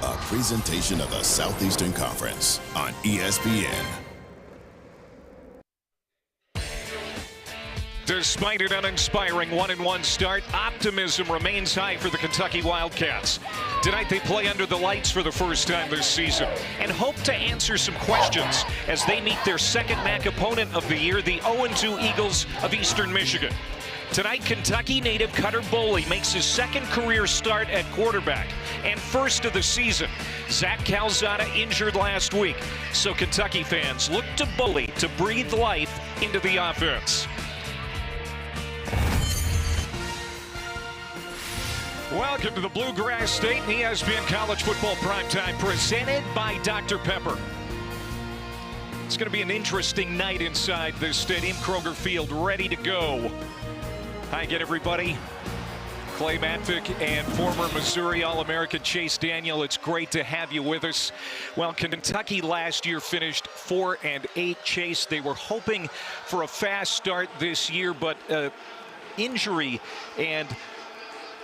a presentation of the Southeastern Conference on ESPN. Despite an uninspiring 1-1 start, optimism remains high for the Kentucky Wildcats. Tonight they play under the lights for the first time this season and hope to answer some questions as they meet their second MAC opponent of the year, the 0-2 Eagles of Eastern Michigan. Tonight, Kentucky native Cutter Boley makes his second career start at quarterback and first of the season. Zach Calzada injured last week, so Kentucky fans look to Boley to breathe life into the offense. Welcome to the Bluegrass State and ESPN College Football Primetime, presented by Dr. Pepper. It's going to be an interesting night inside this stadium. Kroger Field ready to go. Hi again, everybody. Clay Matvick and former Missouri All-American Chase Daniel. It's great to have you with us. Well, Kentucky last year finished 4-8. Chase, they were hoping for a fast start this year, but injury and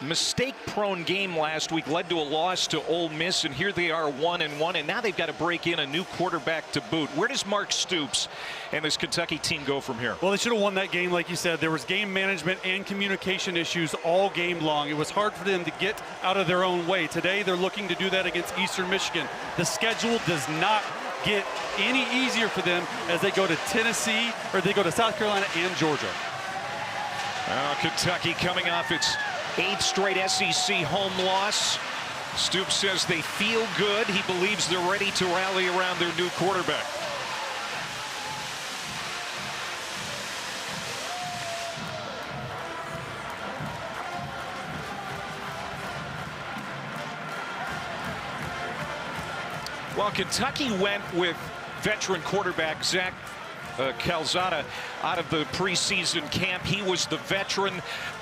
mistake-prone game last week led to a loss to Ole Miss, and here they are 1-1, and now they've got to break in a new quarterback to boot. Where does Mark Stoops and this Kentucky team go from here? Well, they should have won that game, like you said. There was game management and communication issues all game long. It was hard for them to get out of their own way. Today, they're looking to do that against Eastern Michigan. The schedule does not get any easier for them as they go to Tennessee, or they go to South Carolina and Georgia. Kentucky coming off its 8th straight SEC home loss. Stoops says they feel good. He believes they're ready to rally around their new quarterback. Well, Kentucky went with veteran quarterback Zach Calzada out of the preseason camp. He was the veteran,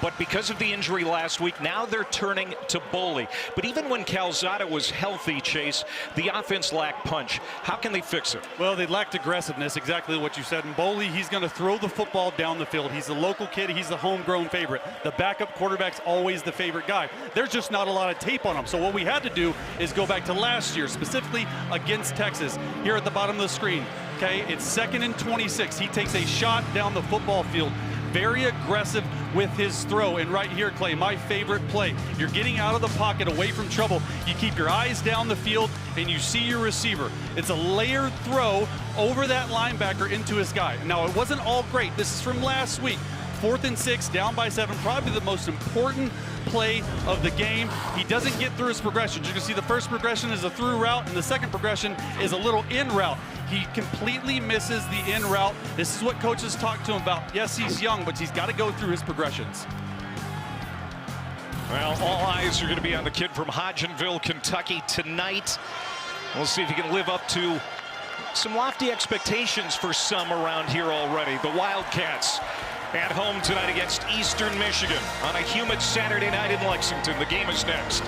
but because of the injury last week, now they're turning to Boley. But even when Calzada was healthy, Chase, the offense lacked punch. How can they fix it? Well, they lacked aggressiveness, exactly what you said. And Boley, he's going to throw the football down the field. He's a local kid. He's a homegrown favorite. The backup quarterback's always the favorite guy. There's just not a lot of tape on him. So what we had to do is go back to last year, specifically against Texas. Here at the bottom of the screen, okay, it's 2nd and 26. He takes a shot down the football field. Very aggressive with his throw. And right here, Clay, my favorite play. You're getting out of the pocket, away from trouble. You keep your eyes down the field, and you see your receiver. It's a layered throw over that linebacker into his guy. Now, it wasn't all great. This is from last week. 4th and 6, down by 7, probably the most important play of the game. He doesn't get through his progressions. You can see the first progression is a through route, and the second progression is a little in route. He completely misses the in route. This is what coaches talk to him about. Yes, he's young, but he's got to go through his progressions. Well, all eyes are going to be on the kid from Hodgenville, Kentucky tonight. We'll see if he can live up to some lofty expectations for some around here already. The Wildcats at home tonight against Eastern Michigan on a humid Saturday night in Lexington. The game is next.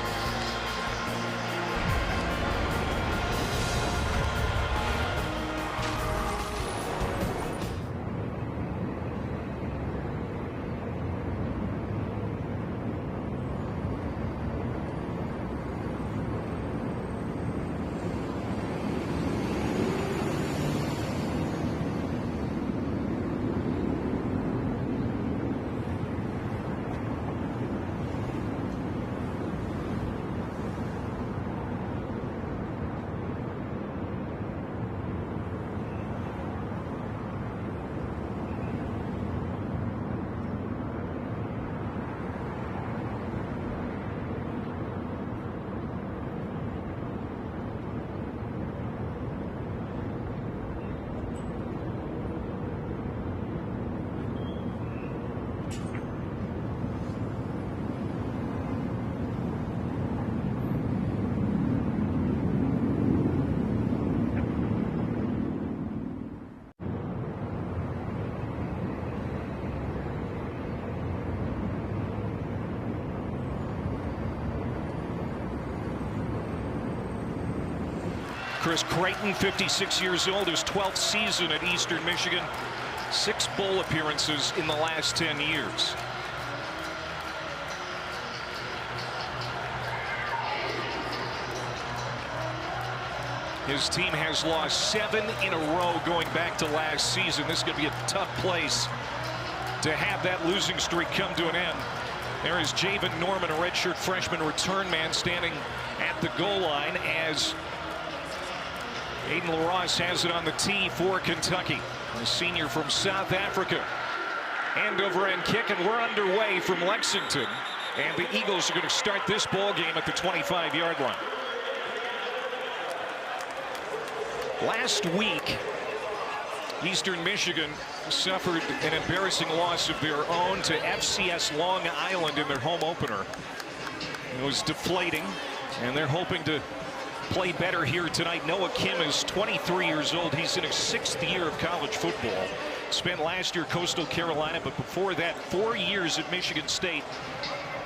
Chris Creighton, 56 years old, his 12th season at Eastern Michigan. 6 bowl appearances in the last 10 years. His team has lost 7 in a row going back to last season. This is going to be a tough place to have that losing streak come to an end. There is Javen Norman, a redshirt freshman return man, standing at the goal line as Aiden LaRosse has it on the tee for Kentucky. The senior from South Africa. End over end kick, and we're underway from Lexington. And the Eagles are going to start this ball game at the 25-yard line. Last week, Eastern Michigan suffered an embarrassing loss of their own to FCS Long Island in their home opener. It was deflating, and they're hoping to play better here tonight. Noah Kim is 23 years old. He's in his 6th year of college football. Spent last year Coastal Carolina, but before that 4 years at Michigan State.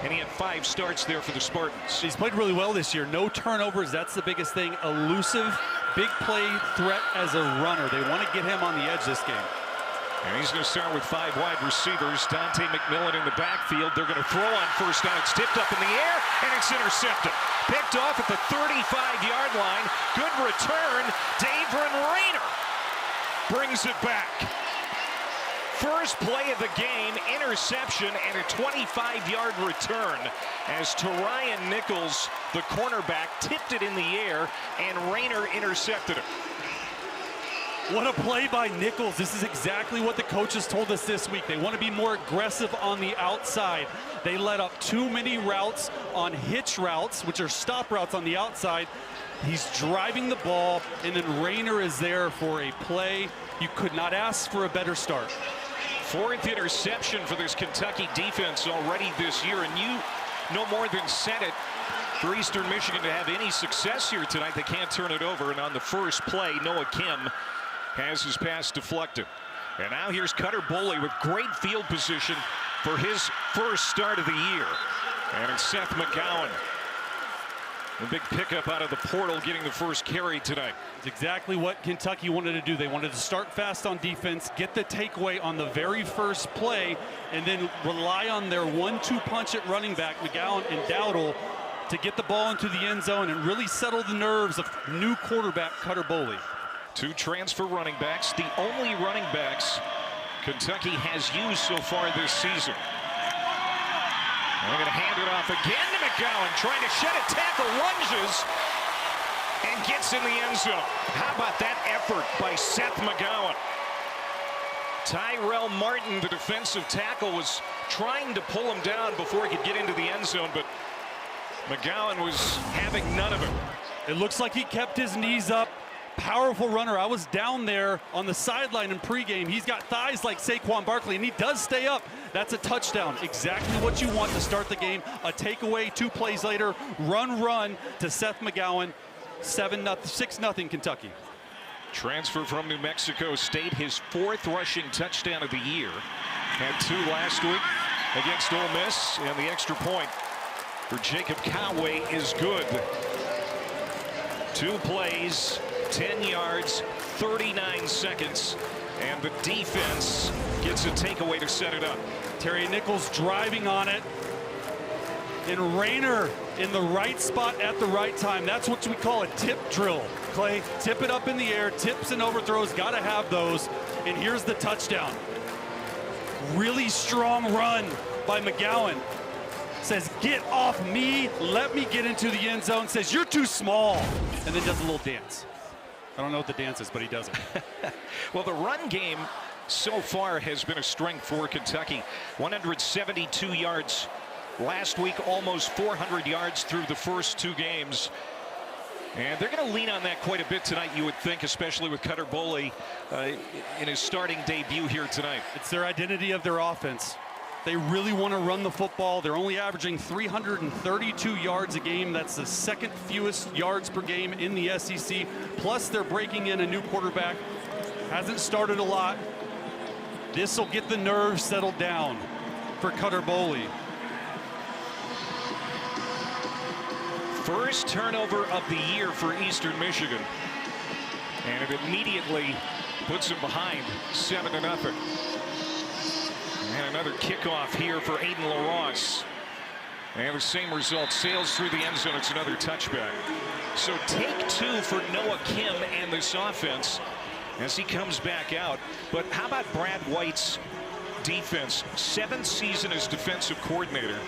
And he had 5 starts there for the Spartans. He's played really well this year. No turnovers. That's the biggest thing. Elusive, big play threat as a runner. They want to get him on the edge this game. And he's going to start with 5 wide receivers. Dante McMillan in the backfield. They're going to throw on first down. It's tipped up in the air, and it's intercepted. Picked off at the 35-yard line. Good return. Davron Rayner brings it back. First play of the game, interception, and a 25-yard return as Terion Nichols, the cornerback, tipped it in the air, and Rayner intercepted it. What a play by Nichols. This is exactly what the coaches told us this week. They want to be more aggressive on the outside. They let up too many routes on hitch routes, which are stop routes on the outside. He's driving the ball, and then Rayner is there for a play. You could not ask for a better start. 4th interception for this Kentucky defense already this year, and you no more than said it. For Eastern Michigan to have any success here tonight, they can't turn it over. And on the first play, Noah Kim has his pass deflected. And now here's Cutter Boley with great field position for his first start of the year. And it's Seth McGowan. A big pickup out of the portal, getting the first carry tonight. It's exactly what Kentucky wanted to do. They wanted to start fast on defense, get the takeaway on the very first play, and then rely on their 1-2 punch at running back, McGowan and Dowdle, to get the ball into the end zone and really settle the nerves of new quarterback Cutter Boley. 2 transfer running backs, the only running backs Kentucky has used so far this season. They're going to hand it off again to McGowan, trying to shed a tackle, lunges, and gets in the end zone. How about that effort by Seth McGowan? Tyrell Martin, the defensive tackle, was trying to pull him down before he could get into the end zone, but McGowan was having none of it. It looks like he kept his knees up. Powerful runner. I was down there on the sideline in pregame. He's got thighs like Saquon Barkley, and he does stay up. That's a touchdown. Exactly what you want to start the game. A takeaway 2 plays later. Run to Seth McGowan. 6-0 Kentucky. Transfer from New Mexico State, his 4th rushing touchdown of the year. Had 2 last week against Ole Miss, and the extra point for Jacob Conway is good. 2 plays, 10 yards, 39 seconds, and the defense gets a takeaway to set it up. Terry Nichols driving on it, and Rayner in the right spot at the right time. That's what we call a tip drill. Clay, tip it up in the air, tips and overthrows, got to have those. And here's the touchdown. Really strong run by McGowan. Says, get off me, let me get into the end zone. Says, you're too small. And then does a little dance. I don't know what the dance is, but he does it. Well, the run game so far has been a strength for Kentucky. 172 yards last week, almost 400 yards through the first 2 games. And they're going to lean on that quite a bit tonight, you would think, especially with Cutter Boley in his starting debut here tonight. It's their identity of their offense. They really want to run the football. They're only averaging 332 yards a game. That's the 2nd fewest yards per game in the SEC. Plus, they're breaking in a new quarterback. Hasn't started a lot. This will get the nerves settled down for Cutter Boley. First turnover of the year for Eastern Michigan. And it immediately puts him behind 7-0. And another kickoff here for Aiden LaRosse. And the same result, sails through the end zone. It's another touchback. So take 2 for Noah Kim and this offense as he comes back out. But how about Brad White's defense? 7th season as defensive coordinator.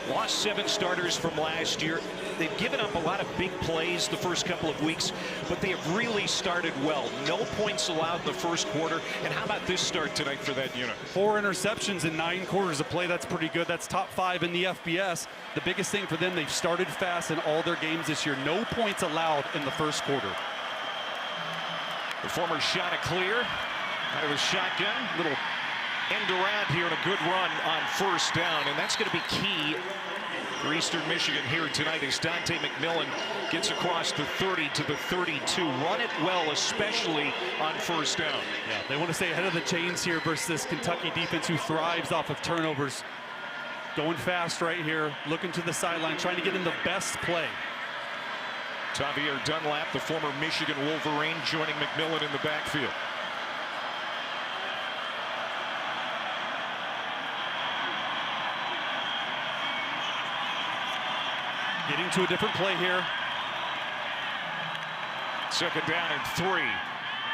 Lost 7 starters from last year. They've given up a lot of big plays the first couple of weeks, but they have really started well. No points allowed in the first quarter. And how about this start tonight for that unit? 4 interceptions in 9 quarters of play. That's pretty good. That's top 5 in the FBS. The biggest thing for them, they've started fast in all their games this year. No points allowed in the first quarter. The former shot clear out of the shotgun. Little end around here and a good run on first down, and that's going to be key for Eastern Michigan here tonight as Dante McMillan gets across the 30 to the 32. Run it well, especially on first down. Yeah, they want to stay ahead of the chains here versus this Kentucky defense who thrives off of turnovers. Going fast right here, looking to the sideline, trying to get in the best play. Tavier Dunlap, the former Michigan Wolverine, joining McMillan in the backfield. Getting to a different play here. Second down and 3.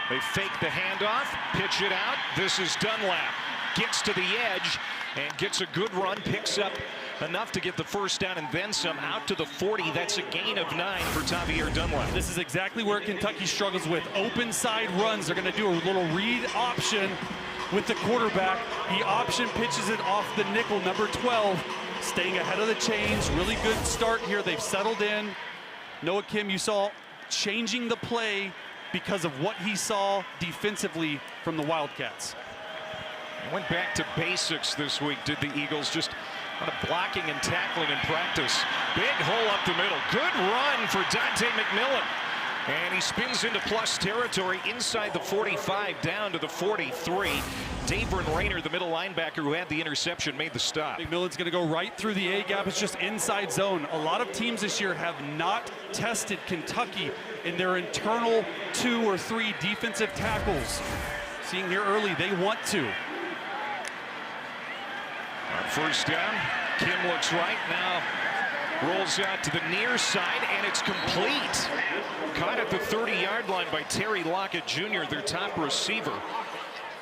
They fake the handoff, pitch it out. This is Dunlap. Gets to the edge and gets a good run, picks up enough to get the first down and then some out to the 40. That's a gain of 9 for Tavier Dunlap. This is exactly where Kentucky struggles with open side runs. They're going to do a little read option with the quarterback. He option pitches it off the nickel, number 12. Staying ahead of the chains. Really good start here. They've settled in. Noah Kim, you saw changing the play because of what he saw defensively from the Wildcats. Went back to basics this week, did the Eagles. Just a lot of blocking and tackling in practice. Big hole up the middle. Good run for Dante McMillan. And he spins into plus territory inside the 45 down to the 43. Davron Rayner, the middle linebacker who had the interception, made the stop. McMillan's going to go right through the A gap. It's just inside zone. A lot of teams this year have not tested Kentucky in their internal 2 or 3 defensive tackles. Seeing here early, they want to. On first down, Kim looks right now. Rolls out to the near side, and it's complete. Caught at the 30-yard line by Terry Lockett Jr., their top receiver.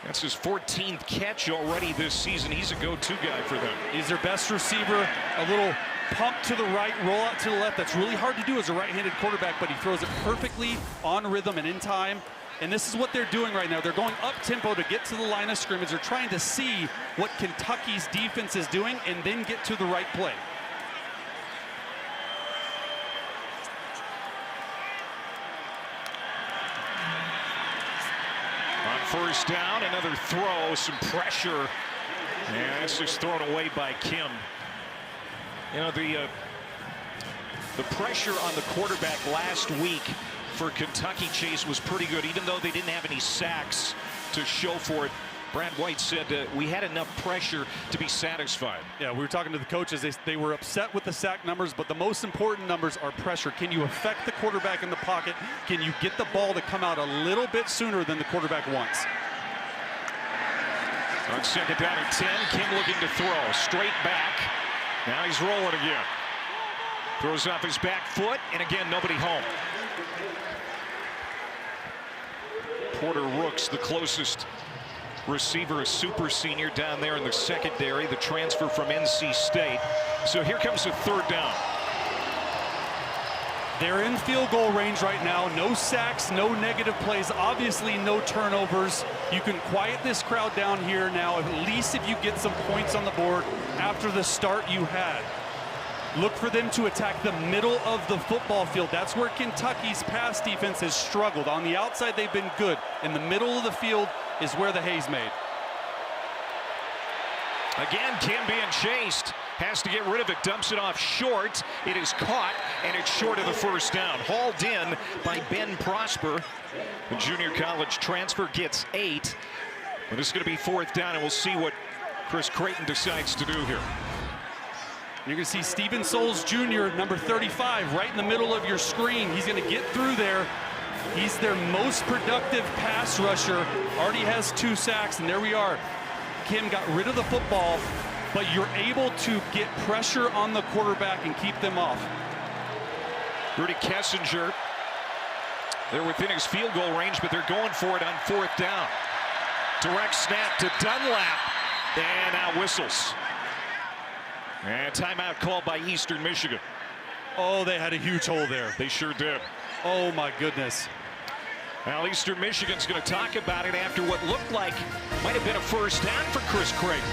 That's his 14th catch already this season. He's a go-to guy for them. He's their best receiver. A little pump to the right, roll out to the left. That's really hard to do as a right-handed quarterback, but he throws it perfectly on rhythm and in time. And this is what they're doing right now. They're going up-tempo to get to the line of scrimmage. They're trying to see what Kentucky's defense is doing and then get to the right play. First down, another throw, some pressure, and it's just thrown away by Kim. You know, the pressure on the quarterback last week for Kentucky, Chase, was pretty good, even though they didn't have any sacks to show for it. Brad White said we had enough pressure to be satisfied. Yeah, we were talking to the coaches. They were upset with the sack numbers, but the most important numbers are pressure. Can you affect the quarterback in the pocket? Can you get the ball to come out a little bit sooner than the quarterback wants? On second down and 10, Kim looking to throw. Straight back. Now he's rolling again. Throws off his back foot, and again, nobody home. Porter Rooks, the closest receiver, a super senior down there in the secondary, the transfer from NC State. So here comes a third down. They're in field goal range right now. No sacks, no negative plays, obviously no turnovers. You can quiet this crowd down here now, at least if you get some points on the board after the start you had. Look for them to attack the middle of the football field. That's where Kentucky's pass defense has struggled. On the outside, they've been good. In the middle of the field is where the hay's made. Again, Kim being chased. Has to get rid of it, dumps it off short. It is caught, and it's short of the first down. Hauled in by Ben Prosper. The junior college transfer gets 8. But it's going to be fourth down, and we'll see what Chris Creighton decides to do here. You're going to see Stephen Souls Jr., number 35, right in the middle of your screen. He's going to get through there. He's their most productive pass rusher. Already has 2 sacks, and there we are. Kim got rid of the football, but you're able to get pressure on the quarterback and keep them off. Rudy Kessinger, they're within his field goal range, but they're going for it on 4th down. Direct snap to Dunlap, and now whistles. And timeout called by Eastern Michigan. Oh, they had a huge hole there. They sure did. Oh, my goodness. Now, Eastern Michigan's going to talk about it after what looked like might have been a first down for Chris Creighton.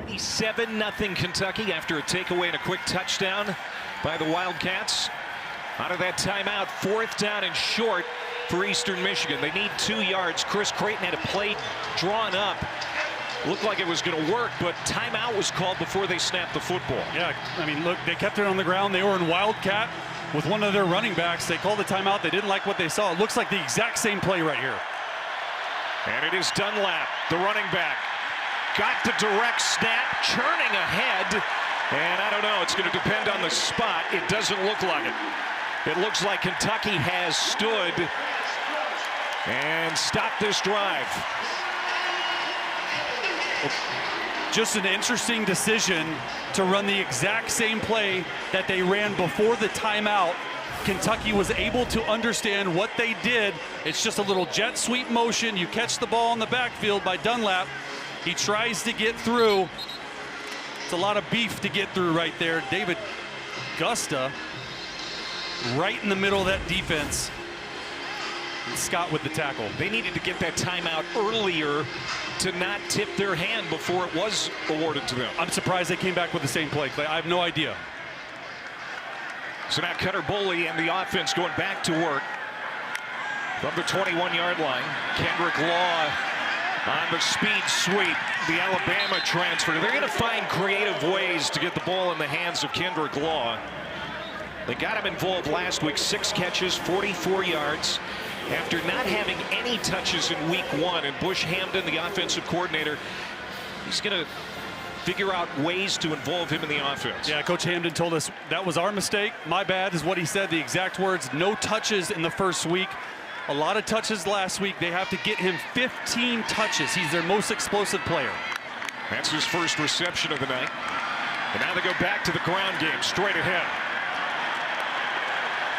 Already 7-0 Kentucky after a takeaway and a quick touchdown by the Wildcats. Out of that timeout, 4th down and short for Eastern Michigan. They need 2 yards. Chris Creighton had a play drawn up. Looked like it was going to work, but timeout was called before they snapped the football. Yeah, I mean, look, they kept it on the ground. They were in Wildcat with one of their running backs. They called the timeout. They didn't like what they saw. It looks like the exact same play right here. And it is Dunlap, the running back. Got the direct snap, churning ahead. And I don't know, it's going to depend on the spot. It doesn't look like it. It looks like Kentucky has stood and stopped this drive. Just an interesting decision to run the exact same play that they ran before the timeout. Kentucky was able to understand what they did. It's just a little jet sweep motion. You catch the ball in the backfield by Dunlap. He tries to get through. It's a lot of beef to get through right there. David Gusta right in the middle of that defense. And Scott with the tackle. They needed to get that timeout earlier to not tip their hand before it was awarded to them. I'm surprised they came back with the same play, Clay. I have no idea. So now Cutter Boley and the offense going back to work from the 21-yard line. Kendrick Law on the speed sweep, the Alabama transfer. They're going to find creative ways to get the ball in the hands of Kendrick Law. They got him involved last week, 6 catches, 44 yards. After not having any touches in week 1, and Bush Hamdan, the offensive coordinator, he's going to figure out ways to involve him in the offense. Yeah, Coach Hamdan told us that was our mistake. My bad is what he said, the exact words. No touches in the first week. A lot of touches last week. They have to get him 15 touches. He's their most explosive player. That's his first reception of the night. And now they go back to the ground game, straight ahead.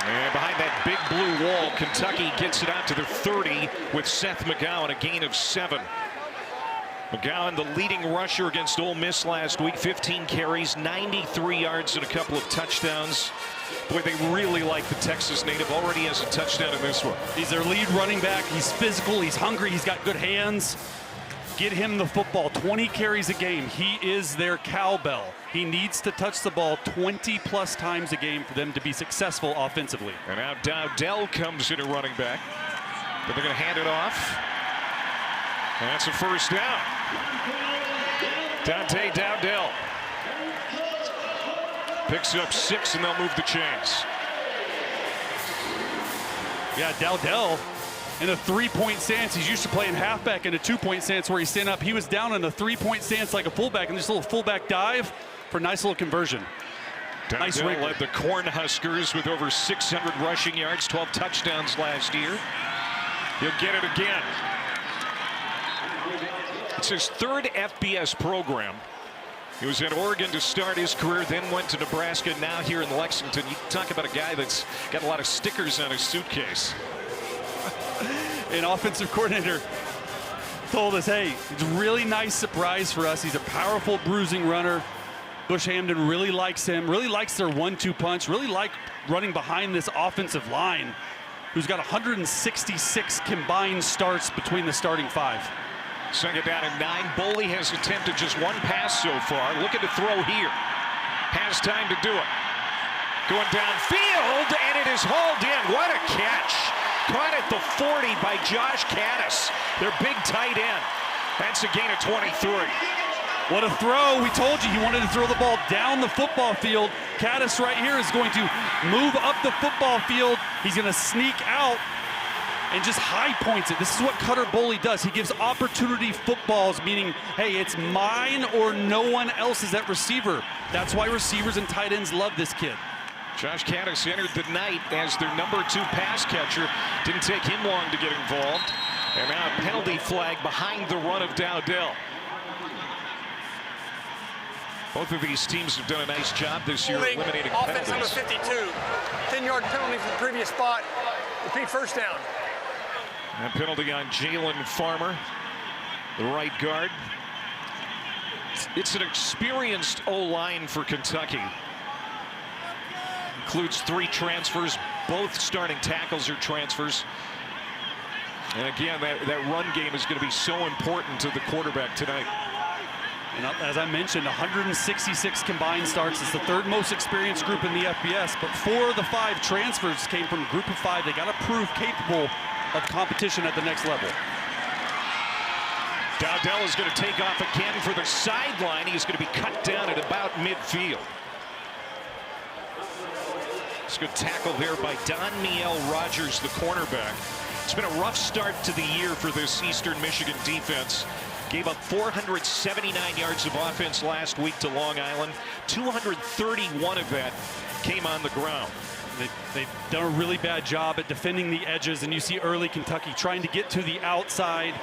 And behind that big blue wall, Kentucky gets it out to the 30 with Seth McGowan, a gain of 7. McGowan, the leading rusher against Ole Miss last week, 15 carries, 93 yards and a couple of touchdowns. Boy, they really like the Texas native. Already has a touchdown in this one. He's their lead running back. He's physical. He's hungry. He's got good hands. Get him the football. 20 carries a game. He is their cowbell. He needs to touch the ball 20-plus times a game for them to be successful offensively. And now Dowdell comes in a running back. But they're going to hand it off. And that's a first down. Dante Dowdell picks up 6, and they'll move the chains. Yeah, Dowdell in a 3-point stance. He's used to playing halfback in a 2-point stance where he's standing up. He was down in a 3-point stance like a fullback, and this little fullback dive for a nice little conversion. Dowdell nice led the Cornhuskers with over 600 rushing yards, 12 touchdowns last year. He'll get it again. It's his 3rd FBS program. He was at Oregon to start his career, then went to Nebraska, now here in Lexington. You talk about a guy that's got a lot of stickers on his suitcase. An offensive coordinator told us, hey, it's a really nice surprise for us. He's a powerful bruising runner. Bush Hamdan really likes him, really likes their 1-2 punch, really like running behind this offensive line, who's got 166 combined starts between the starting 5. Second down and 9. Boley has attempted just 1 pass so far. Looking to throw here. Has time to do it. Going downfield, and it is hauled in. What a catch. Caught at the 40 by Josh Caddis, their big tight end. That's a gain of 23. What a throw. We told you he wanted to throw the ball down the football field. Caddis right here is going to move up the football field. He's going to sneak out and just high points it. This is what Cutter Boley does. He gives opportunity footballs, meaning, hey, it's mine or no one else's at receiver. That's why receivers and tight ends love this kid. Josh Caddis entered the night as their number 2 pass catcher. Didn't take him long to get involved. And now a penalty flag behind the run of Dowdell. Both of these teams have done a nice job this year eliminating offense penalties. Number 52, 10-yard penalty from the previous spot. Repeat first down. And penalty on Jalen Farmer, the right guard. It's an experienced O-line for Kentucky. Includes 3 transfers. Both starting tackles are transfers. And again, that run game is going to be so important to the quarterback tonight. And as I mentioned, 166 combined starts. It's the 3rd most experienced group in the FBS, but 4 of the 5 transfers came from a group of 5. They got to prove capable of competition at the next level. Dowdell is going to take off again for the sideline. He's going to be cut down at about midfield. It's a good tackle there by Doniel Rogers, the cornerback. It's been a rough start to the year for this Eastern Michigan defense. Gave up 479 yards of offense last week to Long Island. 231 of that came on the ground. They've done a really bad job at defending the edges, and you see early Kentucky trying to get to the outside.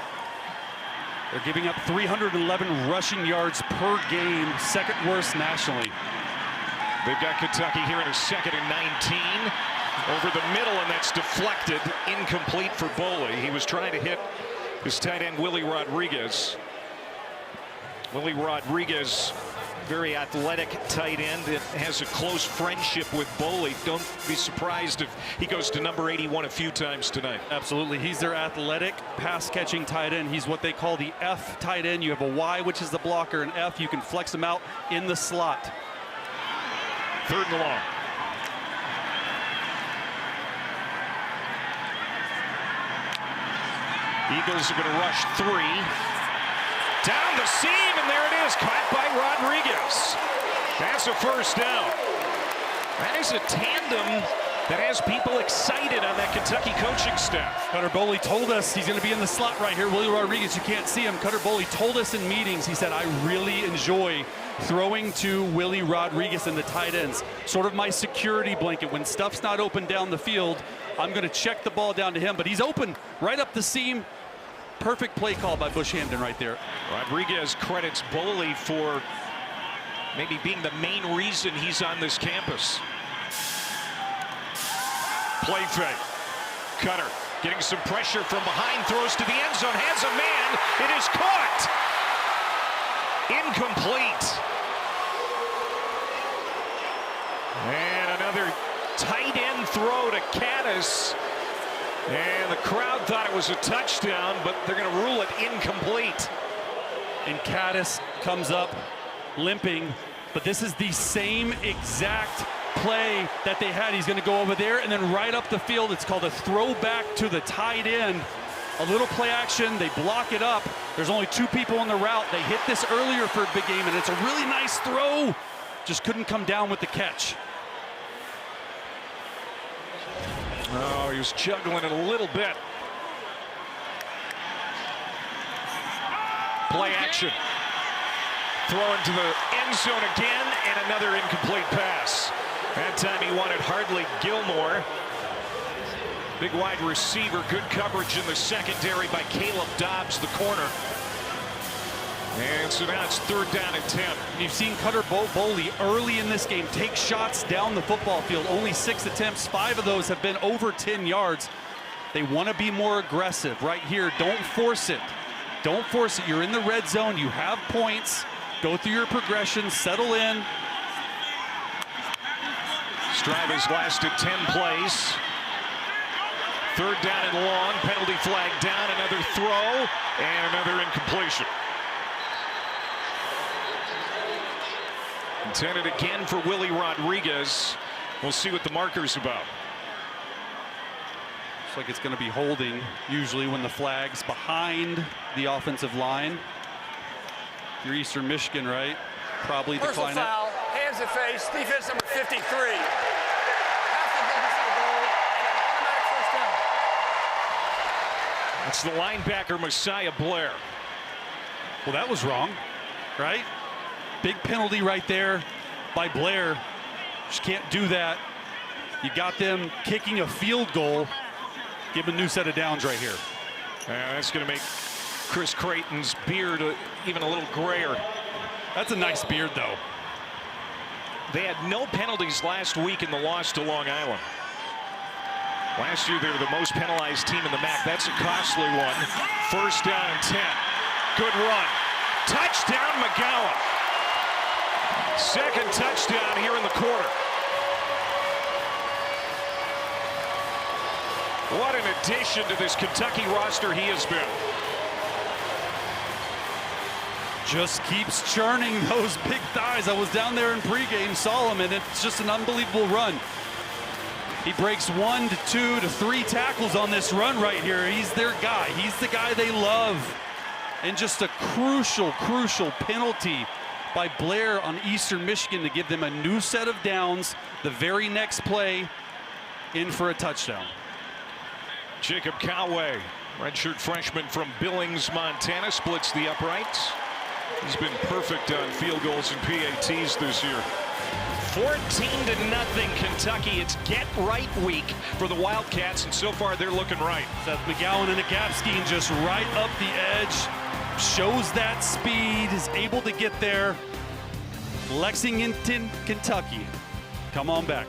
They're giving up 311 rushing yards per game, 2nd worst nationally. They've got Kentucky here in a 2nd and 19. Over the middle, and that's deflected, incomplete for Boley. He was trying to hit his tight end, Willie Rodriguez. Willie Rodriguez, very athletic tight end, that has a close friendship with Boley. Don't be surprised if he goes to number 81 a few times tonight. Absolutely. He's their athletic pass-catching tight end. He's what they call the F tight end. You have a Y, which is the blocker, and F, you can flex him out in the slot. 3rd and long. Eagles are going to rush 3. Down the seam, and there it is, caught by Rodriguez. That's a first down. That is a tandem that has people excited on that Kentucky coaching staff. Cutter Boley told us he's going to be in the slot right here. Willie Rodriguez, you can't see him. Cutter Boley told us in meetings, he said, I really enjoy throwing to Willie Rodriguez and the tight ends. Sort of my security blanket. When stuff's not open down the field, I'm going to check the ball down to him. But he's open right up the seam. Perfect play call by Bush Hamden right there. Rodriguez credits Boley for maybe being the main reason he's on this campus. Play fake. Cutter getting some pressure from behind, throws to the end zone, has a man. It is caught. Incomplete. And another tight end throw to Caddis. And the crowd thought it was a touchdown, but they're going to rule it incomplete. And Caddis comes up limping, but this is the same exact play that they had. He's going to go over there and then right up the field. It's called a throwback to the tight end. A little play action. They block it up. There's only two people on the route. They hit this earlier for a big game, and it's a really nice throw. Just couldn't come down with the catch. Oh, he was juggling it a little bit. Play action. Throw into the end zone again, and another incomplete pass. That time he wanted Hardly Gilmore. Big wide receiver, good coverage in the secondary by Caleb Dobbs, the corner. And so now it's 3rd down and 10. You've seen Cutter Boley early in this game take shots down the football field. Only 6 attempts, 5 of those have been over 10 yards. They want to be more aggressive right here. Don't force it. Don't force it. You're in the red zone. You have points. Go through your progression, settle in. Drive has lasted 10 plays. 3rd down and long. Penalty flag down. Another throw and another incompletion. Intended again for Willie Rodriguez. We'll see what the marker's about. Looks like it's going to be holding usually when the flag's behind the offensive line. You're Eastern Michigan, right? Probably Personal decline foul, hands to face, defense number 53. It's the linebacker, Messiah Blair. Well, that was wrong, right? Big penalty right there by Blair. Just can't do that. You got them kicking a field goal. Give them a new set of downs right here. That's going to make Chris Creighton's beard even a little grayer. That's a nice beard, though. They had no penalties last week in the loss to Long Island. Last year, they were the most penalized team in the MAC. That's a costly one. 1st down and 10. Good run. Touchdown, McGowan. 2nd touchdown here in the quarter. What an addition to this Kentucky roster he has been. Just keeps churning those big thighs. I was down there in pregame, saw him, and it's just an unbelievable run. He breaks 1 to 2 to 3 tackles on this run right here. He's their guy. He's the guy they love. And just a crucial penalty by Blair on Eastern Michigan to give them a new set of downs. The very next play, in for a touchdown. Jacob Coway, redshirt freshman from Billings, Montana, splits the uprights. He's been perfect on field goals and PATs this year. 14-0 Kentucky. It's get right week for the Wildcats, and so far they're looking right. Seth McGowan in a gap scheme just right up the edge. Shows that speed, is able to get there. Lexington, Kentucky. Come on back.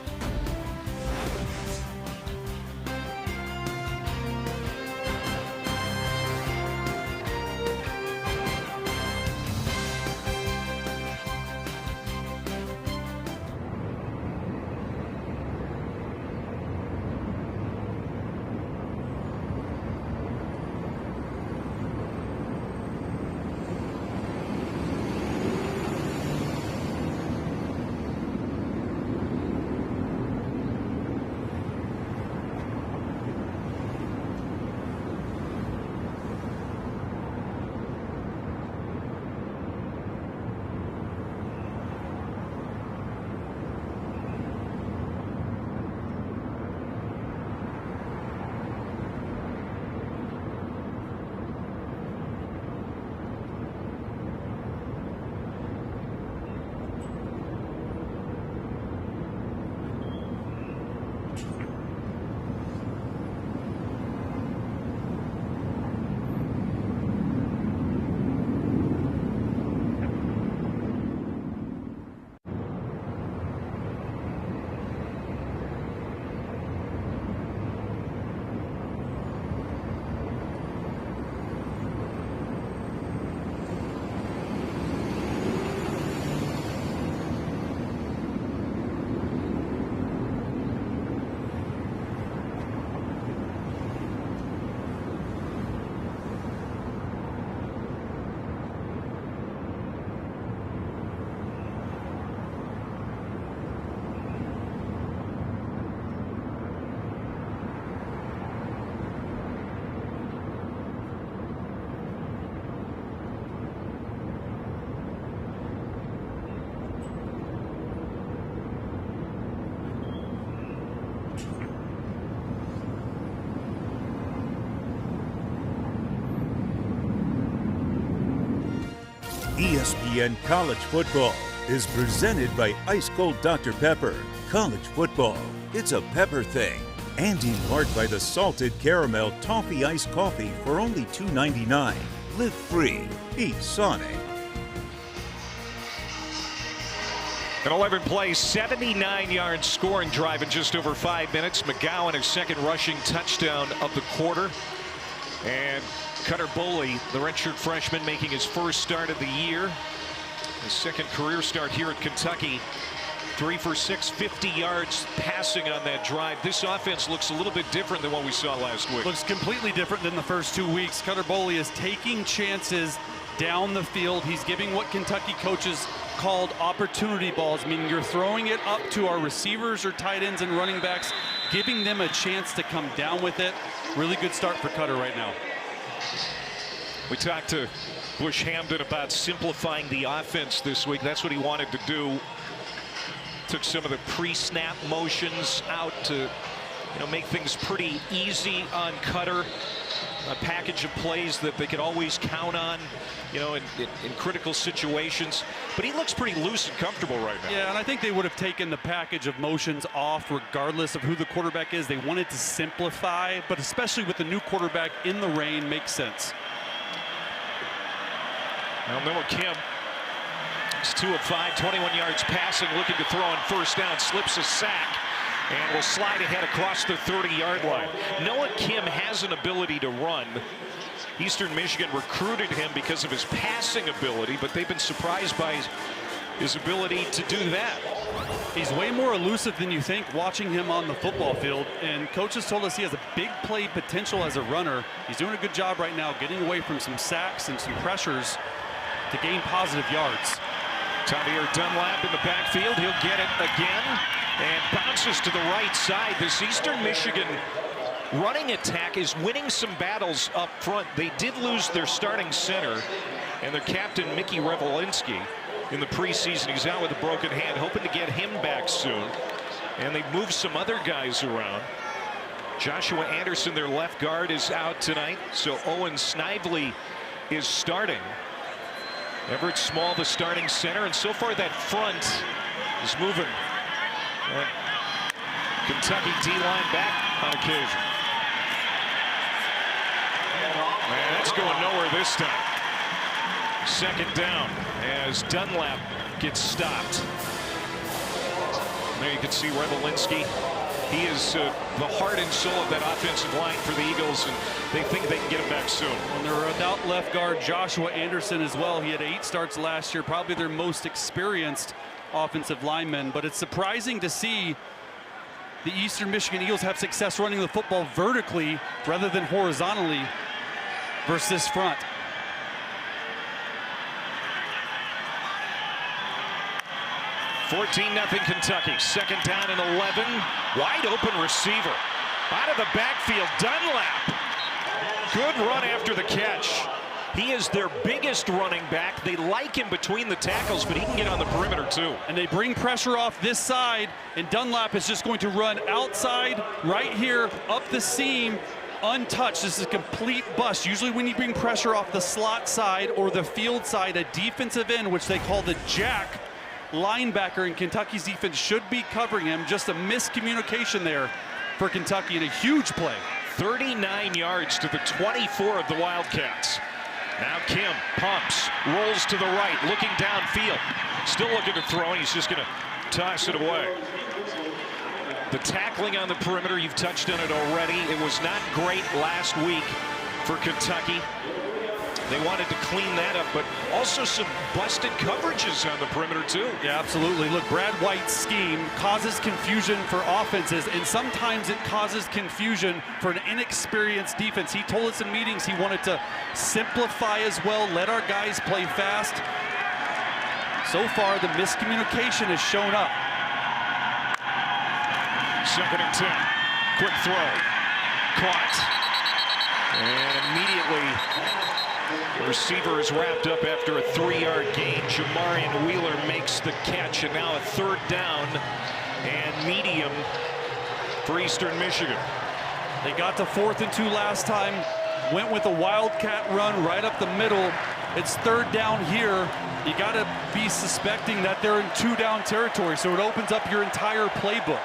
ESPN College Football is presented by Ice Cold Dr. Pepper. College football, it's a pepper thing. And marked by the salted caramel toffee iced coffee for only $2.99. Live free. Eat Sonic. An 11-play, 79-yard scoring drive in just over 5 minutes. McGowan, his second rushing touchdown of the quarter. And Cutter Boley, the redshirt freshman, making his first start of the year. His second career start here at Kentucky. 3 for 6, 50 yards passing on that drive. This offense looks a little bit different than what we saw last week. Looks completely different than the first 2 weeks. Cutter Boley is taking chances down the field. He's giving what Kentucky coaches called opportunity balls, meaning you're throwing it up to our receivers or tight ends and running backs, giving them a chance to come down with it. Really good start for Cutter right now. We talked to Bush Hamdan about simplifying the offense this week. That's what he wanted to do. Took some of the pre-snap motions out to, make things pretty easy on Cutter. A package of plays that they could always count on, in critical situations. But he looks pretty loose and comfortable right now. Yeah, and I think they would have taken the package of motions off regardless of who the quarterback is. They wanted to simplify, but especially with the new quarterback in the rain, makes sense. Well, Noah Kim is 2 of 5, 21 yards passing, looking to throw on first down, slips a sack, and will slide ahead across the 30-yard line. Noah Kim has an ability to run. Eastern Michigan recruited him because of his passing ability, but they've been surprised by his ability to do that. He's way more elusive than you think watching him on the football field, and coaches told us he has a big play potential as a runner. He's doing a good job right now getting away from some sacks and some pressures to gain positive yards. Javier Dunlap in the backfield. He'll get it again and bounces to the right side. This Eastern Michigan running attack is winning some battles up front. They did lose their starting center and their captain, Mickey Revelinski, in the preseason. He's out with a broken hand, hoping to get him back soon. And they've moved some other guys around. Joshua Anderson, their left guard, is out tonight. So Owen Snively is starting. Everett Small, the starting center, and so far that front is moving. Kentucky D-line back on occasion. And that's going nowhere this time. Second down as Dunlap gets stopped. There you can see Revelinski. He is the heart and soul of that offensive line for the Eagles, and they think they can get him back soon. And they're without left guard Joshua Anderson as well. He had 8 starts last year, probably their most experienced offensive lineman. But it's surprising to see the Eastern Michigan Eagles have success running the football vertically rather than horizontally versus this front. (14-0) Kentucky. Second down and 11. Wide open receiver. Out of the backfield, Dunlap. Good run after the catch. He is their biggest running back. They like him between the tackles, but he can get on the perimeter too. And they bring pressure off this side, and Dunlap is just going to run outside right here up the seam untouched. This is a complete bust. Usually when you bring pressure off the slot side or the field side, a defensive end, which they call the jack linebacker in Kentucky's defense, should be covering him. Just a miscommunication there for Kentucky, and a huge play. 39 yards to the 24 of the Wildcats. Now Kim pumps, rolls to the right, looking downfield. Still looking to throw, and he's just going to toss it away. The tackling on the perimeter, you've touched on it already. It was not great last week for Kentucky. They wanted to clean that up, but also some busted coverages on the perimeter too. Yeah, absolutely. Look, Brad White's scheme causes confusion for offenses, and sometimes it causes confusion for an inexperienced defense. He told us in meetings he wanted to simplify as well, let our guys play fast. So far, the miscommunication has shown up. Second and 10. Quick throw. Caught. And immediately, the receiver is wrapped up after a 3-yard gain. Jamarian Wheeler makes the catch, and now a third down and medium for Eastern Michigan. They got to 4th and 2 last time, went with a Wildcat run right up the middle, It's third down here. You got to be suspecting that they're in two-down territory, so it opens up your entire playbook.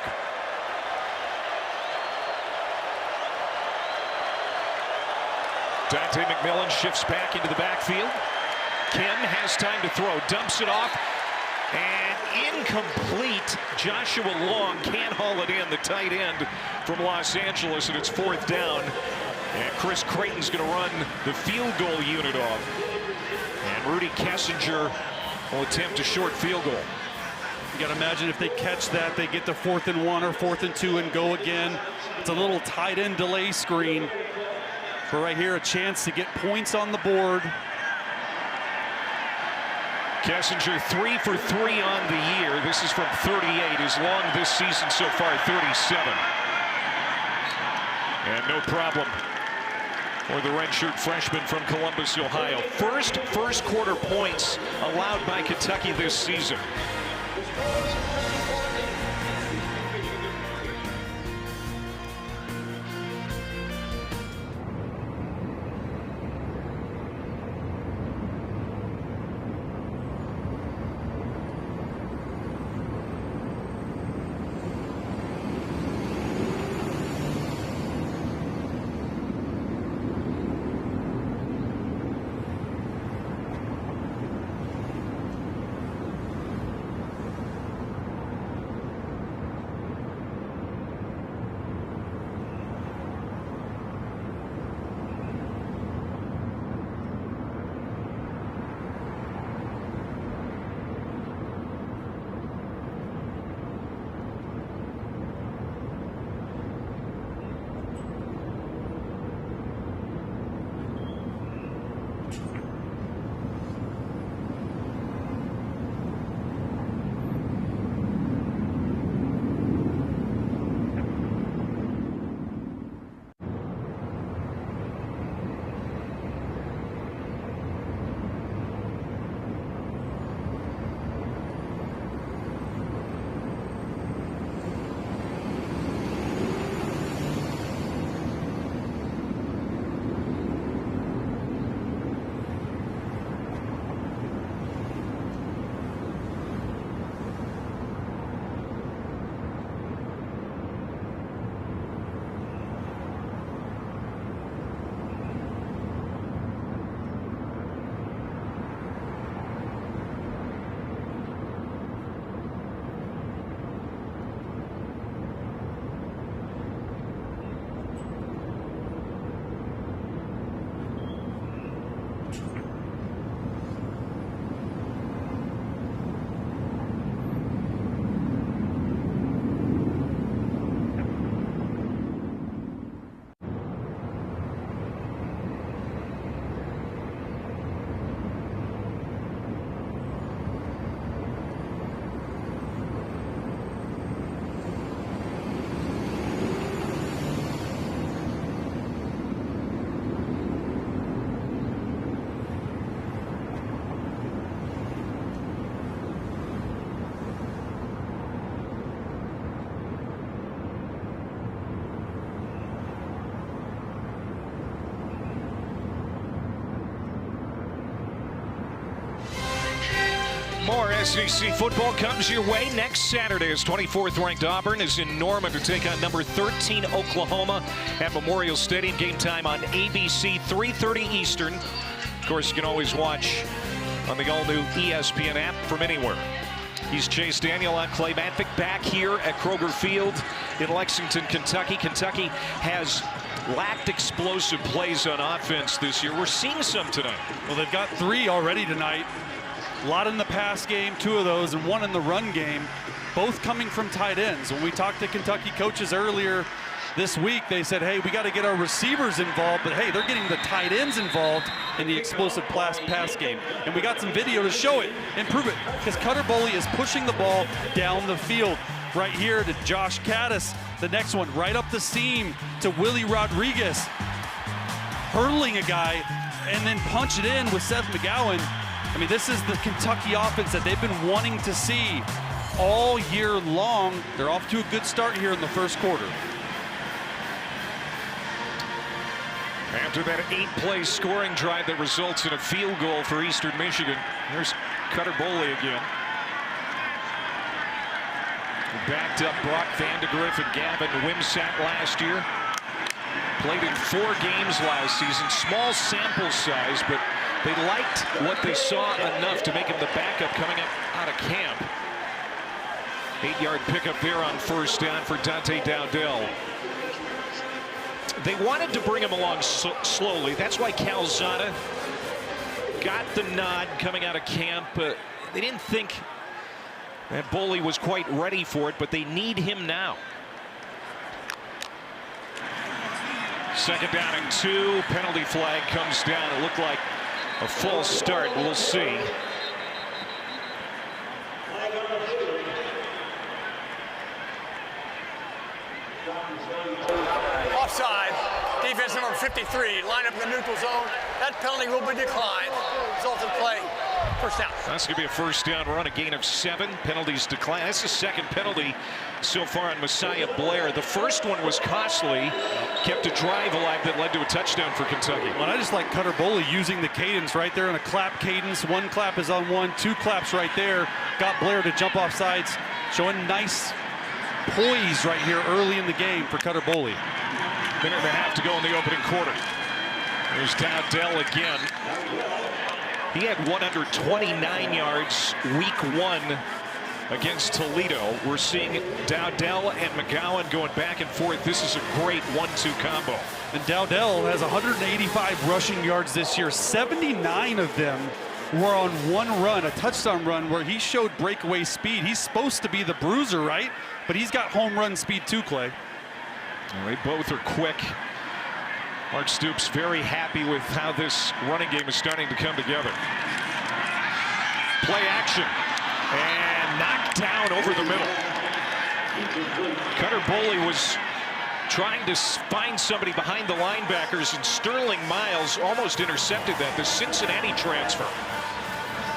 Dante McMillan shifts back into the backfield. Kim has time to throw, dumps it off, and incomplete. Joshua Long can't haul it in, the tight end from Los Angeles, and it's fourth down. And Chris Creighton's going to run the field goal unit off. And Rudy Kessinger will attempt a short field goal. You got to imagine if they catch that, they get to 4th and 1 or 4th and 2 and go again. It's a little tight end delay screen. But right here, a chance to get points on the board. Kessinger 3 for 3 on the year. This is from 38. His long this season so far, 37. And no problem for the redshirt freshman from Columbus, Ohio. First quarter points allowed by Kentucky this season. More SEC football comes your way next Saturday as 24th ranked Auburn is in Norman to take on number 13 Oklahoma at Memorial Stadium. Game time on ABC, 3:30 Eastern. Of course, you can always watch on the all-new ESPN app from anywhere. He's Chase Daniel on Clay Matvick back here at Kroger Field in Lexington, Kentucky. Kentucky has lacked explosive plays on offense this year. We're seeing some tonight. Well, they've got 3 already tonight. A lot in the pass game, 2 of those, and 1 in the run game, both coming from tight ends. When we talked to Kentucky coaches earlier this week, they said, hey, we got to get our receivers involved, but hey, they're getting the tight ends involved in the explosive pass game. And we got some video to show it and prove it, because Cutter Boley is pushing the ball down the field. Right here to Josh Caddis. The next one right up the seam to Willie Rodriguez. Hurling a guy and then punch it in with Seth McGowan. I mean, this is the Kentucky offense that they've been wanting to see all year long. They're off to a good start here in the first quarter. After that 8-play scoring drive that results in a field goal for Eastern Michigan, there's Cutter Boley again. Backed up Brock Vandegrift and Gavin Wimsatt last year. Played in 4 games last season. Small sample size, but they liked what they saw enough to make him the backup coming up out of camp. 8-yard pickup there on first down for Dante Dowdell. They wanted to bring him along slowly. That's why Calzada got the nod coming out of camp. They didn't think that Boley was quite ready for it, but they need him now. Second down and 2. Penalty flag comes down. It looked like a false start. We'll see. Offside. Defense number 53. Line up in the neutral zone. That penalty will be declined. Resulting play. First down. That's going to be a first down run, a gain of 7. Penalties decline. That's the second penalty so far on Messiah Blair. The first one was costly, kept a drive alive that led to a touchdown for Kentucky. Well, I just like Cutter Boley using the cadence right there in a clap cadence. 1 clap is on 1, 2 claps right there. Got Blair to jump off sides, showing nice poise right here early in the game for Cutter Boley. Minute and a half to go in the opening quarter. There's Dowdell again. He had 129 yards week 1 against Toledo. We're seeing Dowdell and McGowan going back and forth. This is a great 1-2 combo. And Dowdell has 185 rushing yards this year. 79 of them were on 1 run, a touchdown run where he showed breakaway speed. He's supposed to be the bruiser, right? But he's got home run speed too, Clay. Well, they both are quick. Mark Stoops very happy with how this running game is starting to come together. Play action. And knocked down over the middle. Cutter Boley was trying to find somebody behind the linebackers, and Sterling Miles almost intercepted that, the Cincinnati transfer.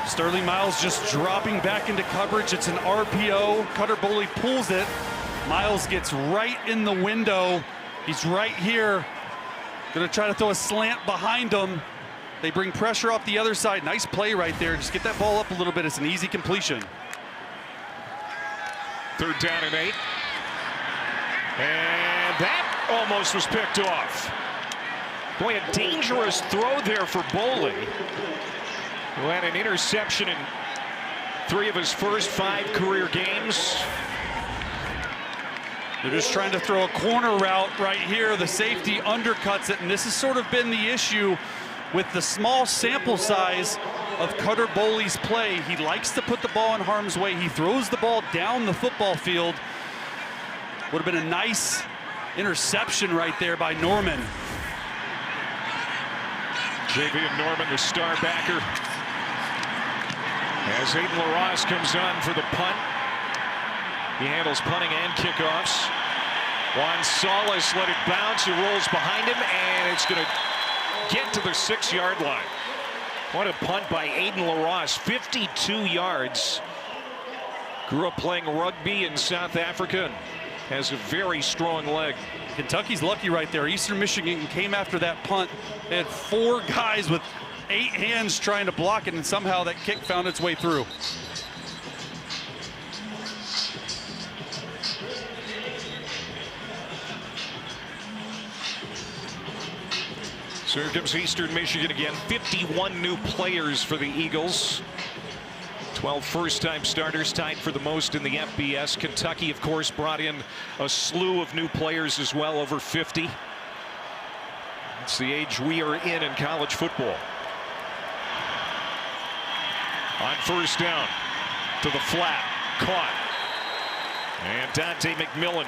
Sterling Miles just dropping back into coverage. It's an RPO. Cutter Boley pulls it. Miles gets right in the window. He's right here. Going to try to throw a slant behind him. They bring pressure off the other side. Nice play right there. Just get that ball up a little bit. It's an easy completion. 3rd down and 8. And that almost was picked off. Boy, a dangerous throw there for Boley, who had an interception in 3 of his first 5 career games. They're just trying to throw a corner route right here. The safety undercuts it, and this has sort of been the issue with the small sample size of Cutter Boley's play. He likes to put the ball in harm's way. He throws the ball down the football field. Would have been a nice interception right there by Norman. Javian Norman, the star backer, as Aiden LaRosse comes on for the punt. He handles punting and kickoffs. Juan Salas let it bounce. He rolls behind him, and it's going to get to the 6-yard line. What a punt by Aiden LaRosse, 52 yards. Grew up playing rugby in South Africa and has a very strong leg. Kentucky's lucky right there. Eastern Michigan came after that punt. They had 4 guys with 8 hands trying to block it, and somehow that kick found its way through. So here comes Eastern Michigan again. 51 new players for the Eagles. 12 first-time starters, tied for the most in the FBS. Kentucky, of course, brought in a slew of new players as well, over 50. It's the age we are in college football. On first down, to the flat, caught. And Dante McMillan,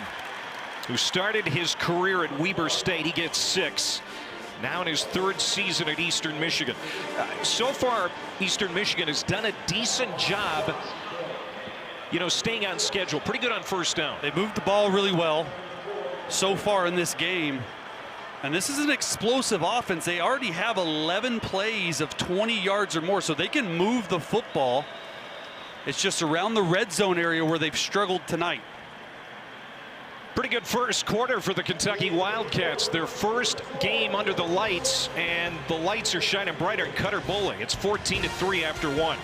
who started his career at Weber State, he gets 6. Now in his 3rd season at Eastern Michigan. So far, Eastern Michigan has done a decent job, you know, staying on schedule. Pretty good on first down. They moved the ball really well so far in this game. And this is an explosive offense. They already have 11 plays of 20 yards or more, so they can move the football. It's just around the red zone area where they've struggled tonight. Pretty good first quarter for the Kentucky Wildcats. Their first game under the lights, and the lights are shining brighter in Cutter Bowling. It's 14-3 after one.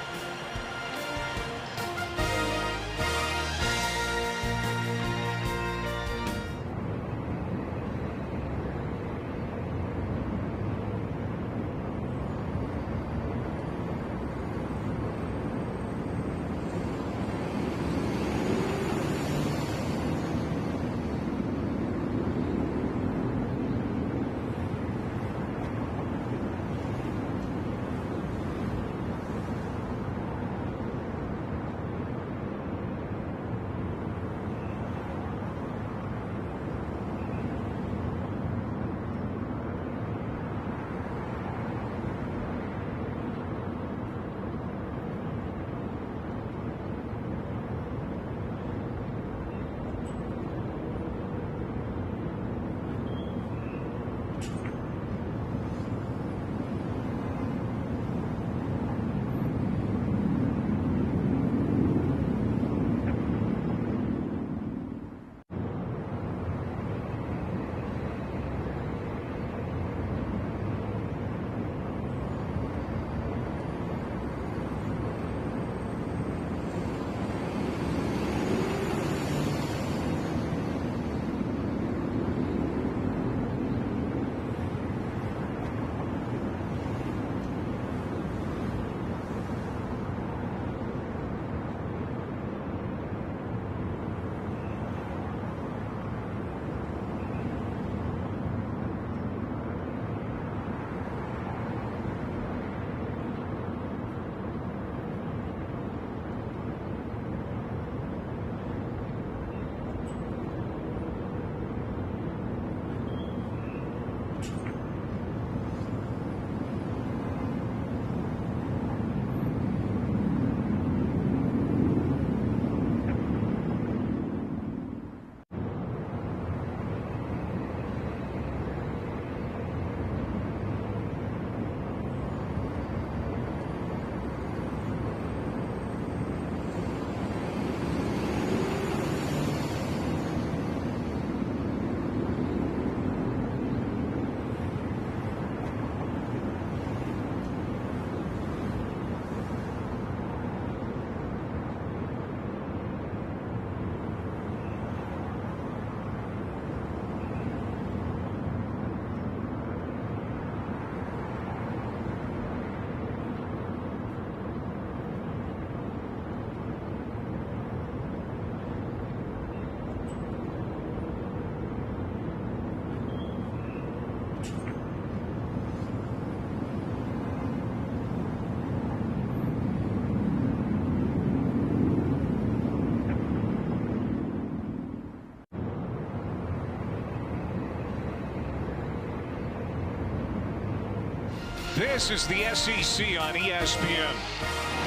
This is the SEC on ESPN.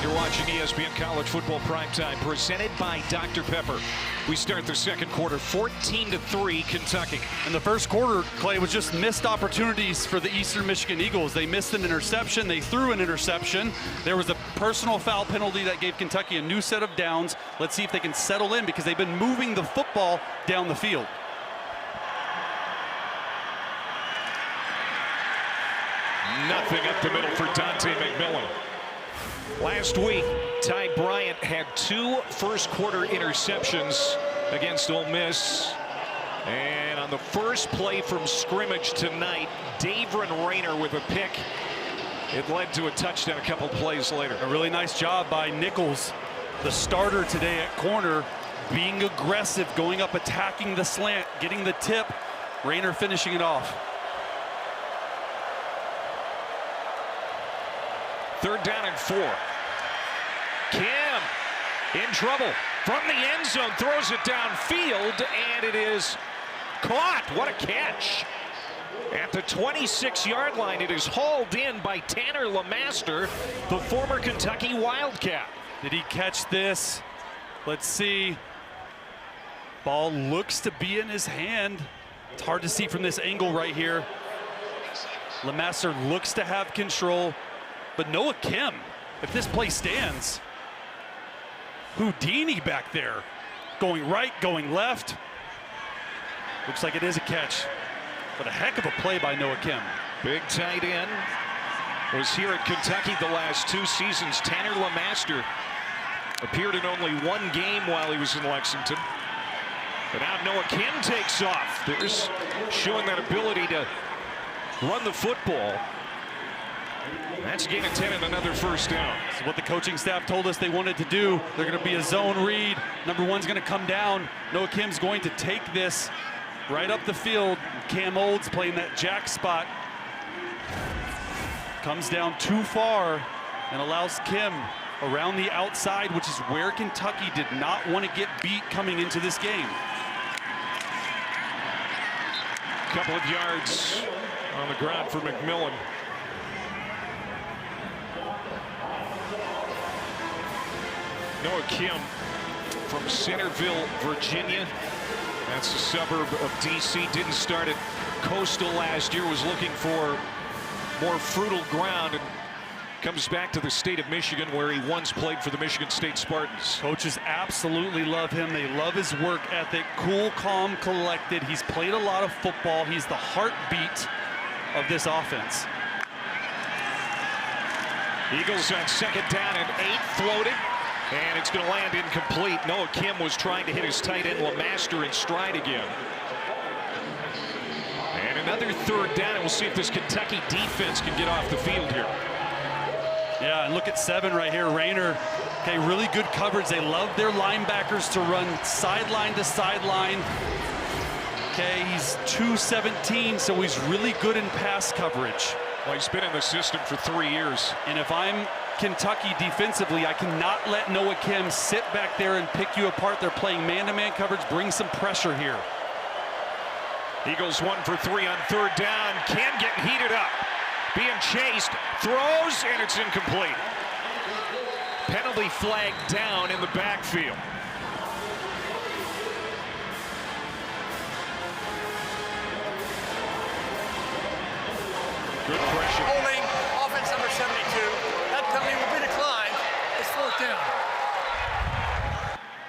You're watching ESPN College Football Primetime, presented by Dr. Pepper. We start the second quarter, 14-3 Kentucky. In the first quarter, Clay, was just missed opportunities for the Eastern Michigan Eagles. They missed an interception. They threw an interception. There was a personal foul penalty that gave Kentucky a new set of downs. Let's see if they can settle in, because they've been moving the football down the field. Nothing up the middle for Dante McMillan. Last week, Ty Bryant had 2 first-quarter interceptions against Ole Miss. And on the first play from scrimmage tonight, Davron Rayner with a pick. It led to a touchdown a couple plays later. A really nice job by Nichols, the starter today at corner, being aggressive, going up, attacking the slant, getting the tip. Rayner finishing it off. 3rd down and 4. Kim in trouble from the end zone, throws it downfield, and it is caught. What a catch. At the 26-yard line, it is hauled in by Tanner LeMaster, the former Kentucky Wildcat. Did he catch this? Let's see. Ball looks to be in his hand. It's hard to see from this angle right here. LeMaster looks to have control. But Noah Kim, if this play stands, Houdini back there, going right, going left. Looks like it is a catch. But a heck of a play by Noah Kim. Big tight end. Was here at Kentucky the last 2 seasons. Tanner LeMaster appeared in only 1 game while he was in Lexington. But now Noah Kim takes off. There's showing that ability to run the football. That's a gain of 10 and another first down. This is what the coaching staff told us they wanted to do. They're going to be a zone read. Number 1's going to come down. Noah Kim's going to take this right up the field. Cam Olds playing that jack spot. Comes down too far and allows Kim around the outside, which is where Kentucky did not want to get beat coming into this game. Couple of yards on the ground for McMillan. Noah Kim from Centerville, Virginia. That's a suburb of DC. Didn't start at Coastal last year. Was looking for more fertile ground and comes back to the state of Michigan, where he once played for the Michigan State Spartans. Coaches absolutely love him. They love his work ethic. Cool, calm, collected. He's played a lot of football. He's the heartbeat of this offense. Eagles on 2nd down and 8, floating. And it's going to land incomplete. Noah Kim was trying to hit his tight end LeMaster in stride again. And another 3rd down, and we'll see if this Kentucky defense can get off the field here. Yeah, and look at 7 right here, Rayner. Okay, really good coverage. They love their linebackers to run sideline to sideline. Okay, he's 217, so he's really good in pass coverage. Well, he's been in the system for 3 years. And if I'm Kentucky defensively, I cannot let Noah Kim sit back there and pick you apart. They're playing man-to-man coverage. Bring some pressure here. Eagles 1 for 3 on 3rd down. Kim getting heated up. Being chased. Throws, and it's incomplete. Penalty flag down in the backfield. Good pressure. Holding, offense number 72. That penalty will be declined. It's 4th down.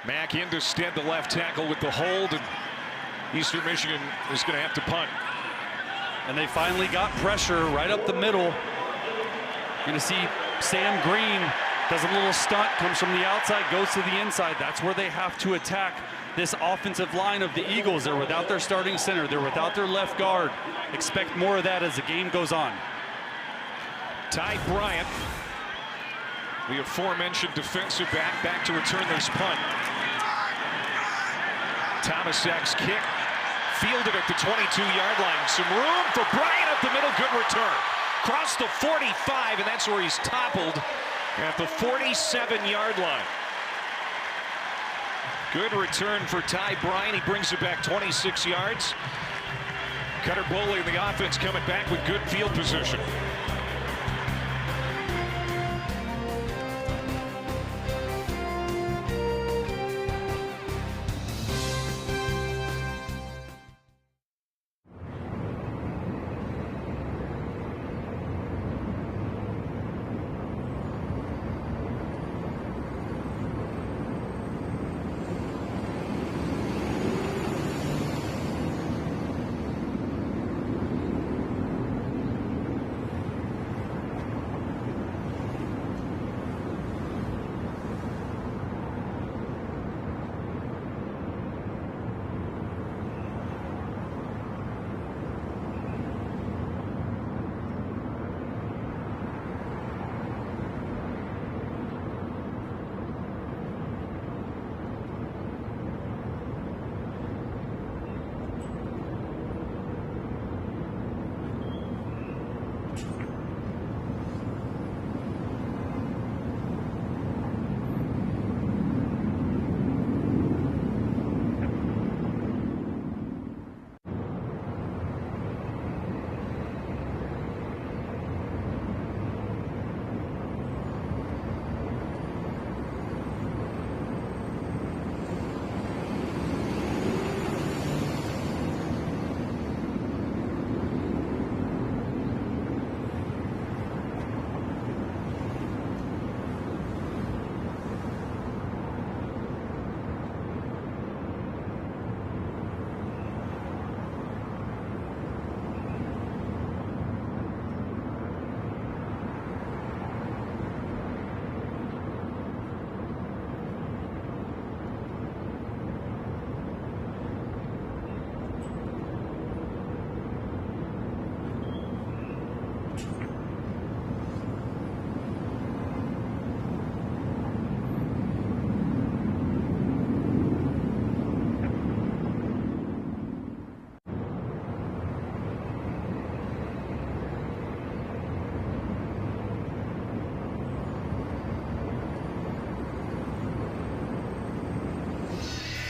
Mack into Stead, the left tackle, with the hold, and Eastern Michigan is going to have to punt. And they finally got pressure right up the middle. You're going to see Sam Green does a little stunt, comes from the outside, goes to the inside. That's where they have to attack this offensive line of the Eagles. They're without their starting center. They're without their left guard. Expect more of that as the game goes on. Ty Bryant, the aforementioned defensive back to return this punt. Tomasak's kick, fielded at the 22-yard line. Some room for Bryant up the middle, good return. Crossed the 45, and that's where he's toppled at the 47-yard line. Good return for Ty Bryant. He brings it back 26 yards. Cutter Boley and the offense coming back with good field position.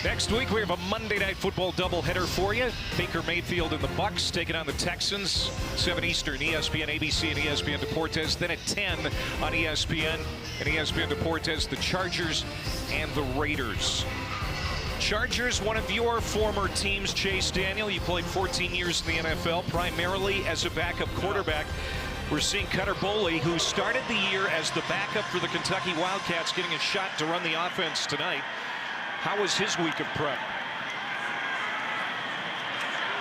Next week, we have a Monday Night Football doubleheader for you. Baker Mayfield and the Bucs taking on the Texans. 7 Eastern, ESPN, ABC, and ESPN Deportes. Then at 10 on ESPN and ESPN Deportes, the Chargers and the Raiders. Chargers, one of your former teams, Chase Daniel. You played 14 years in the NFL, primarily as a backup quarterback. We're seeing Cutter Boley, who started the year as the backup for the Kentucky Wildcats, getting a shot to run the offense tonight. How was his week of prep?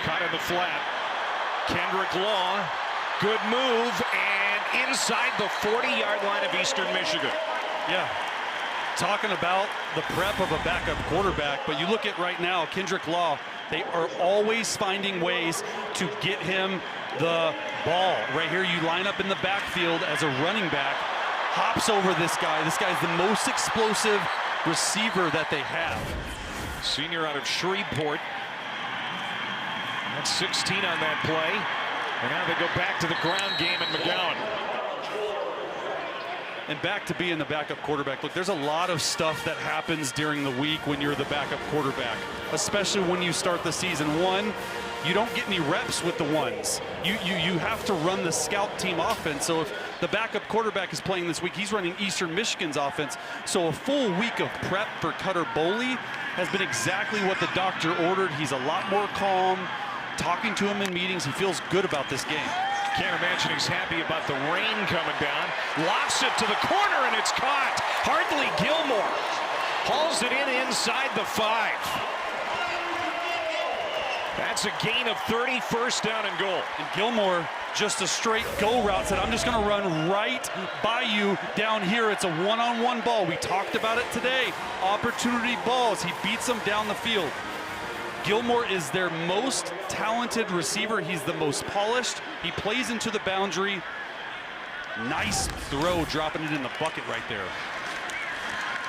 Caught in the flat. Kendrick Law, good move, and inside the 40-yard line of Eastern Michigan. Yeah, talking about the prep of a backup quarterback, but you look at right now, Kendrick Law, they are always finding ways to get him the ball. Right here, you line up in the backfield as a running back, hops over this guy. This guy's the most explosive receiver that they have. Senior out of Shreveport. That's 16 on that play. And now they go back to the ground game in McGowan. And back to being the backup quarterback. Look, there's a lot of stuff that happens during the week when you're the backup quarterback, especially when you start the season. One, you don't get any reps with the ones. You have to run the scout team offense. So if the backup quarterback is playing this week, he's running Eastern Michigan's offense. So a full week of prep for Cutter Boley has been exactly what the doctor ordered. He's a lot more calm, talking to him in meetings. He feels good about this game. Can't imagine he's happy about the rain coming down. Lofts it to the corner, and it's caught. Hardly Gilmore hauls it in inside the 5. That's a gain of 30, first down and goal. And Gilmore, just a straight go route, said, I'm just going to run right by you down here. It's a one-on-one ball. We talked about it today. Opportunity balls. He beats them down the field. Gilmore is their most talented receiver. He's the most polished. He plays into the boundary. Nice throw, dropping it in the bucket right there.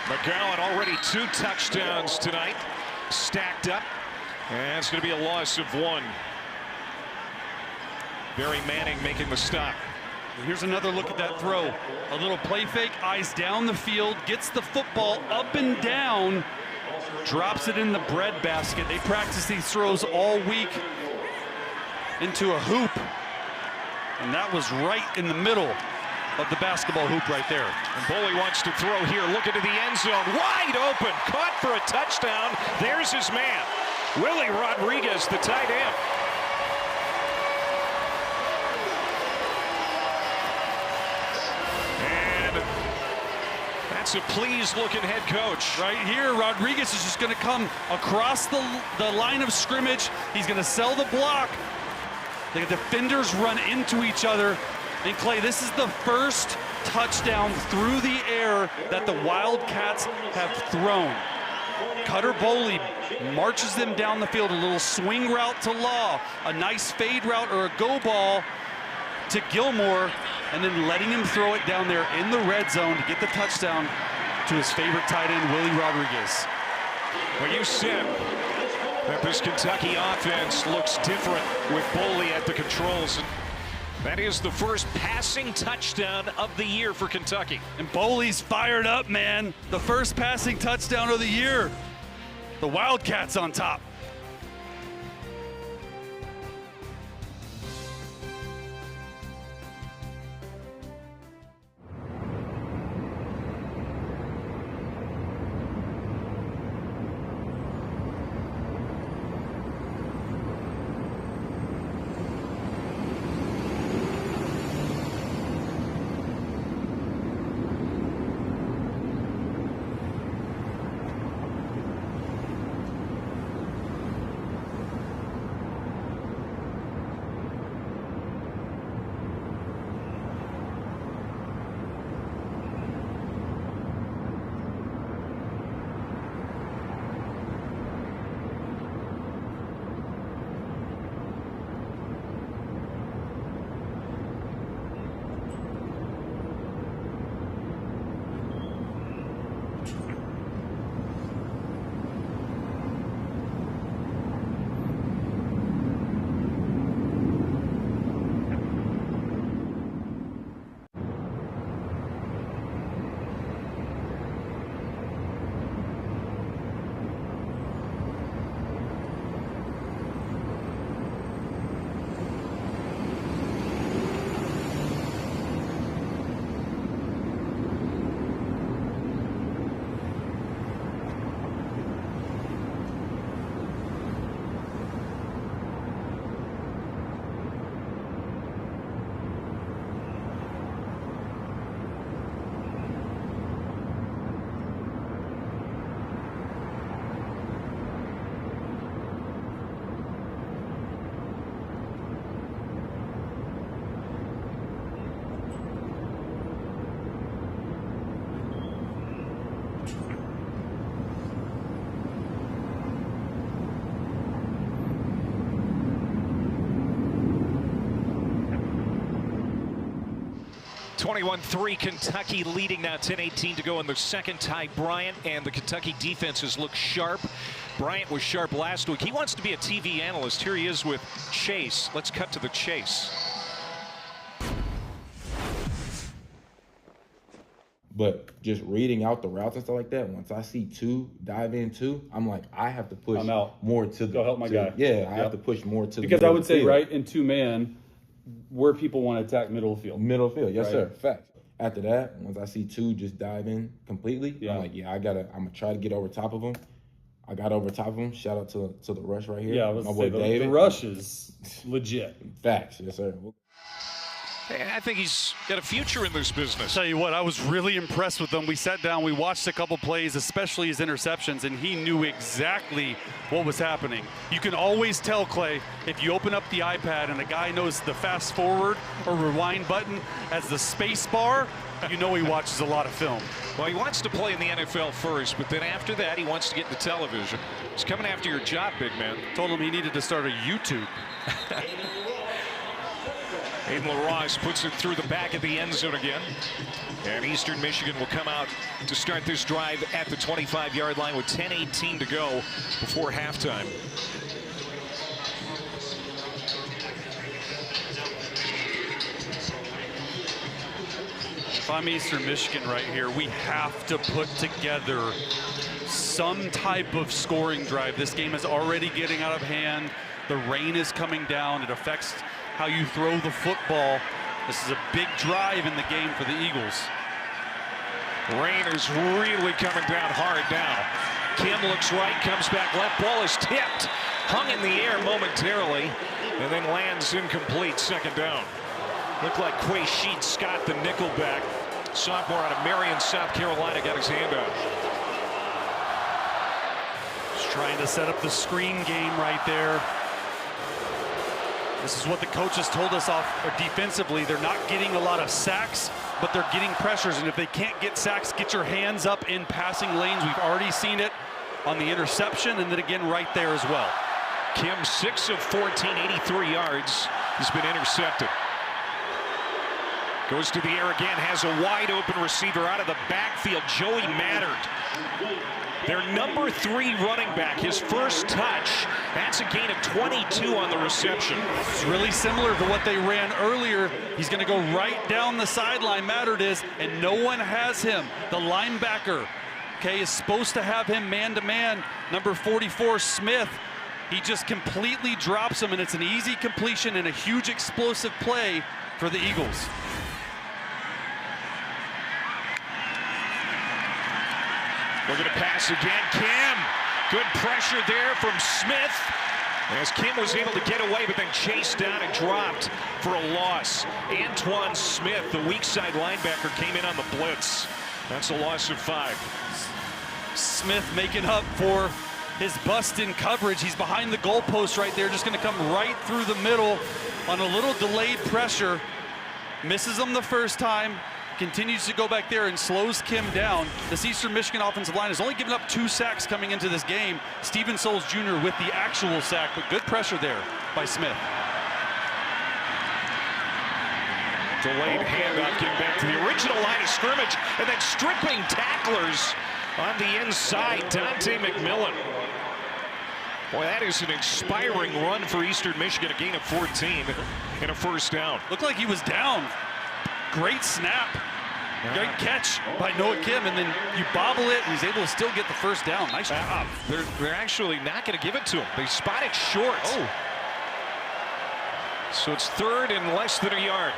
McGowan already 2 touchdowns tonight, stacked up. And it's going to be a loss of 1. Barry Manning making the stop. Here's another look at that throw. A little play fake, eyes down the field, gets the football up and down, drops it in the bread basket. They practice these throws all week into a hoop. And that was right in the middle of the basketball hoop right there. And Boley wants to throw here, looking to the end zone, wide open, caught for a touchdown. There's his man, Willie Rodriguez, the tight end. And that's a pleased-looking head coach. Right here, Rodriguez is just going to come across the line of scrimmage. He's going to sell the block. The defenders run into each other. And Clay, this is the first touchdown through the air that the Wildcats have thrown. Cutter Boley marches them down the field, a little swing route to Law, a nice fade route or a go ball to Gilmore, and then letting him throw it down there in the red zone to get the touchdown to his favorite tight end, Willie Rodriguez. Well, you said that this Kentucky offense looks different with Boley at the controls. That is the first passing touchdown of the year for Kentucky. And Boley's fired up, man. The first passing touchdown of the year. The Wildcats on top. 21-3, Kentucky leading now, 10-18 to go in the second. Ty Bryant and the Kentucky defenses look sharp. Bryant was sharp last week. He wants to be a TV analyst. Here he is with Chase. Let's cut to the chase. But just reading out the routes and stuff like that, once I see two dive in two, I'm like, I have to push more to the. Go help my guy. Yeah, I have to push more to because I would say, right, in two-man, where people want to attack middle field. Middle field, yes, sir. Fact. After that, once I see two just dive in completely, I'm like, yeah, I'm gonna try to get over top of them. I got over top of him. Shout out to the rush right here. Yeah, I was my boy David. The rush is legit. Facts, yes, sir. I think he's got a future in this business. Tell you what, I was really impressed with him. We sat down, we watched a couple plays, especially his interceptions, and he knew exactly what was happening. You can always tell, Clay, if you open up the iPad and a guy knows the fast forward or rewind button as the space bar, you know he watches a lot of film. Well, he wants to play in the NFL first, but then after that, he wants to get into television. He's coming after your job, big man. Told him he needed to start a YouTube. Aiden LaRosse puts it through the back of the end zone again. And Eastern Michigan will come out to start this drive at the 25-yard line with 10:18 to go before halftime. If I'm Eastern Michigan right here, we have to put together some type of scoring drive. This game is already getting out of hand. The rain is coming down. It affects how you throw the football. This is a big drive in the game for the Eagles. Rain is really coming down hard now. Kim looks right, comes back left, ball is tipped, hung in the air momentarily, and then lands incomplete, second down. Looked like Quay Sheet Scott, the nickelback, sophomore out of Marion, South Carolina, got his hand out. Just trying to set up the screen game right there. This is what the coaches told us defensively. They're not getting a lot of sacks, but they're getting pressures. And if they can't get sacks, get your hands up in passing lanes. We've already seen it on the interception, and then again right there as well. Kim, 6 of 14, 83 yards. He's been intercepted. Goes to the air again, has a wide open receiver out of the backfield, Joey Mattert. Their number 3 running back, his first touch, that's a gain of 22 on the reception. It's really similar to what they ran earlier. He's going to go right down the sideline, Mattert is, and no one has him. The linebacker, okay, is supposed to have him man-to-man. Number 44, Smith, he just completely drops him, and it's an easy completion and a huge explosive play for the Eagles. Looking to pass again, Kim. Good pressure there from Smith. As Kim was able to get away, but then chased down and dropped for a loss. Antoine Smith, the weak side linebacker, came in on the blitz. That's a loss of 5. Smith making up for his bust in coverage. He's behind the goalpost right there, just going to come right through the middle on a little delayed pressure. Misses him the first time. Continues to go back there and slows Kim down. This Eastern Michigan offensive line has only given up 2 sacks coming into this game. Steven Souls Jr. with the actual sack, but good pressure there by Smith. Delayed handoff, getting back to the original line of scrimmage, and then stripping tacklers on the inside, Dante McMillan. Boy, that is an inspiring run for Eastern Michigan, a gain of 14 and a first down. Looked like he was down. Great snap. Great catch by Noah Kim, and then you bobble it, and he's able to still get the first down. Nice job. They're actually not going to give it to him. They spot it short. Oh. So it's 3rd and less than a yard.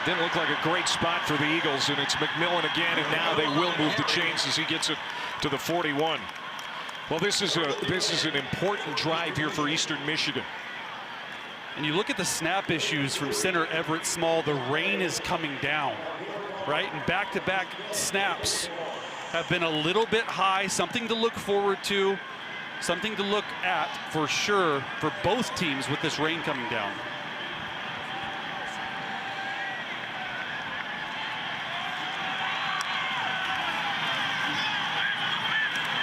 Didn't look like a great spot for the Eagles, and it's McMillan again, and now they will move the chains as he gets it to the 41. Well, this is an important drive here for Eastern Michigan. And you look at the snap issues from center Everett Small, the rain is coming down, right? And back-to-back snaps have been a little bit high, something to look forward to, something to look at for sure for both teams with this rain coming down.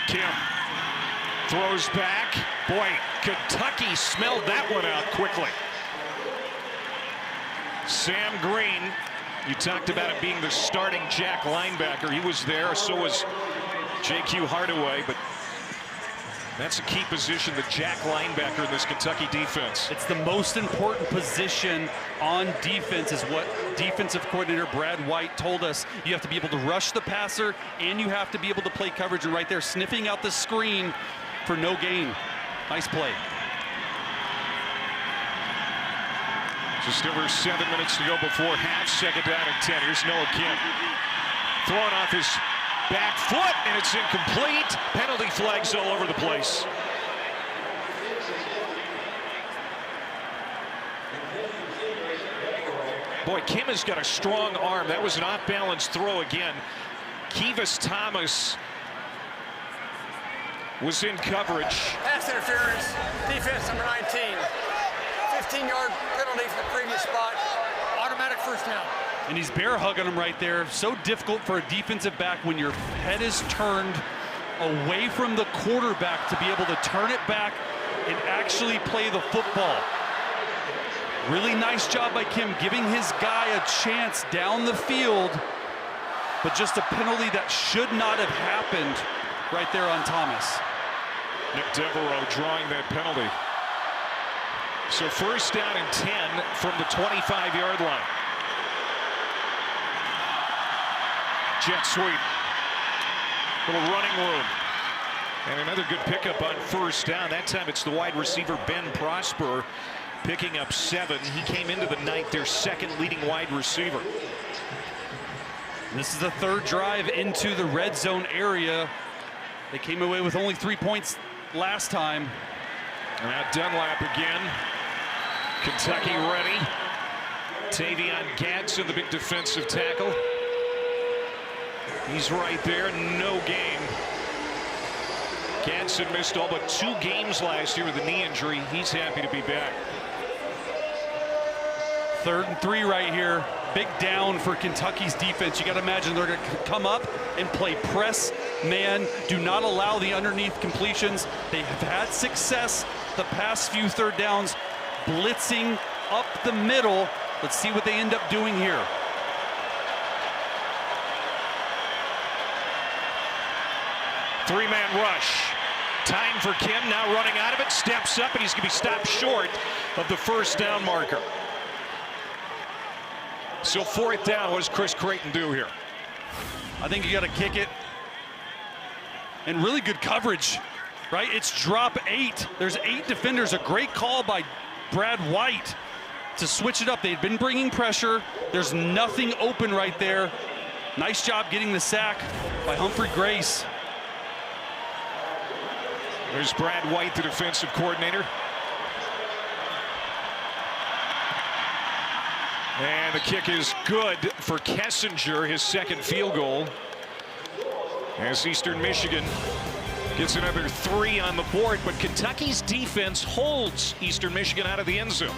Kim throws back. Boy, Kentucky smelled that one out quickly. Sam Green, you talked about him being the starting Jack linebacker. He was there, so was J.Q. Hardaway, but that's a key position, the Jack linebacker in this Kentucky defense. It's the most important position on defense, is what defensive coordinator Brad White told us. You have to be able to rush the passer, and you have to be able to play coverage. And right there, sniffing out the screen for no gain. Nice play. Just over 7 minutes to go before half. Second down and 10. Here's Noah Kim. Throwing off his back foot, and it's incomplete. Penalty flags all over the place. Boy, Kim has got a strong arm. That was an off-balance throw again. Kevis Thomas was in coverage. Pass interference, defense number 19. 15-yard penalty for the previous spot. Automatic first down. And he's bear hugging him right there. So difficult for a defensive back when your head is turned away from the quarterback to be able to turn it back and actually play the football. Really nice job by Kim, giving his guy a chance down the field, but just a penalty that should not have happened right there on Thomas. Nick Devereaux drawing that penalty. So first down and 10 from the 25-yard line. Jet sweep. Little running room. And another good pickup on first down. That time it's the wide receiver Ben Prosper picking up 7. He came into the night their second leading wide receiver. This is the third drive into the red zone area. They came away with only 3 points last time. And now Dunlap again. Kentucky ready. Tavion Gadsden, the big defensive tackle. He's right there, no gain. Gadsden missed all but 2 games last year with a knee injury. He's happy to be back. 3rd and 3 right here. Big down for Kentucky's defense. You got to imagine they're going to come up and play press man. Do not allow the underneath completions. They have had success the past few third downs blitzing up the middle. Let's see what they end up doing here. Three-man rush. Time for Kim, now running out of it, steps up, and he's going to be stopped short of the first down marker. So 4th down, what does Chris Creighton do here? I think you got to kick it. And really good coverage, right? It's drop 8. There's 8 defenders. A great call by Brad White to switch it up. They'd been bringing pressure. There's nothing open right there. Nice job getting the sack by Humphrey Grace. There's Brad White, the defensive coordinator. And the kick is good for Kessinger, his second field goal. As Eastern Michigan gets another 3 on the board, but Kentucky's defense holds Eastern Michigan out of the end zone.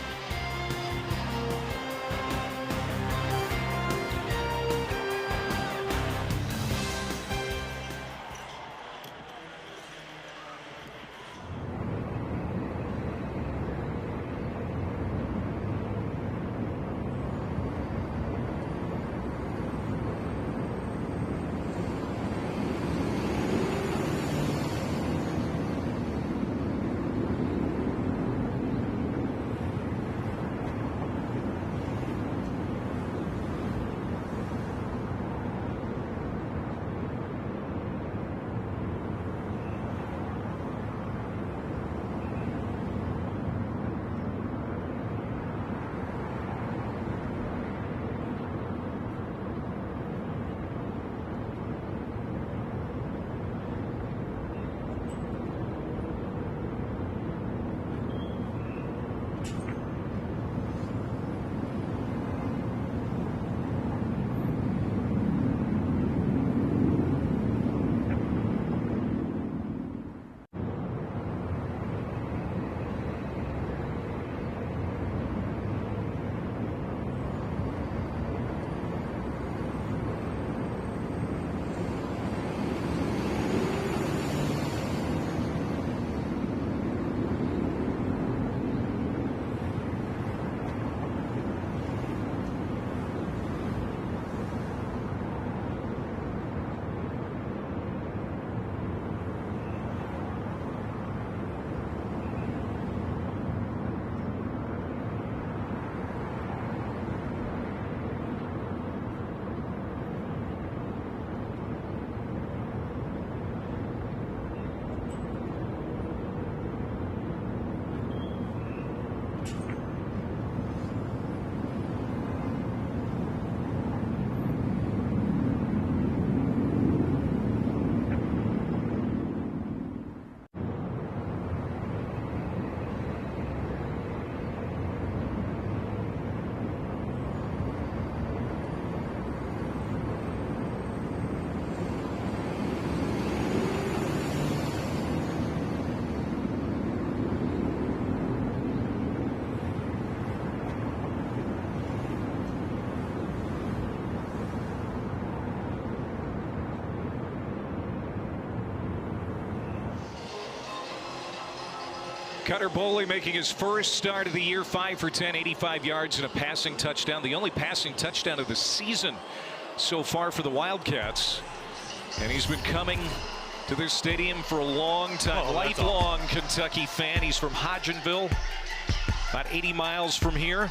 Cutter Boley making his first start of the year, 5 for 10, 85 yards and a passing touchdown. The only passing touchdown of the season so far for the Wildcats. And he's been coming to this stadium for a long time. Lifelong Kentucky fan. He's from Hodgenville, about 80 miles from here.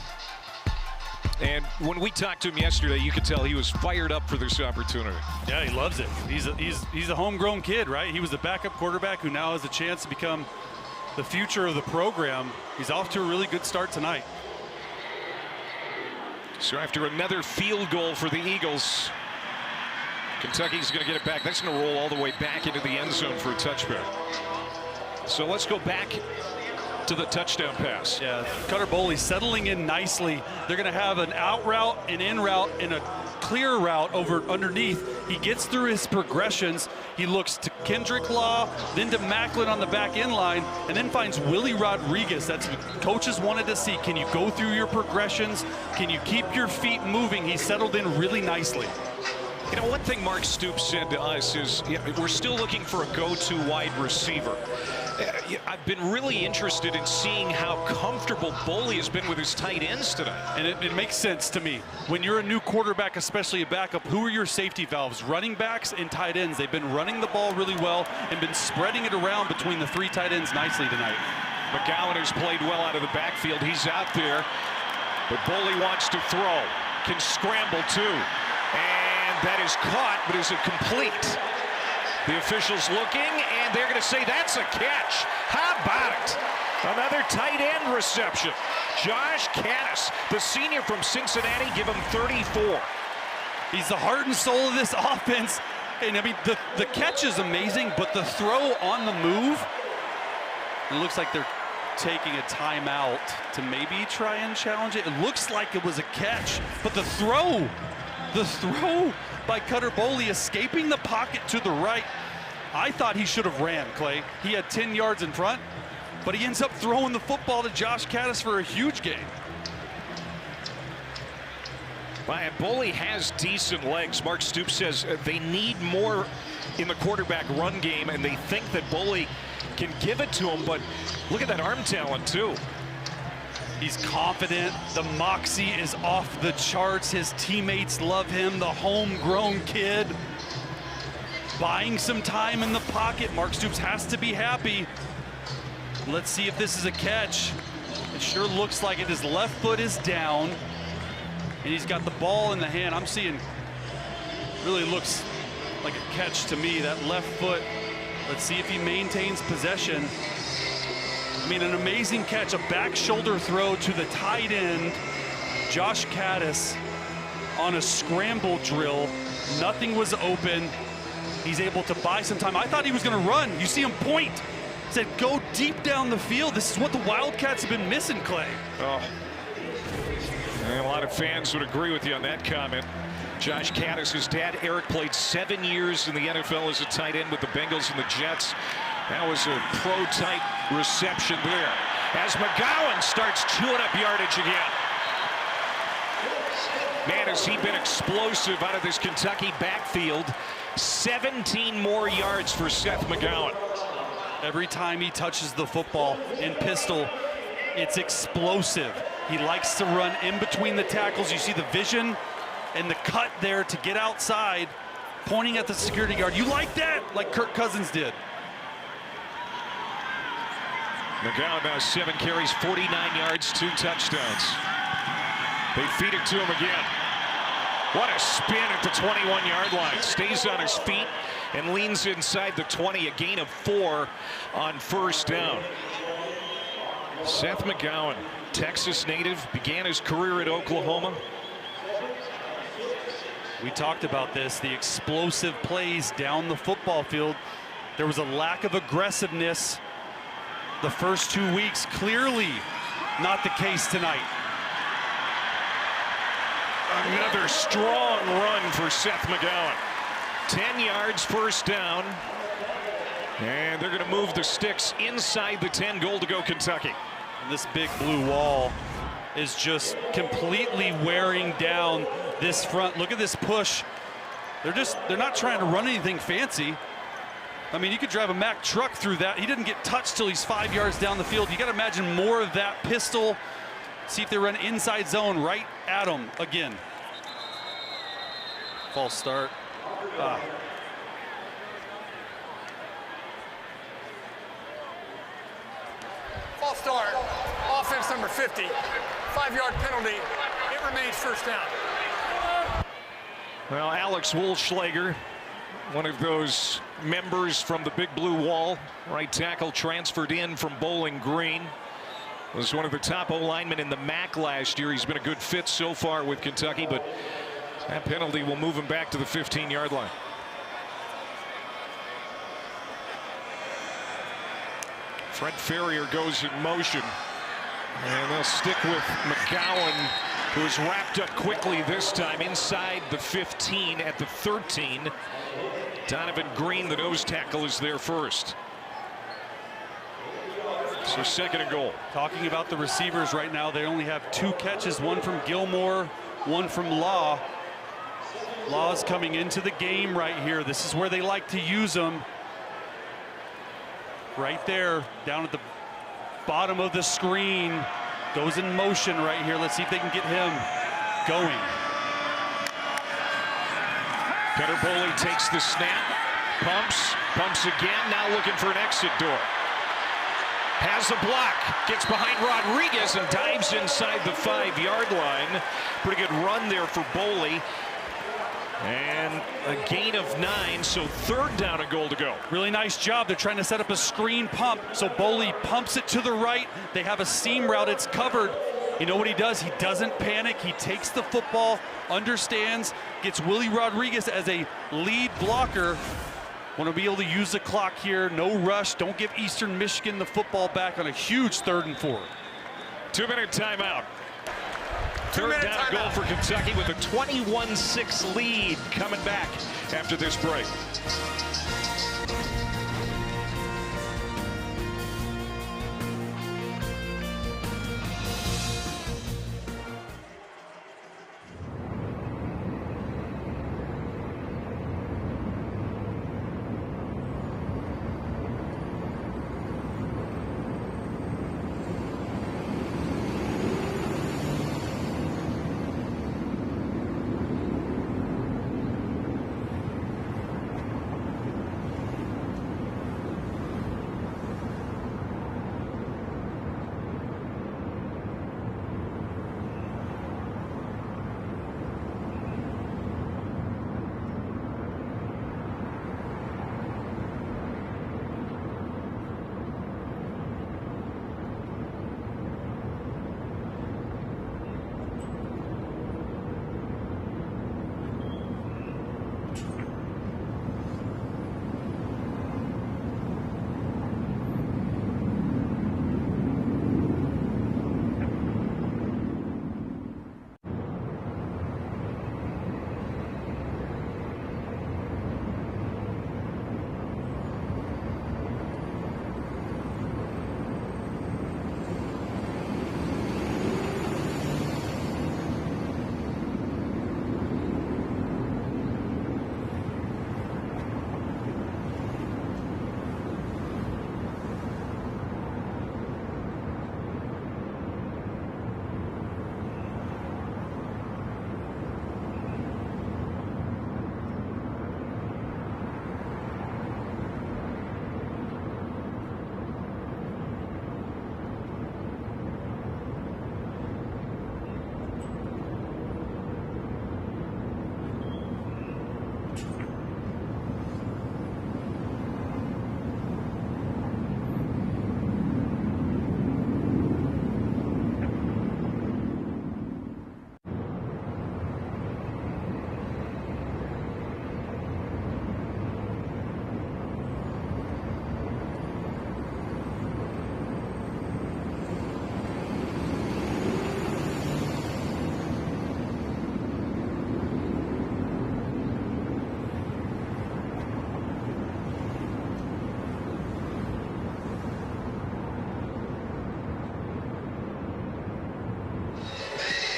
And when we talked to him yesterday, you could tell he was fired up for this opportunity. Yeah, he loves it. He's a homegrown kid, right? He was the backup quarterback who now has a chance to become the future of the program. He's off to a really good start tonight. So after another field goal for the Eagles, Kentucky's going to get it back. That's going to roll all the way back into the end zone for a touchback. So let's go back to the touchdown pass. Yeah, Cutter Boley settling in nicely. They're going to have an out route, an in route, and a clear route over underneath. He gets through his progressions. He looks to Kendrick Law, then to Macklin on the back end line, and then finds Willie Rodriguez. That's what coaches wanted to see. Can you go through your progressions? Can you keep your feet moving? He settled in really nicely. You know, one thing Mark Stoops said to us is, we're still looking for a go-to wide receiver. I've been really interested in seeing how comfortable Boley has been with his tight ends tonight. And it makes sense to me. When you're a new quarterback, especially a backup, who are your safety valves? Running backs and tight ends. They've been running the ball really well and been spreading it around between the three tight ends nicely tonight. McGowan has played well out of the backfield. He's out there, but Boley wants to throw. Can scramble too. And that is caught, but is it complete? The officials looking, and they're going to say that's a catch. How about it? Another tight end reception. Josh Caddis, the senior from Cincinnati, give him 34. He's the heart and soul of this offense. And I mean, the catch is amazing, but the throw on the move, it looks like they're taking a timeout to maybe try and challenge it. It looks like it was a catch, but the throw by Cutter Boley escaping the pocket to the right. I thought he should have ran, Clay. He had 10 yards in front, but he ends up throwing the football to Josh Caddis for a huge gain. Boley has decent legs. Mark Stoops says they need more in the quarterback run game, and they think that Boley can give it to him, but look at that arm talent, too. He's confident. The moxie is off the charts. His teammates love him, the homegrown kid. Buying some time in the pocket. Mark Stoops has to be happy. Let's see if this is a catch. It sure looks like it. His left foot is down, and he's got the ball in the hand. I'm seeing, really looks like a catch to me, that left foot. Let's see if he maintains possession. I mean, an amazing catch, a back shoulder throw to the tight end, Josh Caddis, on a scramble drill. Nothing was open. He's able to buy some time. I thought he was going to run. You see him point. Said, go deep down the field. This is what the Wildcats have been missing, Clay. Oh. And a lot of fans would agree with you on that comment. Josh Caddis, his dad, Eric, played 7 years in the NFL as a tight end with the Bengals and the Jets. That was a pro-type reception there. As McGowan starts chewing up yardage again. Man, has he been explosive out of this Kentucky backfield. 17 more yards for Seth McGowan. Every time he touches the football in pistol, it's explosive. He likes to run in between the tackles. You see the vision and the cut there to get outside, pointing at the security guard. You like that? Like Kirk Cousins did. McGowan now 7 carries, 49 yards, 2 touchdowns. They feed it to him again. What a spin at the 21-yard line. Stays on his feet and leans inside the 20, a gain of 4 on first down. Seth McGowan, Texas native, began his career at Oklahoma. We talked about this, the explosive plays down the football field. There was a lack of aggressiveness the first 2 weeks. Clearly not the case tonight. Another strong run for Seth McGowan. 10 yards, first down. And they're going to move the sticks inside the 10. Goal to go, Kentucky. This big blue wall is just completely wearing down this front. Look at this push. They're not trying to run anything fancy. I mean, you could drive a Mack truck through that. He didn't get touched till he's 5 yards down the field. You got to imagine more of that pistol. See if they run inside zone right at him again. False start. False start. Offense number 50. 5-yard penalty. It remains first down. Well, Alex Woolschlager, one of those members from the Big Blue Wall, right tackle, transferred in from Bowling Green. Was one of the top O-linemen in the MAC last year. He's been a good fit so far with Kentucky, but that penalty will move him back to the 15-yard line. Fred Ferrier goes in motion, and they'll stick with McGowan, who is wrapped up quickly this time inside the 15 at the 13. Donovan Green, the nose tackle, is there first. So second and goal. Talking about the receivers right now, they only have 2 catches, one from Gilmore, one from Law. Law's coming into the game right here. This is where they like to use him. Right there, down at the bottom of the screen. Goes in motion right here. Let's see if they can get him going. Petter Boley takes the snap, pumps again, now looking for an exit door. Has a block, gets behind Rodriguez and dives inside the 5-yard line. Pretty good run there for Boley. And a gain of 9, so third down and goal to go. Really nice job. They're trying to set up a screen pump. So Boley pumps it to the right. They have a seam route. It's covered. You know what he does? He doesn't panic. He takes the football, understands, gets Willie Rodriguez as a lead blocker. Want to be able to use the clock here. No rush. Don't give Eastern Michigan the football back on a huge 3rd and 4. 2-minute timeout. Third down goal for Kentucky with a 21-6 lead coming back after this break.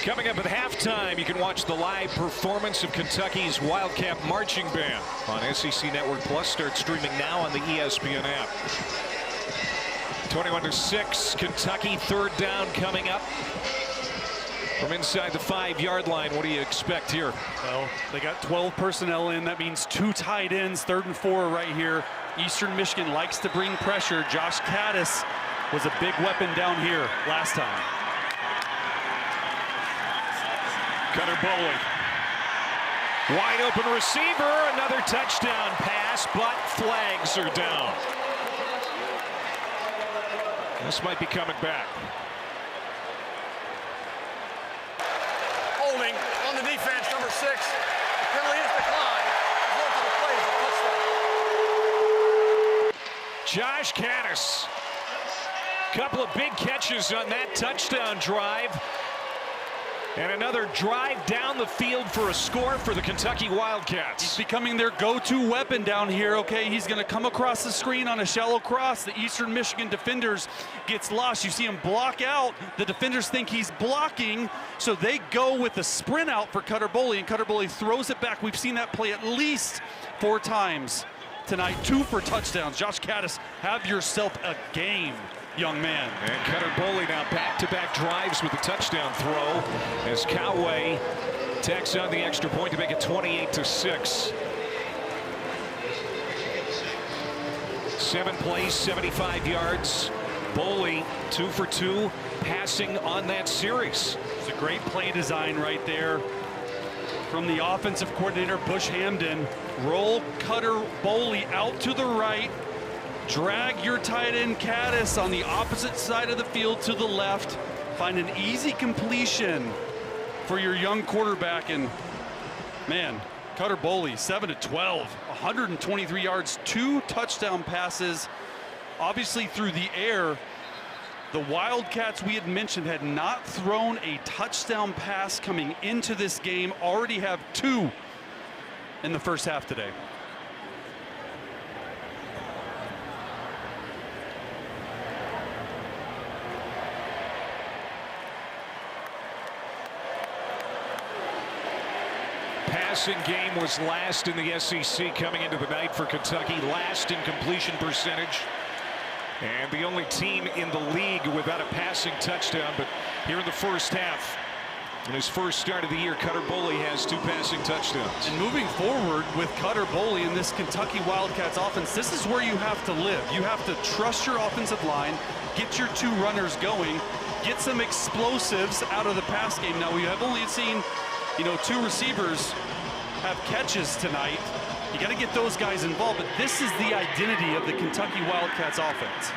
Coming up at halftime, you can watch the live performance of Kentucky's Wildcat Marching Band on SEC Network Plus. Start streaming now on the ESPN app. 21-6, Kentucky, third down coming up from inside the 5-yard line. What do you expect here? Well, they got 12 personnel in. That means 2 tight ends, 3rd and 4 right here. Eastern Michigan likes to bring pressure. Josh Caddis was a big weapon down here last time. Cutter Boley. Wide open receiver, another touchdown pass, but flags are down. This might be coming back. Holding on the defense, number 6. The penalty is declined. Result of the play is a touchdown. Josh Caddis. Couple of big catches on that touchdown drive. And another drive down the field for a score for the Kentucky Wildcats. He's becoming their go-to weapon down here, okay? He's going to come across the screen on a shallow cross. The Eastern Michigan defenders gets lost. You see him block out. The defenders think he's blocking, so they go with the sprint out for Cutter Boley, and Cutter Boley throws it back. We've seen that play at least 4 times tonight. 2 for touchdowns. Josh Caddis, have yourself a game, young man. And Cutter Boley now back-to-back drives with a touchdown throw as Coway tacks on the extra point to make it 28-6. 7 plays, 75 yards. Boley 2 for 2 passing on that series. It's a great play design right there from the offensive coordinator, Bush Hamden. Roll Cutter Boley out to the right. Drag your tight end Caddis on the opposite side of the field to the left. Find an easy completion for your young quarterback. And man, Cutter Boley, 7-12, 123 yards, 2 touchdown passes. Obviously through the air, the Wildcats we had mentioned had not thrown a touchdown pass coming into this game. Already have 2 in the first half today. Passing game was last in the SEC coming into the night for Kentucky, last in completion percentage, and the only team in the league without a passing touchdown. But here in the first half, in his first start of the year, Cutter Boley has 2 passing touchdowns. And moving forward with Cutter Boley in this Kentucky Wildcats offense, this is where you have to live. You have to trust your offensive line, get your 2 runners going, get some explosives out of the pass game. Now, we have only seen 2 receivers have catches tonight. You got to get those guys involved, but this is the identity of the Kentucky Wildcats offense.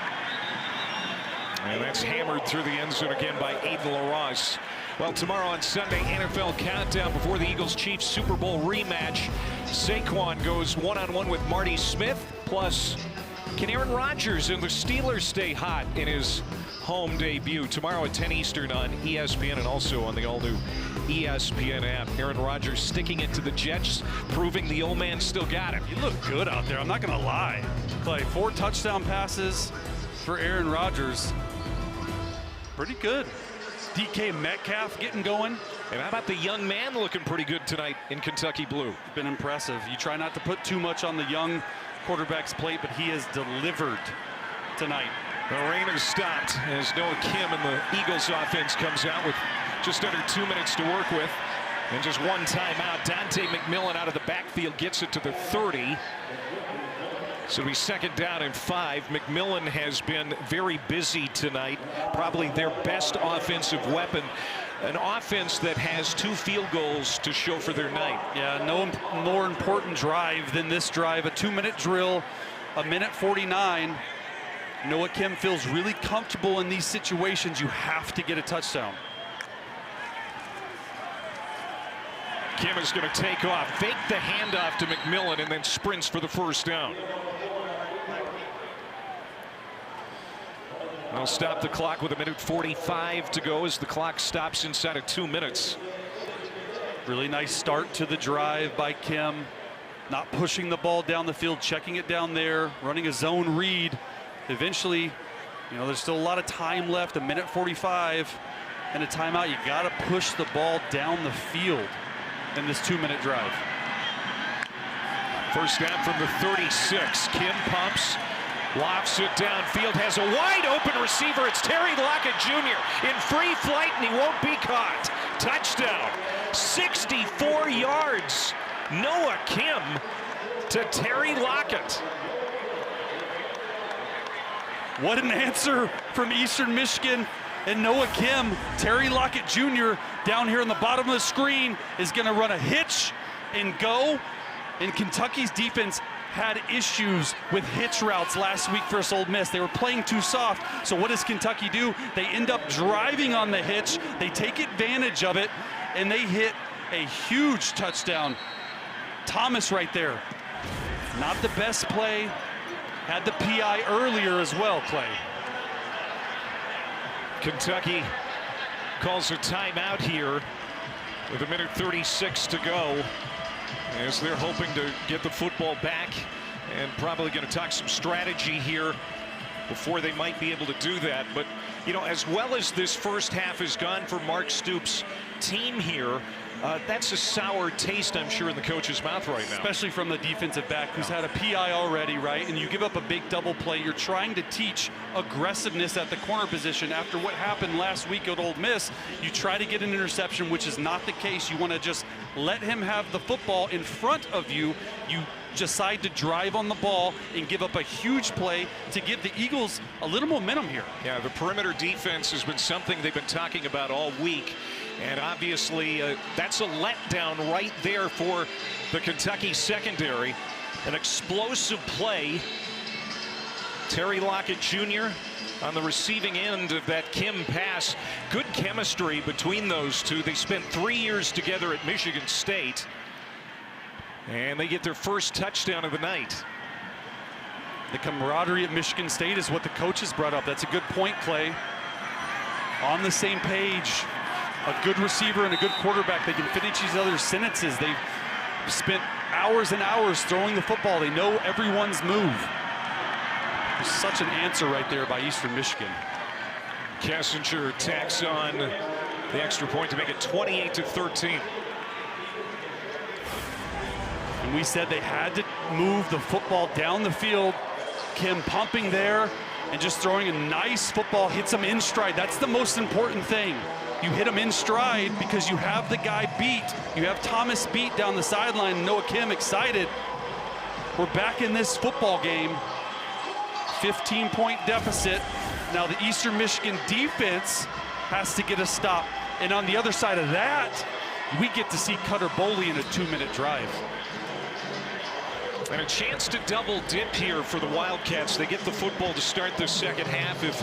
And that's hammered through the end zone again by Aiden LaRosse. Well, tomorrow on Sunday, NFL Countdown before the Eagles-Chiefs Super Bowl rematch. Saquon goes one-on-one with Marty Smith, plus can Aaron Rodgers and the Steelers stay hot in his home debut? Tomorrow at 10 Eastern on ESPN and also on the all-new ESPN app. Aaron Rodgers sticking it to the Jets, proving the old man still got it. You look good out there, I'm not going to lie. Clay, 4 touchdown passes for Aaron Rodgers. Pretty good. DK Metcalf getting going. And how about the young man looking pretty good tonight in Kentucky blue? Been impressive. You try not to put too much on the young quarterback's plate, but he has delivered tonight. The rain has stopped as Noah Kim and the Eagles offense comes out with just under 2 minutes to work with. And just 1 timeout. Dante McMillan out of the backfield gets it to the 30. So it'll be 2nd down and 5. McMillan has been very busy tonight. Probably their best offensive weapon. An offense that has 2 field goals to show for their night. Yeah, no more important drive than this drive. A 2-minute drill, 1:49. Noah Kim feels really comfortable in these situations. You have to get a touchdown. Kim is going to take off, fake the handoff to McMillan, and then sprints for the 1st down. I'll stop the clock with 1:45 to go as the clock stops inside of 2 minutes. Really nice start to the drive by Kim. Not pushing the ball down the field, checking it down there, running a zone read. Eventually, there's still a lot of time left, 1:45. and a timeout. You got to push the ball down the field in this 2-minute drive. First down from the 36. Kim pumps, lofts it downfield, has a wide open receiver. It's Terry Lockett Jr. in free flight, and he won't be caught. Touchdown, 64 yards. Noah Kim to Terry Lockett. What an answer from Eastern Michigan and Noah Kim. Terry Lockett Jr. down here on the bottom of the screen is going to run a hitch and go. And Kentucky's defense had issues with hitch routes last week versus Ole Miss. They were playing too soft. So what does Kentucky do? They end up driving on the hitch. They take advantage of it, and they hit a huge touchdown. Thomas right there. Not the best play. Had the PI earlier as well, Clay. Kentucky calls a timeout here with 1:36 to go, as they're hoping to get the football back, and probably going to talk some strategy here before they might be able to do that. But, you know, as well as this first half has gone for Mark Stoops' team here, that's a sour taste, I'm sure, in the coach's mouth right now. Especially from the defensive back who's had a PI already, right? And you give up a big double play. You're trying to teach aggressiveness at the corner position. After what happened last week at Ole Miss, you try to get an interception, which is not the case. You want to just let him have the football in front of you. You decide to drive on the ball and give up a huge play to give the Eagles a little momentum here. Yeah, the perimeter defense has been something they've been talking about all week. And obviously, that's a letdown right there for the Kentucky secondary. An explosive play. Terry Lockett Jr. on the receiving end of that Kim pass. Good chemistry between those two. They spent 3 years together at Michigan State. And they get their first touchdown of the night. The camaraderie at Michigan State is what the coaches brought up. That's a good point, Clay. On the same page. A good receiver and a good quarterback. They can finish each other's sentences. They've spent hours and hours throwing the football. They know everyone's move. There's such an answer right there by Eastern Michigan. Kessinger tacks on the extra point to make it 28-13. And we said they had to move the football down the field. Kim pumping there and just throwing a nice football, hits him in stride. That's the most important thing. You hit him in stride because you have the guy beat. You have Thomas beat down the sideline. Noah Kim excited. We're back in this football game. 15-point deficit. Now the Eastern Michigan defense has to get a stop. And on the other side of that, we get to see Cutter Boley in a 2-minute drive. And a chance to double dip here for the Wildcats. They get the football to start the second half. If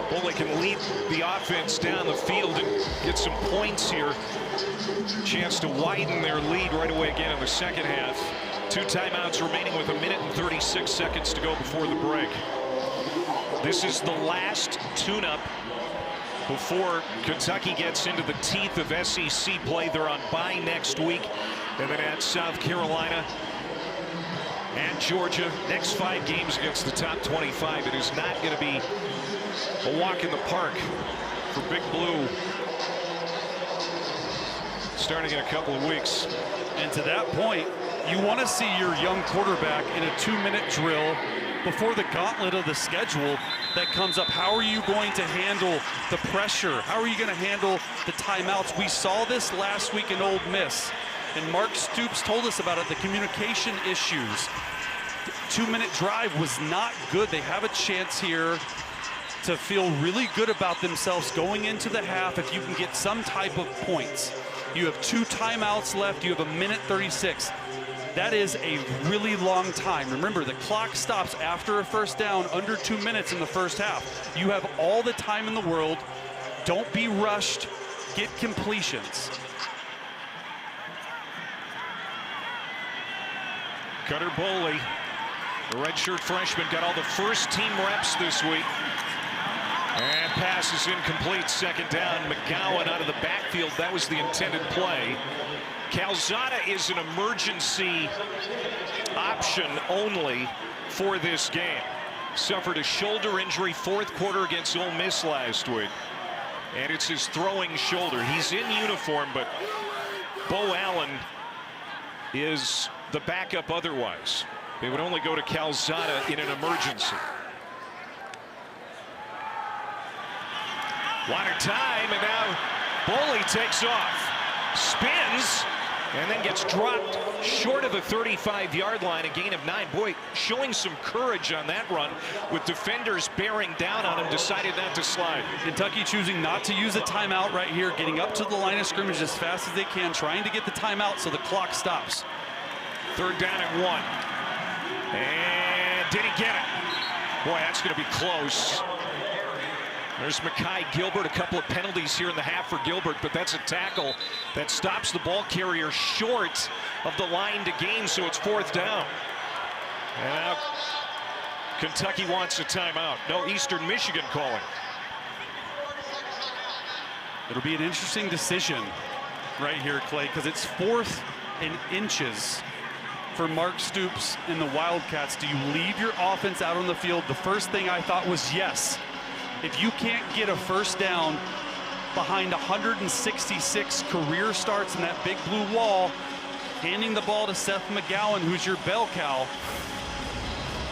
Boley can lead the offense down the field and get some points here. Chance to widen their lead right away again in the second half. 2 timeouts remaining with 1:36 seconds to go before the break. This is the last tune-up before Kentucky gets into the teeth of SEC play. They're on bye next week, and then at South Carolina and Georgia. Next 5 games against the top 25. It is not going to be a walk in the park for Big Blue starting in a couple of weeks. And to that point, you want to see your young quarterback in a 2-minute drill before the gauntlet of the schedule that comes up. How are you going to handle the pressure? How are you going to handle the timeouts? We saw this last week in Ole Miss, and Mark Stoops told us about it, the communication issues. The 2-minute drive was not good. They have a chance here to feel really good about themselves going into the half if you can get some type of points. You have 2 timeouts left. You have 1:36. That is a really long time. Remember, the clock stops after a first down, under 2 minutes in the first half. You have all the time in the world. Don't be rushed. Get completions. Cutter Boley, the redshirt freshman, got all the first-team reps this week. And pass is incomplete, second down. McGowan out of the backfield. That was the intended play. Calzada is an emergency option only for this game. Suffered a shoulder injury 4th quarter against Ole Miss last week. And it's his throwing shoulder. He's in uniform, but Bo Allen is the backup otherwise. They would only go to Calzada in an emergency. Water time, and now Boley takes off, spins, and then gets dropped short of the 35-yard line, a gain of 9. Boy, showing some courage on that run with defenders bearing down on him, decided not to slide. Kentucky choosing not to use a timeout right here, getting up to the line of scrimmage as fast as they can, trying to get the timeout so the clock stops. 3rd down and 1. And did he get it? Boy, that's going to be close. There's Mekhi Gilbert, a couple of penalties here in the half for Gilbert, but that's a tackle that stops the ball carrier short of the line to gain, so it's 4th down. And now Kentucky wants a timeout. No, Eastern Michigan calling. It'll be an interesting decision right here, Clay, because it's 4th and inches for Mark Stoops and the Wildcats. Do you leave your offense out on the field? The first thing I thought was yes. If you can't get a 1st down behind 166 career starts in that big blue wall, handing the ball to Seth McGowan, who's your bell cow,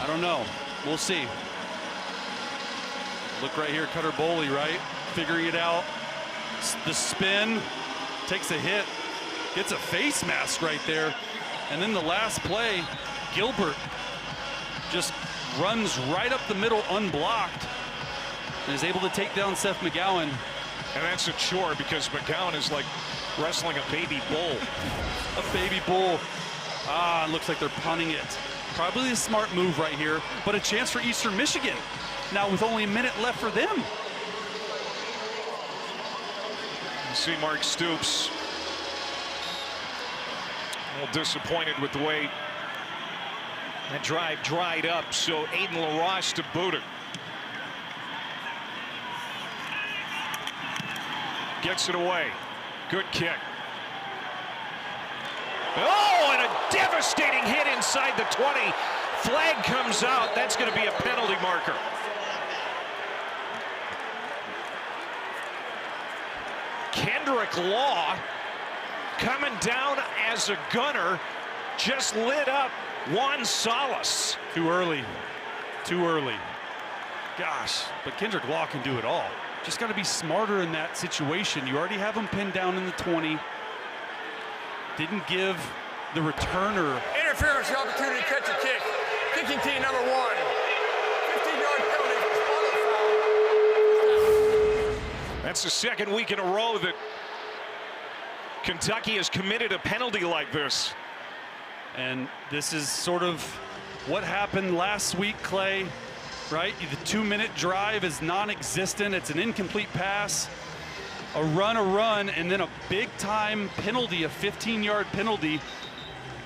I don't know. We'll see. Look right here, Cutter Boley, right? Figuring it out. The spin, takes a hit, gets a face mask right there. And then the last play, Gilbert just runs right up the middle unblocked and is able to take down Seth McGowan. And that's a chore because McGowan is like wrestling a baby bull. A baby bull. Ah, it looks like they're punting it. Probably a smart move right here, but a chance for Eastern Michigan. Now with only a minute left for them. You see Mark Stoops a little disappointed with the way that drive dried up, so Aiden LaRosse to boot it. Gets it away. Good kick. Oh, and a devastating hit inside the 20. Flag comes out. That's going to be a penalty marker. Kendrick Law coming down as a gunner just lit up Juan Salas. Too early. Too early. Gosh, but Kendrick Law can do it all. Just got to be smarter in that situation. You already have him pinned down in the 20. Didn't give the returner Interference, the opportunity to catch a kick. Kicking team number 1. 15-yard penalty. That's the 2nd week in a row that Kentucky has committed a penalty like this. And this is sort of what happened last week, Clay, right? The 2-minute drive is non-existent. It's an incomplete pass, a run, and then a big-time penalty, a 15-yard penalty.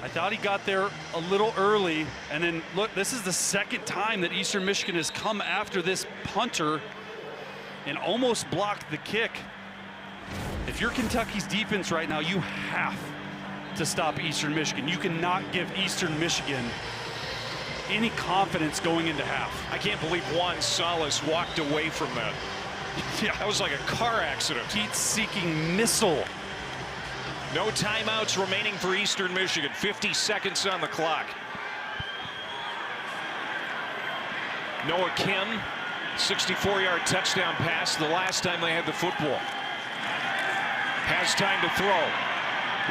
I thought he got there a little early, and then look, this is the 2nd time that Eastern Michigan has come after this punter and almost blocked the kick. If you're Kentucky's defense right now, you have to stop Eastern Michigan. You cannot give Eastern Michigan any confidence going into half. I can't believe Juan Salas walked away from that. Yeah, that was like a car accident. Heat-seeking missile. No timeouts remaining for Eastern Michigan. 50 seconds on the clock. Noah Kim, 64-yard touchdown pass the last time they had the football. Has time to throw.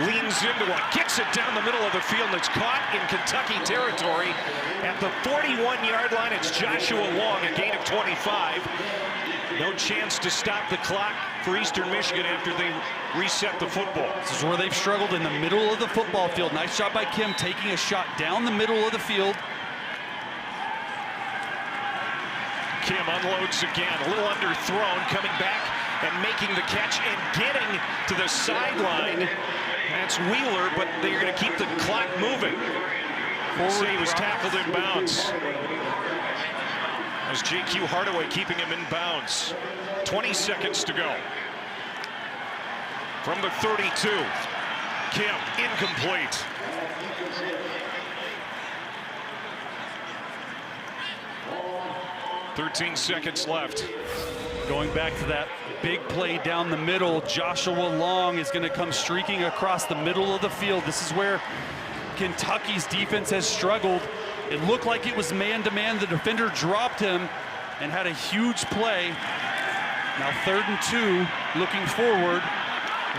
Leans into one, gets it down the middle of the field, and it's caught in Kentucky territory. At the 41-yard line, it's Joshua Long, a gain of 25. No chance to stop the clock for Eastern Michigan after they reset the football. This is where they've struggled, in the middle of the football field. Nice job by Kim, taking a shot down the middle of the field. Kim unloads again, a little underthrown, coming back and making the catch and getting to the sideline. That's Wheeler, but they're going to keep the clock moving. Forward, he was tackled in bounds. As J.Q. Hardaway keeping him in bounds. 20 seconds to go. From the 32, Kim, incomplete. .13 seconds left. Going back to that big play down the middle, Joshua Long is going to come streaking across the middle of the field. This is where Kentucky's defense has struggled. It looked like it was man-to-man. The defender dropped him and had a huge play. Now 3rd and 2, looking forward.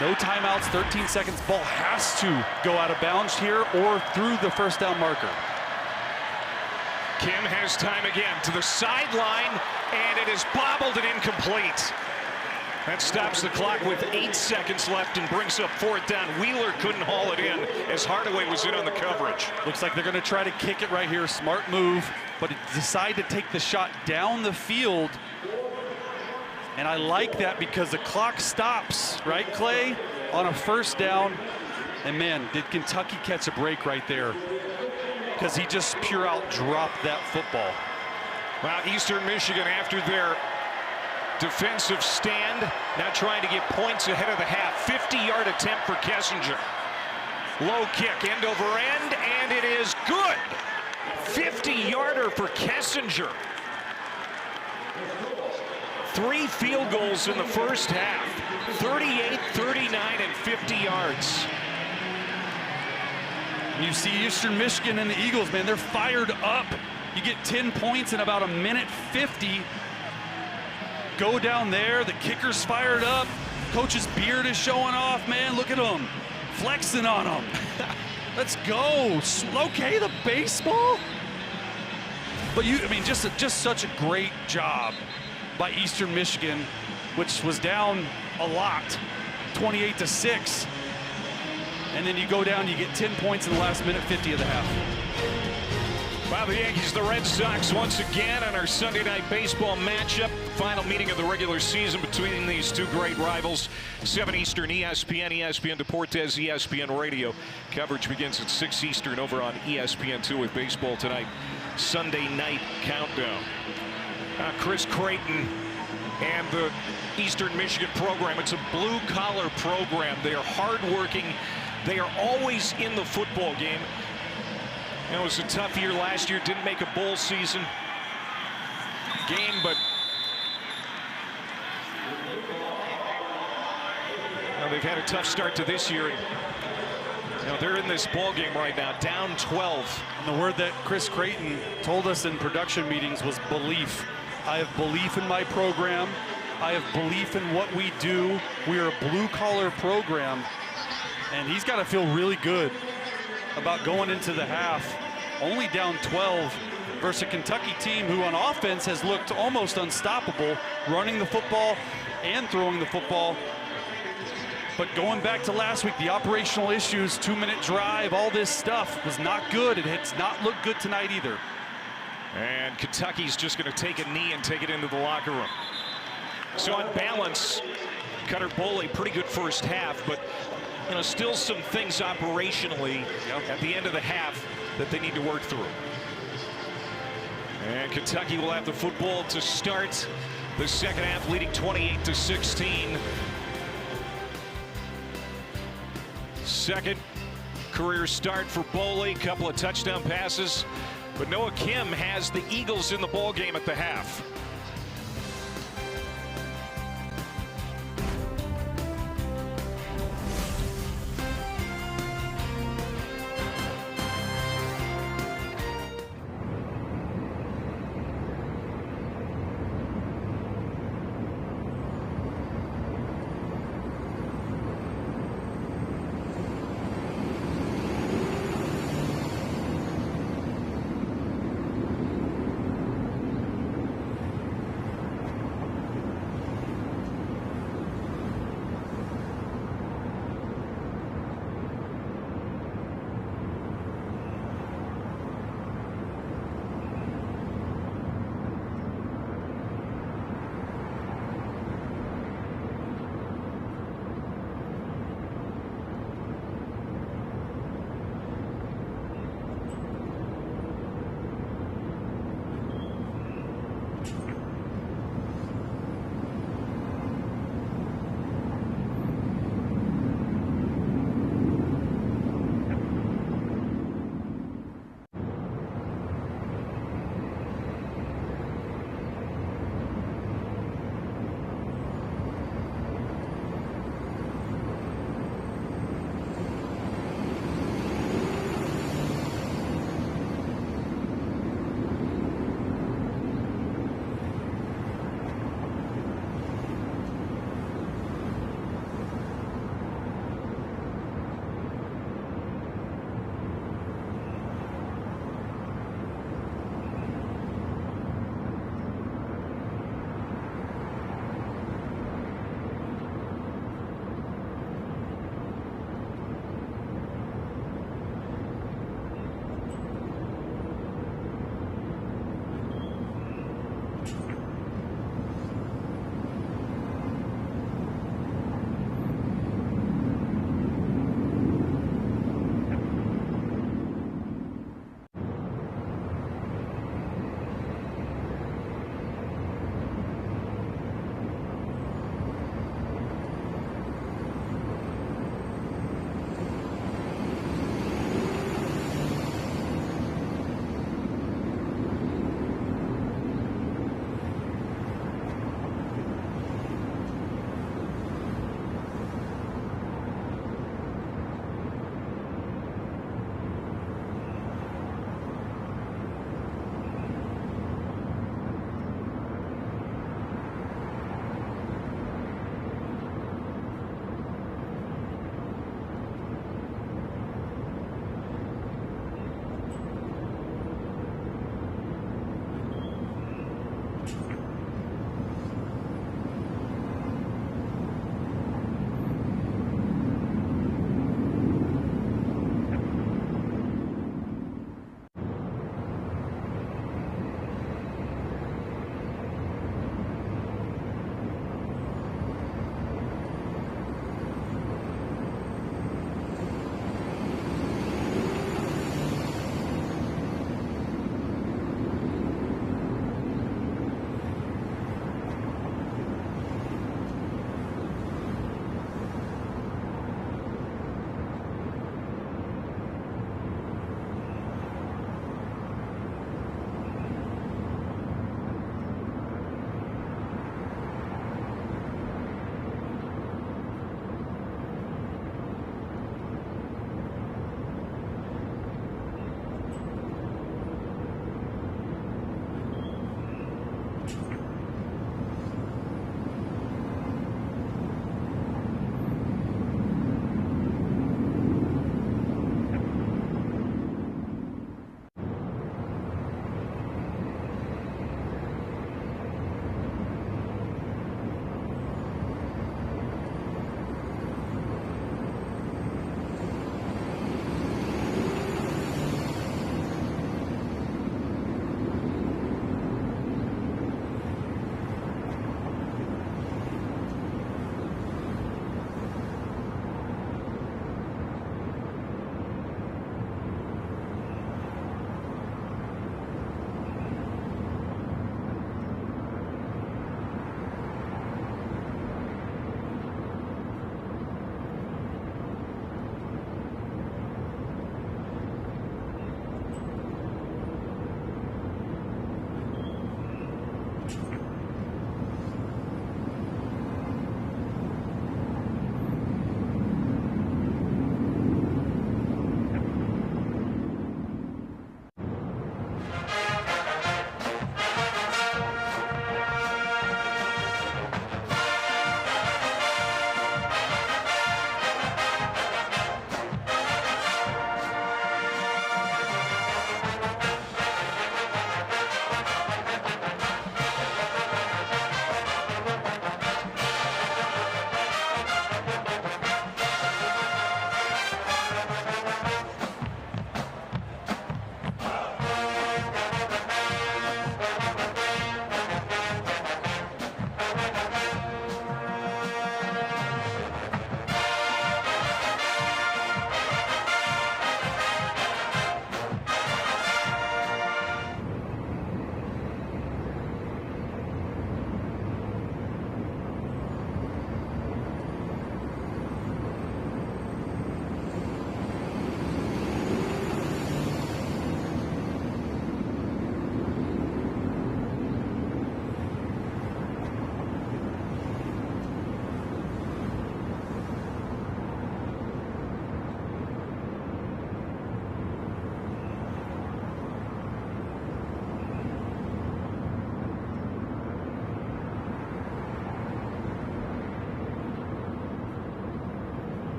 No timeouts, 13 seconds. Ball has to go out of bounds here or through the first down marker. Kim has time again to the sideline, and it is bobbled and incomplete. That stops the clock with 8 seconds left and brings up 4th down. Wheeler couldn't haul it in as Hardaway was in on the coverage. Looks like they're going to try to kick it right here. Smart move, but decide to take the shot down the field. And I like that because the clock stops, right, Clay, on a 1st down. And man, did Kentucky catch a break right there, because he just pure out dropped that football. Well, Eastern Michigan, after their defensive stand, now trying to get points ahead of the half. 50-yard attempt for Kessinger. Low kick, end over end, and it is good. 50-yarder for Kessinger. 3 field goals in the first half. 38, 39, and 50 yards. You see Eastern Michigan and the Eagles, man, they're fired up. You get 10 points in about 1:50. Go down there, the kicker's fired up. Coach's beard is showing off, man. Look at him, flexing on him. Let's go. Okay, the baseball. But I mean, just such a great job by Eastern Michigan, which was down a lot, 28-6. And then you go down, you get 10 points in the last 1:50 of the half. Wow, the Yankees, the Red Sox once again on our Sunday night baseball matchup. Final meeting of the regular season between these two great rivals. 7 Eastern, ESPN, ESPN Deportes, ESPN Radio. Coverage begins at 6 Eastern over on ESPN2 with Baseball Tonight. Sunday night countdown. Chris Creighton and the Eastern Michigan program. It's a blue-collar program. They are hardworking. They are always in the football game. It was a tough year last year. Didn't make a bowl season game, but they've had a tough start to this year. They're in this ball game right now, down 12. And the word that Chris Creighton told us in production meetings was belief. I have belief in my program. I have belief in what we do. We are a blue-collar program, and he's got to feel really good about going into the half, only down 12 versus a Kentucky team who on offense has looked almost unstoppable, running the football and throwing the football. But going back to last week, the operational issues, 2-minute drive, all this stuff was not good. It's not looked good tonight either. And Kentucky's just going to take a knee and take it into the locker room. So on balance, Cutter Boley, pretty good first half, but still some things operationally at the end of the half that they need to work through. And Kentucky will have the football to start the second half, leading 28-16. Second career start for Boley, couple of touchdown passes, but Noah Kim has the Eagles in the ball game at the half.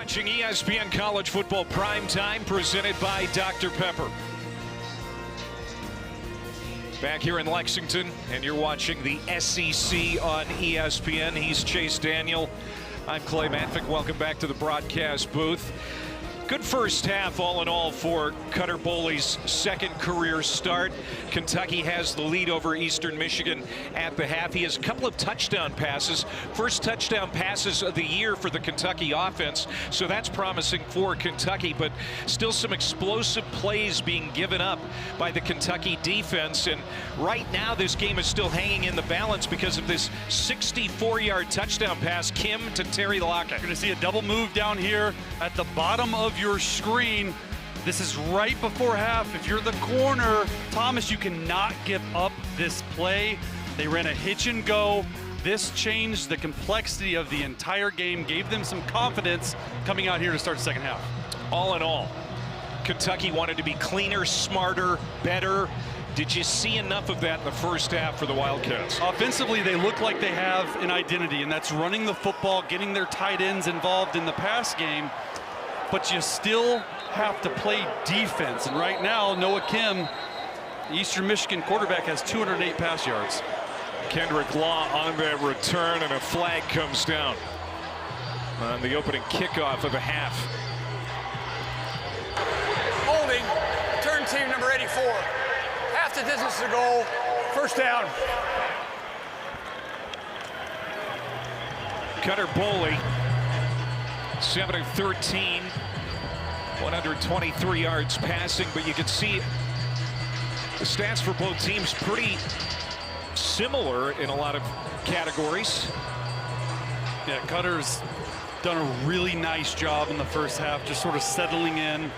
Watching ESPN College Football Primetime, presented by Dr. Pepper. Back here in Lexington, and you're watching the SEC on ESPN. He's Chase Daniel. I'm Clay Matvick. Welcome back to the broadcast booth. Good first half, all in all, for Cutter Boley's second career start. Kentucky has the lead over Eastern Michigan at the half. He has a couple of touchdown passes. First touchdown passes of the year for the Kentucky offense, so that's promising for Kentucky, but still some explosive plays being given up by the Kentucky defense. And right now, this game is still hanging in the balance because of this 64-yard touchdown pass, Kim, to Terry Lockett. You're going to see a double move down here at the bottom of your screen. This is right before half. If you're the corner, Thomas, you cannot give up this play. They ran a hitch and go. This changed the complexity of the entire game, gave them some confidence coming out here to start the second half. All in all, Kentucky wanted to be cleaner, smarter, better. Did you see enough of that in the first half for the Wildcats? Offensively, they look like they have an identity, and that's running the football, getting their tight ends involved in the pass game. But you still have to play defense. And right now, Noah Kim, the Eastern Michigan quarterback, has 208 pass yards. Kendrick Law on that return, and a flag comes down on the opening kickoff of the half. Holding, turn team number 84. Half the distance to goal, first down. Cutter Boley, 7 of 13, 123 yards passing, but you can see the stats for both teams pretty similar in a lot of categories. Yeah, Cutter's done a really nice job in the first half, just sort of settling in.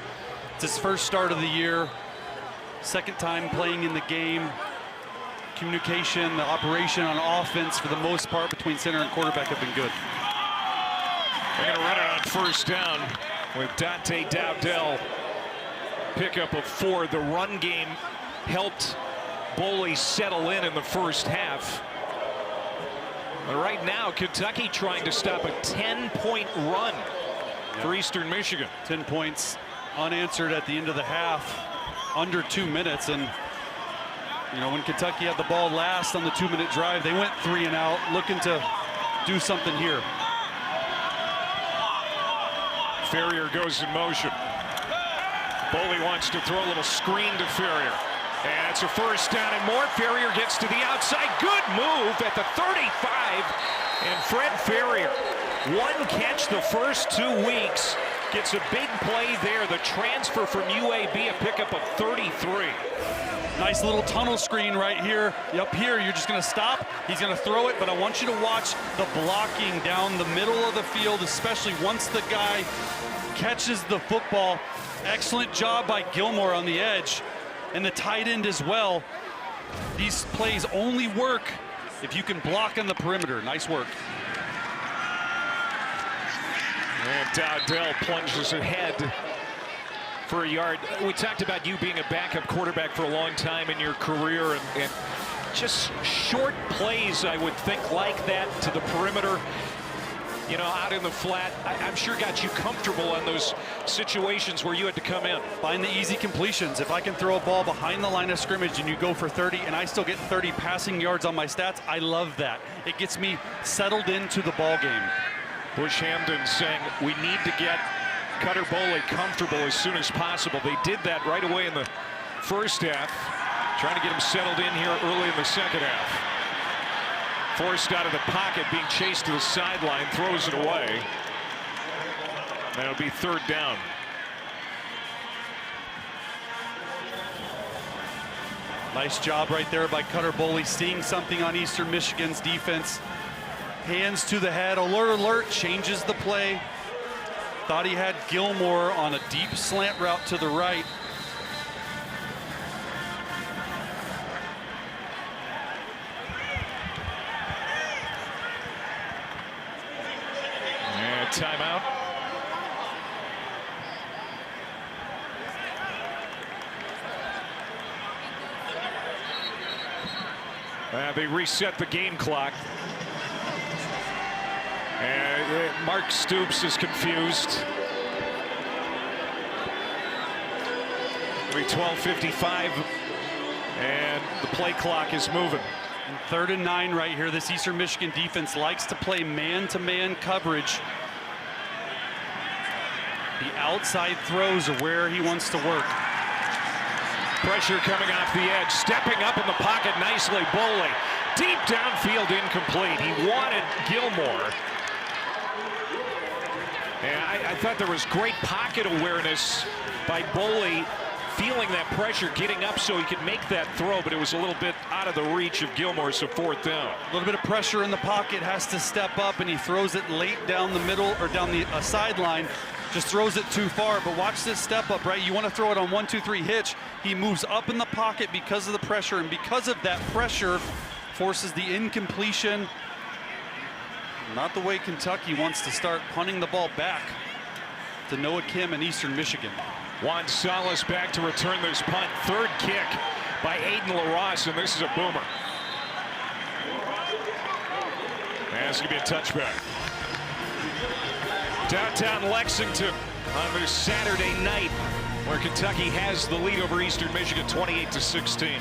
It's his first start of the year, second time playing in the game. Communication, the operation on offense for the most part between center and quarterback have been good. They're going to run it on first down with Dante Dowdell. Pickup of 4. The run game helped Boley settle in the first half. But right now, Kentucky trying to stop a 10-point run for Eastern Michigan. 10 points unanswered at the end of the half, under 2 minutes. And, you know, when Kentucky had the ball last on the 2-minute drive, they went 3 and out, looking to do something here. Ferrier goes in motion. Boley wants to throw a little screen to Ferrier. And it's a first down and more. Ferrier gets to the outside. Good move at the 35. And Fred Ferrier, one catch the first 2 weeks. Gets a big play there. The transfer from UAB, a pickup of 33. Nice little tunnel screen right here. Up here, you're just going to stop. He's going to throw it, but I want you to watch the blocking down the middle of the field, especially once the guy catches the football. Excellent job by Gilmore on the edge, and the tight end as well. These plays only work if you can block on the perimeter. Nice work. And Dowdell plunges ahead for a yard. We talked about you being a backup quarterback for a long time in your career, and just short plays, I would think, like that to the perimeter, you know, out in the flat, I'm sure got you comfortable on those situations where you had to come in. Find the easy completions. If I can throw a ball behind the line of scrimmage and you go for 30 and I still get 30 passing yards on my stats, I love that. It gets me settled into the ball game. Bush Hamden saying we need to get Cutter Boley comfortable as soon as possible. They did that right away in the first half, trying to get him settled in here early in the second half. Forced out of the pocket, being chased to the sideline, throws it away. That'll be third down. Nice job right there by Cutter Boley, seeing something on Eastern Michigan's defense. Hands to the head, alert, alert, changes the play. Thought he had Gilmore on a deep slant route to the right. And timeout. They reset the game clock. And Mark Stoops is confused. 12:55, and the play clock is moving. And 3rd and 9 right here. This Eastern Michigan defense likes to play man-to-man coverage. The outside throws are where he wants to work. Pressure coming off the edge, stepping up in the pocket nicely, Boley. Deep downfield, incomplete. He wanted Gilmore. And I thought there was great pocket awareness by Boley, feeling that pressure, getting up so he could make that throw, but it was a little bit out of the reach of Gilmore, so 4th down. A little bit of pressure in the pocket, has to step up, and he throws it late down the middle or down the sideline. Just throws it too far, but watch this step up, right? You want to throw it on 1-2-3 hitch. He moves up in the pocket because of the pressure, and because of that pressure, forces the incompletion. Not the way Kentucky wants to start punting the ball back to Noah Kim and Eastern Michigan. Juan Salas back to return this punt. 3rd kick by Aiden LaRosse, and this is a boomer. And it's going to be a touchback. Downtown Lexington on this Saturday night, where Kentucky has the lead over Eastern Michigan 28-16.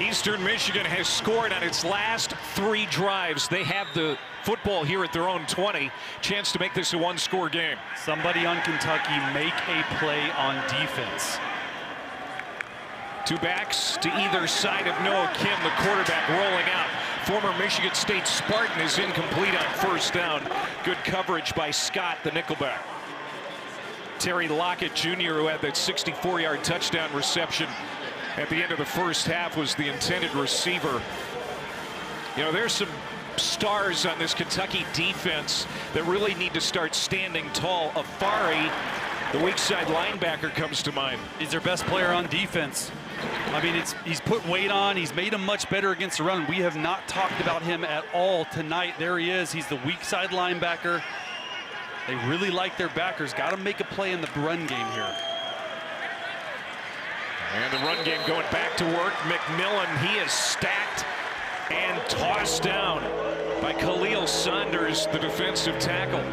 Eastern Michigan has scored on its last 3 drives. They have the football here at their own 20. Chance to make this a 1-score game. Somebody on Kentucky make a play on defense. 2 backs to either side of Noah Kim, the quarterback rolling out. Former Michigan State Spartan is incomplete on 1st down. Good coverage by Scott, the nickelback. Terry Lockett Jr., who had that 64-yard touchdown reception at the end of the first half, was the intended receiver. You know, there's some stars on this Kentucky defense that really need to start standing tall. Afari, the weak side linebacker, comes to mind. He's their best player on defense. I mean, he's put weight on. He's made him much better against the run. We have not talked about him at all tonight. There he is. He's the weak side linebacker. They really like their backers. Got to make a play in the run game here. And the run game going back to work. McMillan, he is stacked and tossed down by Khalil Saunders, the defensive tackle.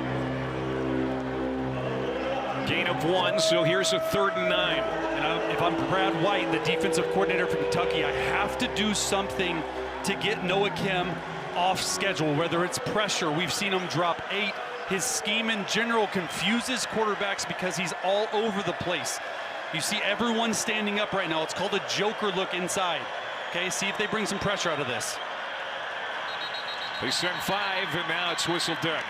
Gain of 1, so here's a 3rd and 9. And if I'm Brad White, the defensive coordinator for Kentucky, I have to do something to get Noah Kim off schedule, whether it's pressure. We've seen him drop 8. His scheme in general confuses quarterbacks because he's all over the place. You see everyone standing up right now. It's called a joker look inside. Okay, see if they bring some pressure out of this. They send 5, and now it's whistle dead.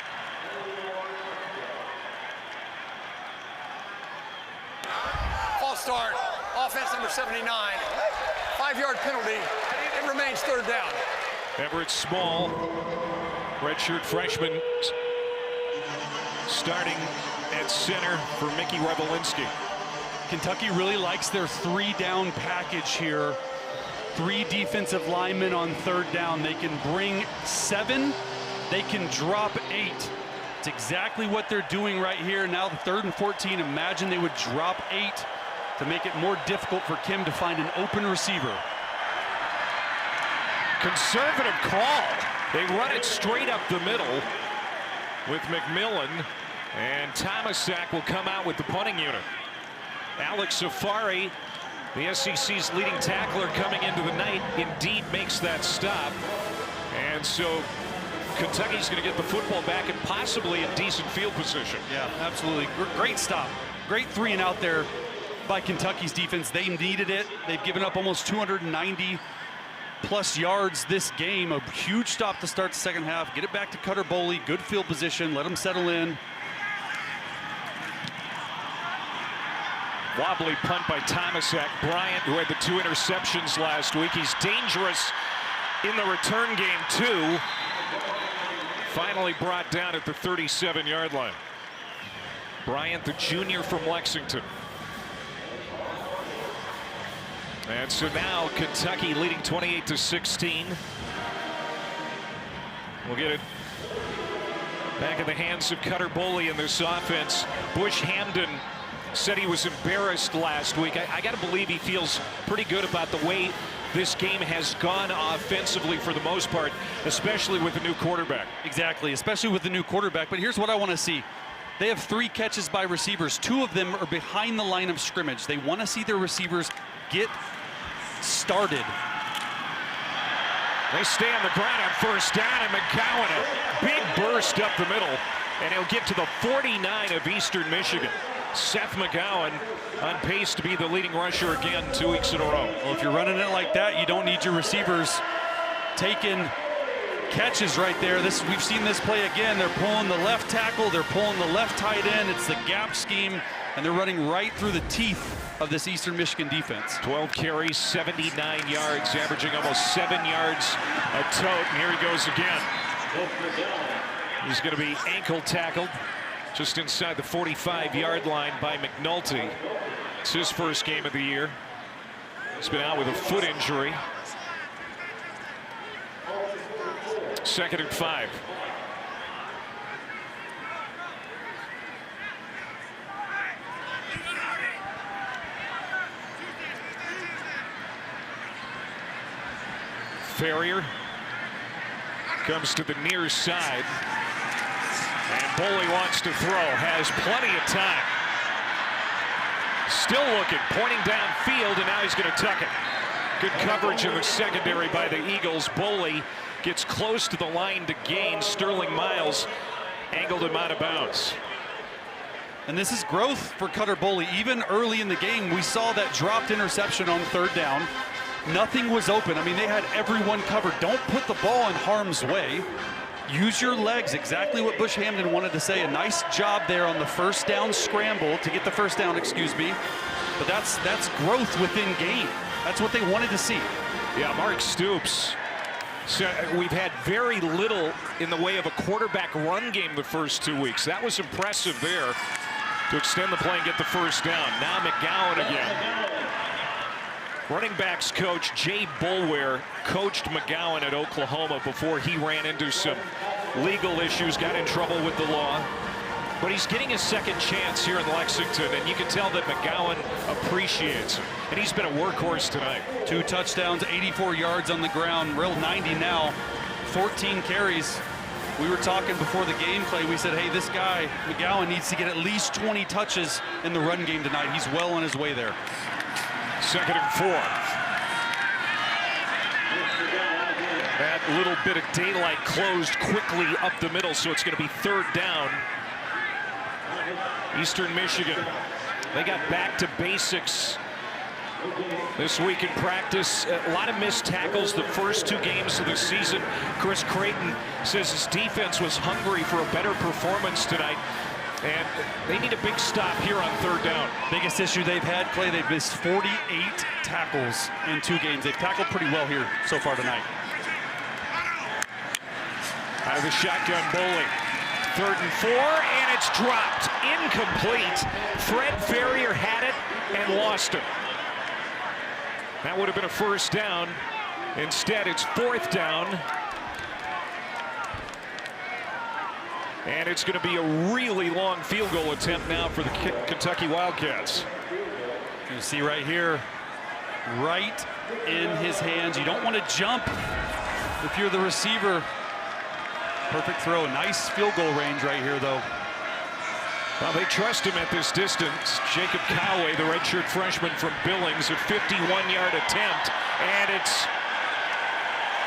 False start. Offense number 79. 5-yard penalty. It remains 3rd down. Everett Small, redshirt freshman, starting at center for Mickey Revelinski. Kentucky really likes their 3-down package here. 3 defensive linemen on 3rd down. They can bring 7. They can drop 8. It's exactly what they're doing right here. Now the 3rd and 14. Imagine they would drop 8 to make it more difficult for Kim to find an open receiver. Conservative call. They run it straight up the middle with McMillan, and Tomasak will come out with the punting unit. Alex Afari, the SEC's leading tackler coming into the night, indeed makes that stop. And so Kentucky's going to get the football back and possibly a decent field position. Yeah, absolutely. Great stop. Great 3 and out there by Kentucky's defense. They needed it. They've given up almost 290+ yards this game. A huge stop to start the second half. Get it back to Cutter Boley. Good field position. Let them settle in. Wobbly punt by Tomasak. Bryant, who had the 2 interceptions last week, he's dangerous in the return game too. Finally brought down at the 37-yard line. Bryant, the junior from Lexington. And so now Kentucky leading 28-16. We'll get it back in the hands of Cutter Boley in this offense. Bush Hamden said he was embarrassed last week. I got to believe he feels pretty good about the way this game has gone offensively for the most part, especially with the new quarterback. Exactly, especially with the new quarterback. But here's what I want to see. They have 3 catches by receivers. 2 of them are behind the line of scrimmage. They want to see their receivers get started. They stay on the ground on 1st down, and McCowan, a big burst up the middle, and he'll get to the 49 of Eastern Michigan. Seth McGowan on pace to be the leading rusher again 2 weeks in a row. Well, if you're running it like that, you don't need your receivers taking catches right there. We've seen this play again. They're pulling the left tackle, they're pulling the left tight end. It's the gap scheme, and they're running right through the teeth of this Eastern Michigan defense. 12 carries, 79 yards, averaging almost 7 yards a tote. And here he goes again. He's going to be ankle tackled just inside the 45-yard line by McNulty. It's his first game of the year. He's been out with a foot injury. 2nd and 5. Ferrier comes to the near side, and Boley wants to throw, has plenty of time. Still looking, pointing downfield, and now he's going to tuck it. Good coverage in the secondary by the Eagles. Boley gets close to the line to gain. Sterling Miles angled him out of bounds. And this is growth for Cutter Boley. Even early in the game, we saw that dropped interception on 3rd down. Nothing was open. I mean, they had everyone covered. Don't put the ball in harm's way. use your legs, exactly what Bush Hamden wanted to say. A nice job there on the first down scramble to get the first down, excuse me. But that's growth within game. That's what they wanted to see. Yeah, Mark Stoops. So we've had very little in the way of a quarterback run game the first 2 weeks. That was impressive there to extend the play and get the first down. Now McGowan again. Running backs coach Jay Boulware coached McGowan at Oklahoma before he ran into some legal issues, got in trouble with the law. But he's getting his second chance here in Lexington, and you can tell that McGowan appreciates it. And he's been a workhorse tonight. 2 touchdowns, 84 yards on the ground, real 90 now, 14 carries. We were talking before the game, Clay. We said, hey, this guy, McGowan, needs to get at least 20 touches in the run game tonight. He's well on his way there. 2nd and 4. That little bit of daylight closed quickly up the middle, so it's going to be 3rd down. Eastern Michigan, they got back to basics this week in practice. A lot of missed tackles the first 2 games of the season. Chris Creighton says his defense was hungry for a better performance tonight, and they need a big stop here on 3rd down. Biggest issue they've had, Clay, they've missed 48 tackles in 2 games. They've tackled pretty well here so far tonight. Out of the shotgun, Bowling. 3rd and 4, and it's dropped. Incomplete. Fred Ferrier had it and lost it. That would have been a 1st down. Instead, it's 4th down. And it's going to be a really long field goal attempt now for the Kentucky Wildcats. You see right here, right in his hands. You don't want to jump if you're the receiver. Perfect throw. Nice field goal range right here, though. Well, they trust him at this distance. Jacob Coway, the redshirt freshman from Billings, a 51-yard attempt, and it's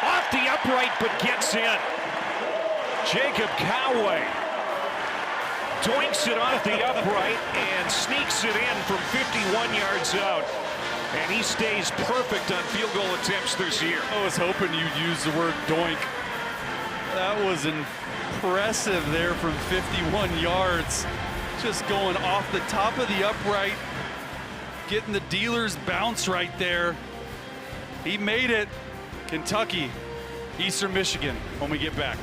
off the upright but gets in. Jacob Coway doinks it off the upright and sneaks it in from 51 yards out. And he stays perfect on field goal attempts this year. I was hoping you'd use the word doink. That was impressive there from 51 yards. Just going off the top of the upright, getting the dealer's bounce right there. He made it. Kentucky, Eastern Michigan when we get back.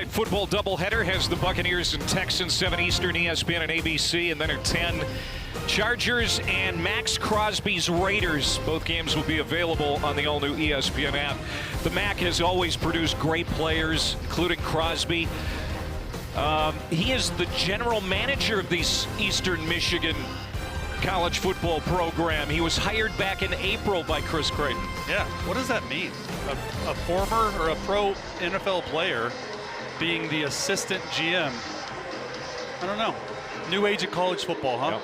Football doubleheader has the Buccaneers and Texans, 7 Eastern, ESPN and ABC, and then at 10, Chargers and Max Crosby's Raiders. Both games will be available on the all-new ESPN app. The MAC has always produced great players, including Crosby. He is the general manager of the Eastern Michigan college football program. He was hired back in April by Chris Creighton. Yeah, what does that mean? A former or a pro NFL player being the assistant GM? I don't know. New age of college football, huh? Yep.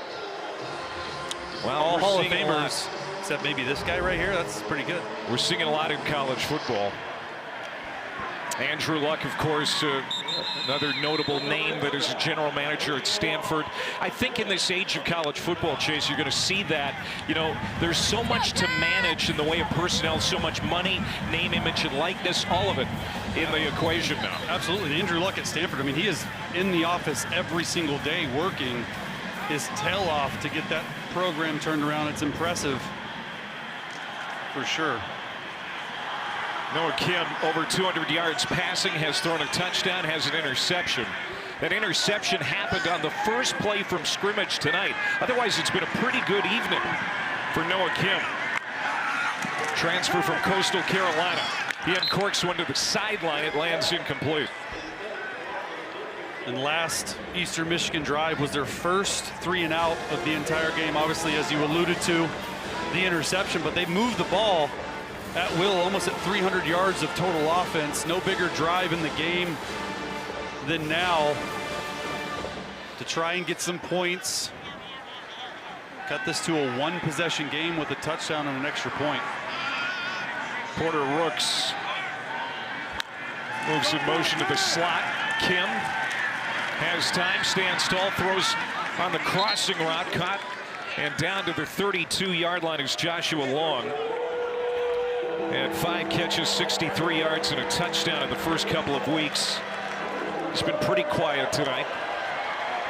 Well, all Hall of Famers, except maybe this guy right here. That's pretty good. We're seeing it a lot in college football. Andrew Luck, of course, another notable name that is a general manager at Stanford. I think in this age of college football, Chase, you're going to see that, you know, there's so much to manage in the way of personnel, so much money, name, image, and likeness, all of it in the equation now. Absolutely. Andrew Luck at Stanford, I mean, he is in the office every single day working his tail off to get that program turned around. It's impressive for sure. Noah Kim, over 200 yards passing, has thrown a touchdown, has an interception. That interception happened on the first play from scrimmage tonight. Otherwise, it's been a pretty good evening for Noah Kim. Transfer from Coastal Carolina. He uncorks one to the sideline. It lands incomplete. And last Eastern Michigan drive was their first 3-and-out of the entire game. Obviously, as you alluded to, the interception, but they moved the ball at will, almost at 300 yards of total offense. No bigger drive in the game than now to try and get some points. Cut this to a one-possession game with a touchdown and an extra point. Porter Rooks moves in motion to the slot. Kim has time, stands tall, throws on the crossing route, caught, and down to the 32-yard line is Joshua Long. And 5 catches, 63 yards, and a touchdown in the first couple of weeks. He's been pretty quiet tonight.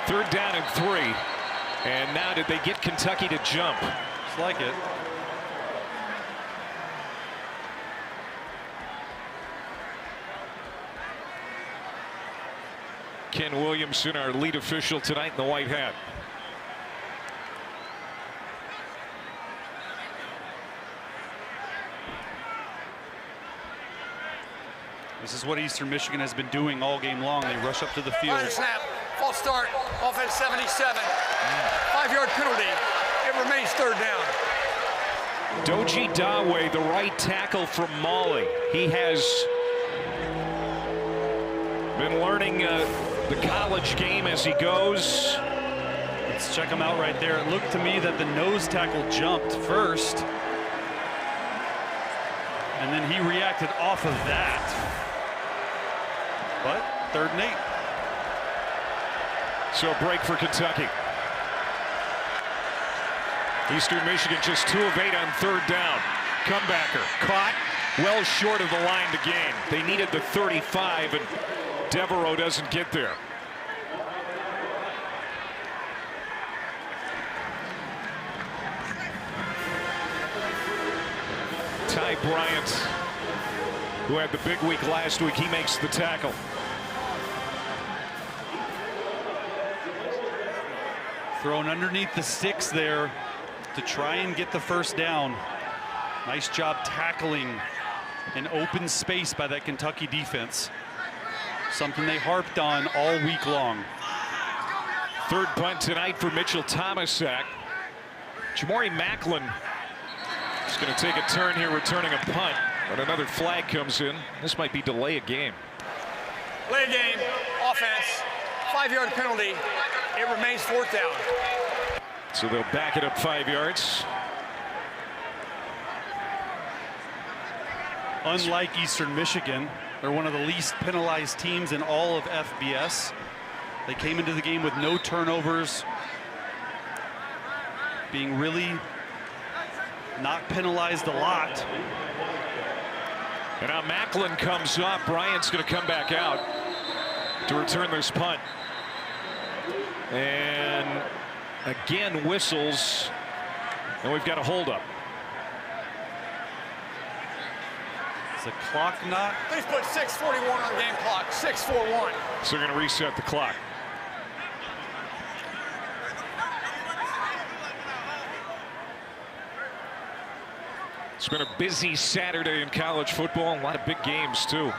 3rd down and 3. And now did they get Kentucky to jump? Just like it. Ken Williamson, our lead official tonight in the white hat. This is what Eastern Michigan has been doing all game long. They rush up to the field. Snap, false start, offense 77. 5-yard penalty. It remains 3rd down. Doji Dawe, the right tackle from Mali. He has been learning the college game as he goes. Let's check him out right there. It looked to me that the nose tackle jumped first, and then he reacted off of that. But 3rd and 8. So a break for Kentucky. Eastern Michigan just 2 of 8 on 3rd down. Comebacker caught well short of the line to gain. They needed the 35, and Devereaux doesn't get there. Ty Bryant, who had the big week last week, he makes the tackle. Thrown underneath the sticks there to try and get the 1st down. Nice job tackling in open space by that Kentucky defense. Something they harped on all week long. 3rd punt tonight for Mitchell Thomasak. Jamori Macklin is going to take a turn here returning a punt, but another flag comes in. This might be delay a game. Delay a game, offense, 5-yard penalty. It remains 4th down. So they'll back it up 5 yards. Unlike Eastern Michigan, they're one of the least penalized teams in all of FBS. They came into the game with no turnovers, being really not penalized a lot. And now Macklin comes up. Bryant's going to come back out to return this punt. And again whistles, and we've got a holdup. It's a clock knot. Please put 6:41 on game clock. 6:41. So they're going to reset the clock. It's been a busy Saturday in college football. A lot of big games, too.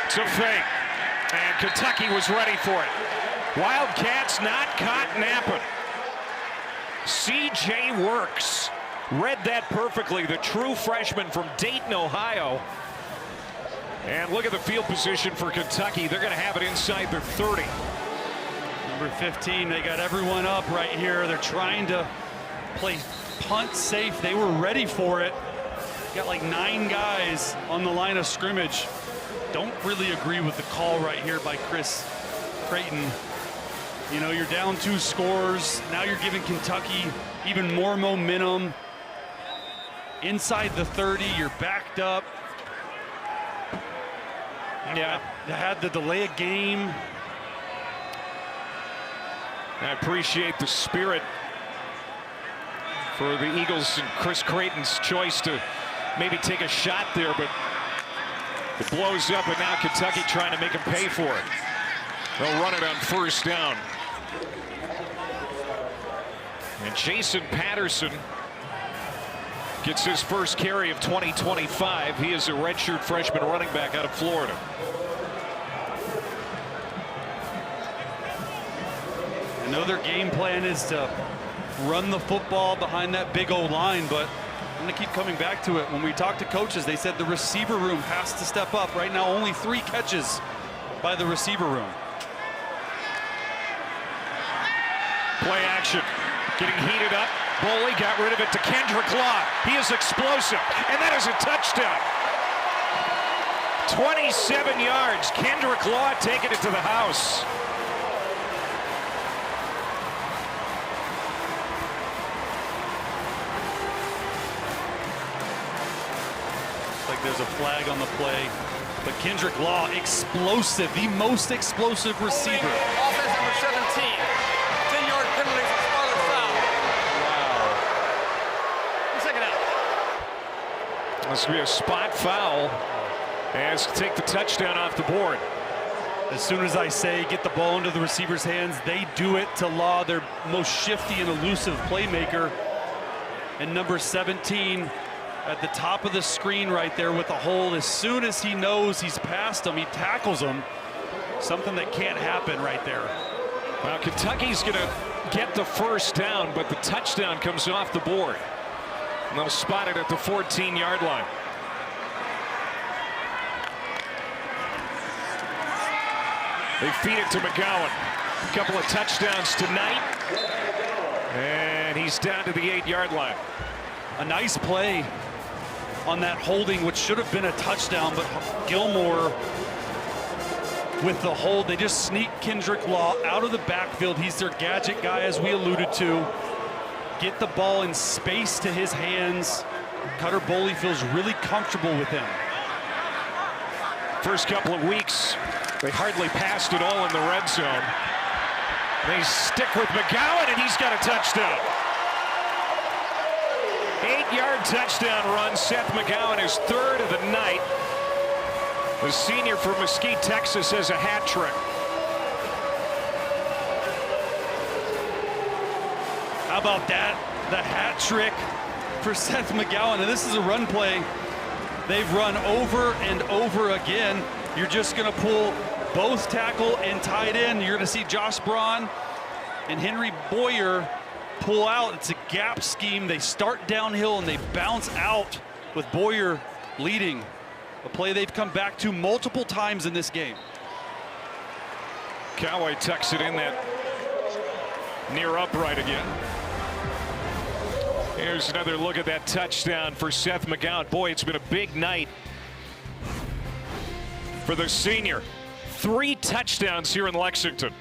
It's a fake. And Kentucky was ready for it. Wildcats not caught napping. C.J. Works read that perfectly. The true freshman from Dayton, Ohio. And look at the field position for Kentucky. They're going to have it inside their 30. Number 15, they got everyone up right here. They're trying to play punt safe. They were ready for it. Got like 9 guys on the line of scrimmage. Don't really agree with the call right here by Chris Creighton. You know, you're down 2 scores. Now you're giving Kentucky even more momentum. Inside the 30, you're backed up. Yeah, they had the delay of game. I appreciate the spirit for the Eagles and Chris Creighton's choice to maybe take a shot there, but it blows up, and now Kentucky trying to make him pay for it. They'll run it on first down. And Jason Patterson gets his first carry of 2025. He is a redshirt freshman running back out of Florida. I know their game plan is to run the football behind that big old line, but I'm going to keep coming back to it. When we talked to coaches, they said the receiver room has to step up. Right now, only 3 catches by the receiver room. Play action. Getting heated up. Boley got rid of it to Kendrick Law. He is explosive, and that is a touchdown. 27 yards. Kendrick Law taking it to the house. Like there's a flag on the play, but Kendrick Law, explosive, the most explosive receiver. Offense number 17. 10-yard penalty for Scarlet foul. Wow. Second out. This will be a spot foul as to take the touchdown off the board. As soon as I say get the ball into the receiver's hands, they do it to Law, their most shifty and elusive playmaker. And number 17 at the top of the screen right there with a hole. As soon as he knows he's past him, he tackles him. Something that can't happen right there. Well, Kentucky's going to get the first down, but the touchdown comes off the board. And they'll spot it at the 14-yard line. They feed it to McGowan. A couple of touchdowns tonight. And he's down to the 8-yard line. A nice play on that holding, which should have been a touchdown, but Gilmore with the hold. They just sneak Kendrick Law out of the backfield. He's their gadget guy, as we alluded to. Get the ball in space to his hands. Cutter Boley feels really comfortable with him. First couple of weeks, they hardly passed it all in the red zone. They stick with McGowan, and he's got a touchdown. 8-yard touchdown run. Seth McGowan is 3rd of the night. The senior from Mesquite, Texas, has a hat trick. How about that? The hat trick for Seth McGowan. And this is a run play they've run over and over again. You're just going to pull both tackle and tight end. You're going to see Josh Braun and Henry Boyer pull out. It's a gap scheme. They start downhill and they bounce out with Boyer leading. A play they've come back to multiple times in this game. Cowboy tucks it in that near upright again. Here's another look at that touchdown for Seth McGowan. Boy, it's been a big night for the senior. 3 touchdowns here in Lexington.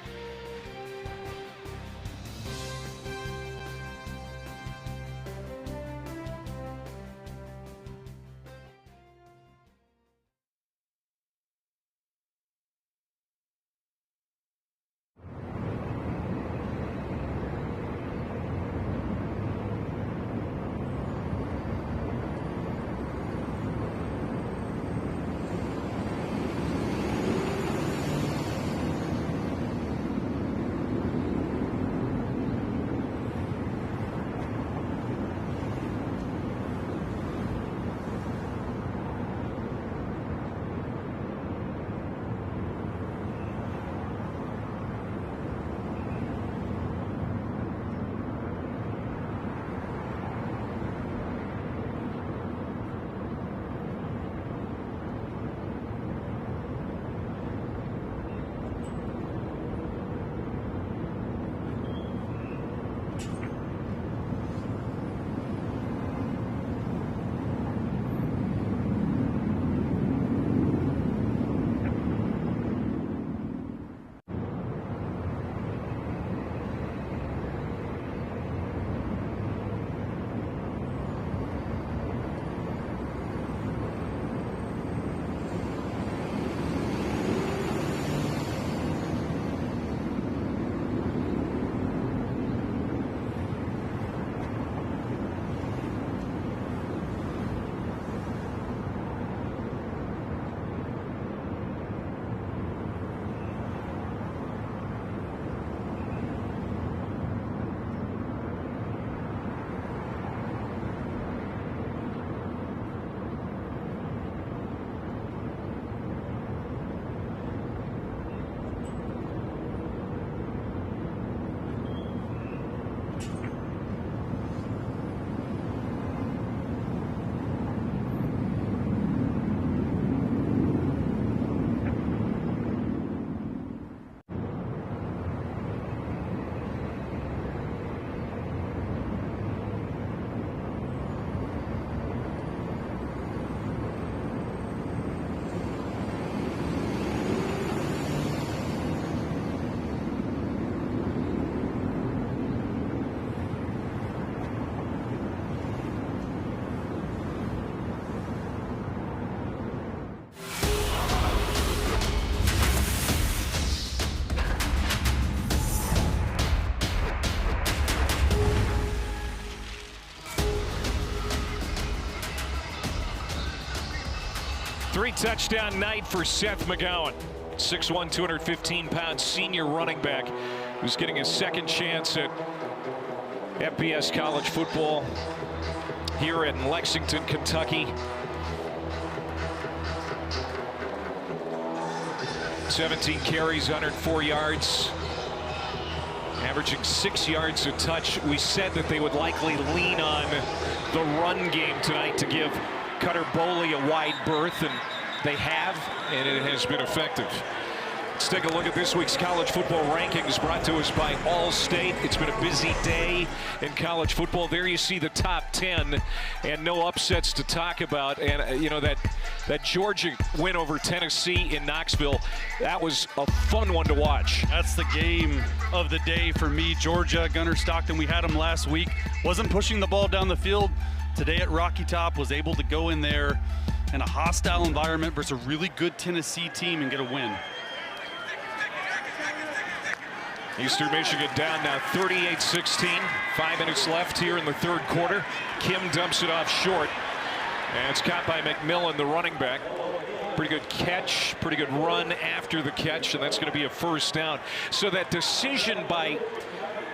3-touchdown night for Seth McGowan. 6'1", 215-pound senior running back who's getting his second chance at FBS college football here in Lexington, Kentucky. 17 carries, 104 yards, averaging 6 yards a touch. We said that they would likely lean on the run game tonight to give Cutter Boley a wide berth, and they have, and it has been effective. Let's take a look at this week's college football rankings brought to us by Allstate. It's been a busy day in college football. There you see the top 10 and no upsets to talk about. And, you know, that Georgia win over Tennessee in Knoxville, that was a fun one to watch. That's the game of the day for me. Georgia, Gunnar Stockton, we had him last week. Wasn't pushing the ball down the field. Today at Rocky Top was able to go in there in a hostile environment versus a really good Tennessee team and get a win. Eastern Michigan down now 38-16. 5 minutes left here in the third quarter. Kim dumps it off short. And it's caught by McMillan, the running back. Pretty good catch, pretty good run after the catch, and that's going to be a first down. So that decision by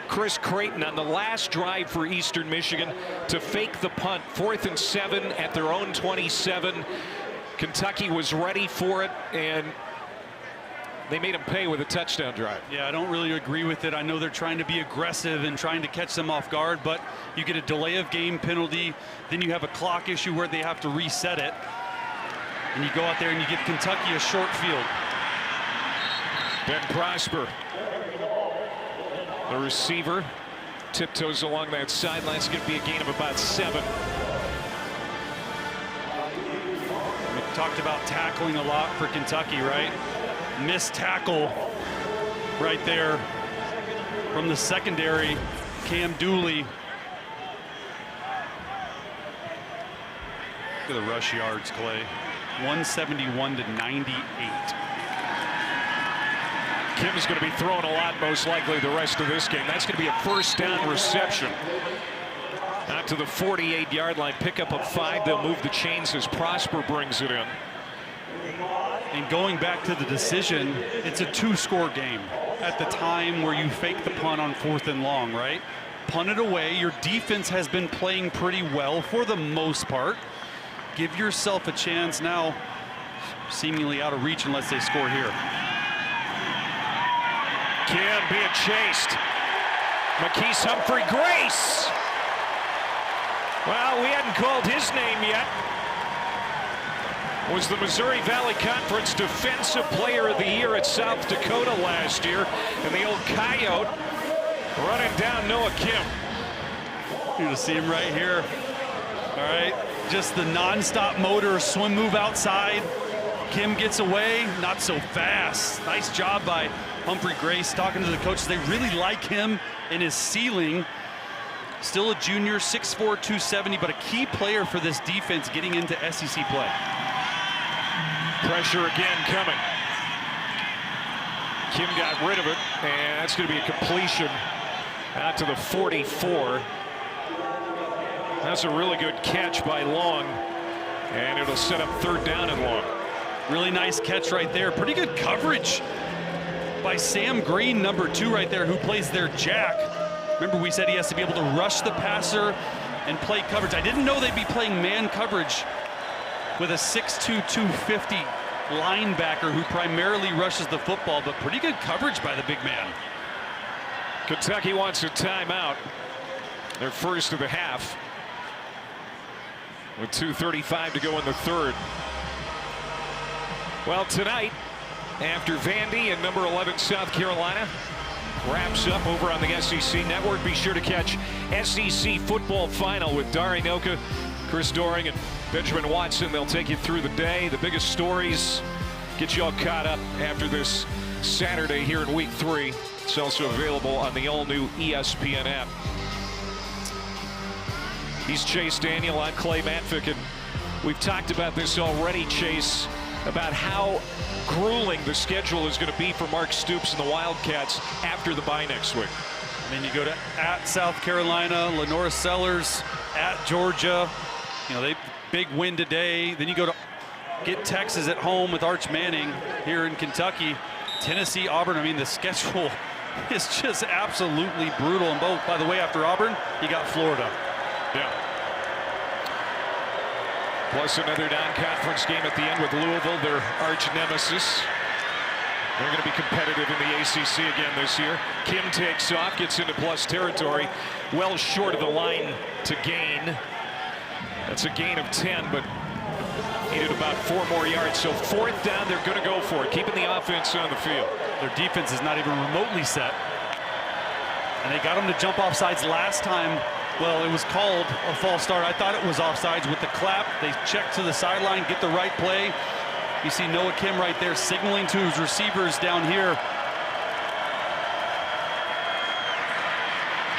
Chris Creighton on the last drive for Eastern Michigan to fake the punt, 4th and 7 at their own 27. Kentucky was ready for it, and they made him pay with a touchdown drive. Yeah, I don't really agree with it. I know they're trying to be aggressive and trying to catch them off guard, but you get a delay of game penalty. Then you have a clock issue where they have to reset it. And you go out there and you give Kentucky a short field. Ben Prosper, the receiver, tiptoes along that sideline. It's going to be a gain of about 7. We talked about tackling a lot for Kentucky, right? Missed tackle right there from the secondary, Cam Dooley. Look at the rush yards, Clay. 171 to 98. Kim's going to be throwing a lot, most likely, the rest of this game. That's going to be a first down reception. Out to the 48-yard line, pickup of 5. They'll move the chains as Prosper brings it in. And going back to the decision, it's a 2-score game at the time where you fake the punt on 4th and long, right? Punt it away. Your defense has been playing pretty well for the most part. Give yourself a chance now, seemingly out of reach unless they score here. Kim being chased. McKees Humphrey Grace. Well, we hadn't called his name yet. Was the Missouri Valley Conference Defensive Player of the Year at South Dakota last year. And the old Coyote running down Noah Kim. You're going to see him right here. All right, just the nonstop motor, swim move outside. Kim gets away, not so fast. Nice job by Humphrey Grace talking to the coaches. They really like him and his ceiling. Still a junior, 6'4", 270, but a key player for this defense getting into SEC play. Pressure again coming. Kim got rid of it, and that's going to be a completion out to the 44. That's a really good catch by Long, and it'll set up 3rd down and long. Really nice catch right there. Pretty good coverage by Sam Green, number 2 right there, who plays their jack. Remember, we said he has to be able to rush the passer and play coverage. I didn't know they'd be playing man coverage with a 6'2", 250 linebacker who primarily rushes the football, but pretty good coverage by the big man. Kentucky wants a timeout. Their first of the half. With 2:35 to go in the third. Well, tonight, after Vandy and number 11 South Carolina wraps up over on the SEC Network, be sure to catch SEC Football Final with Dari Noka, Chris Doring, and Benjamin Watson. They'll take you through the day, the biggest stories, get you all caught up after this Saturday here in week 3. It's also available on the all-new ESPN app. He's Chase Daniel. I'm Clay Matvick, and we've talked about this already, Chase, about how grueling the schedule is going to be for Mark Stoops and the Wildcats after the bye next week. And then you go to at South Carolina, Lenora Sellers, at Georgia. You know, they big win today. Then you go to get Texas at home with Arch Manning here in Kentucky. Tennessee, Auburn, I mean, the schedule is just absolutely brutal. And both, by the way, after Auburn, you got Florida. Yeah. Plus another non-conference game at the end with Louisville, their arch nemesis. They're going to be competitive in the ACC again this year. Kim takes off, gets into plus territory, well short of the line to gain. That's a gain of 10, but needed about 4 more yards. So 4th down, they're going to go for it, keeping the offense on the field. Their defense is not even remotely set. And they got them to jump off sides last time. Well, it was called a false start. I thought it was offsides with the clap. They check to the sideline, get the right play. You see Noah Kim right there signaling to his receivers down here.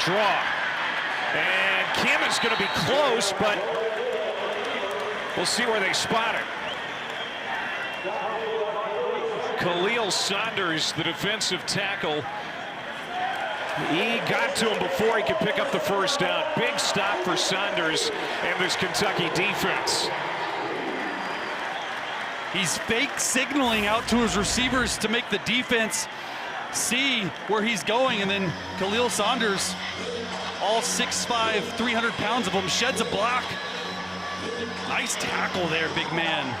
Draw. And Kim is going to be close, but we'll see where they spot it. Khalil Saunders, the defensive tackle. He got to him before he could pick up the first down. Big stop for Saunders and this Kentucky defense. He's fake signaling out to his receivers to make the defense see where he's going, and then Khalil Saunders, all 6'5", 300 pounds of him, sheds a block. Nice tackle there, big man.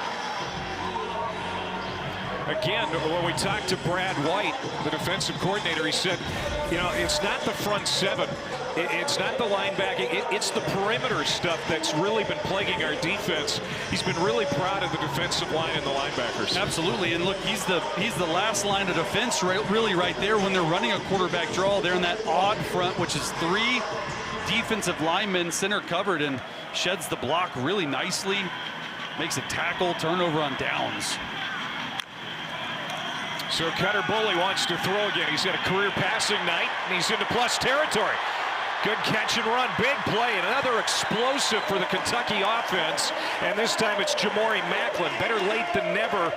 Again, when we talked to Brad White, the defensive coordinator, he said, you know, it's not the front 7. It's not the linebacking. It's the perimeter stuff that's really been plaguing our defense. He's been really proud of the defensive line and the linebackers. Absolutely, and look, he's the last line of defense really right there when they're running a quarterback draw. They're in that odd front, which is 3 defensive linemen center covered, and sheds the block really nicely. Makes a tackle, turnover on downs. So Cutter Bully wants to throw again. He's had a career passing night, and he's into plus territory. Good catch and run, big play, and another explosive for the Kentucky offense. And this time it's Jamori Macklin. Better late than never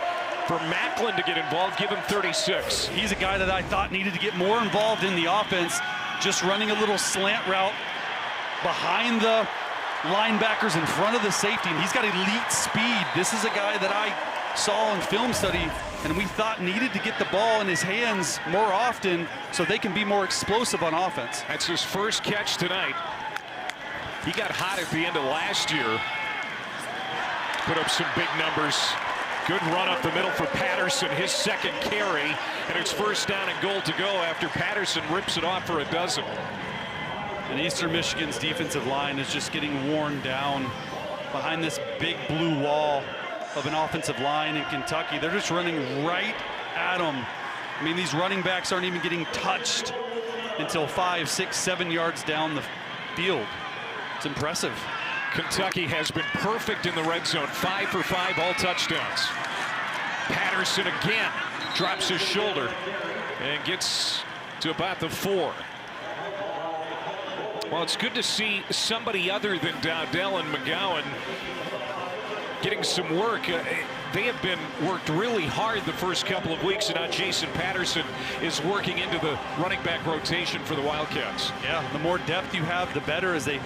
for Macklin to get involved. Give him 36. He's a guy that I thought needed to get more involved in the offense, just running a little slant route behind the linebackers in front of the safety, and he's got elite speed. This is a guy that I saw in film study and we thought needed to get the ball in his hands more often so they can be more explosive on offense. That's his first catch tonight. He got hot at the end of last year. Put up some big numbers. Good run up the middle for Patterson, his second carry, and it's first down and goal to go after Patterson rips it off for a dozen. And Eastern Michigan's defensive line is just getting worn down behind this big blue wall of an offensive line in Kentucky. They're just running right at them. I mean, these running backs aren't even getting touched until 5, 6, 7 yards down the field. It's impressive. Kentucky has been perfect in the red zone. 5 for 5, all touchdowns. Patterson again drops his shoulder and gets to about the 4. Well, it's good to see somebody other than Dowdell and McGowan getting some work. They have been worked really hard the first couple of weeks, and now Jason Patterson is working into the running back rotation for the Wildcats. Yeah, the more depth you have, the better as they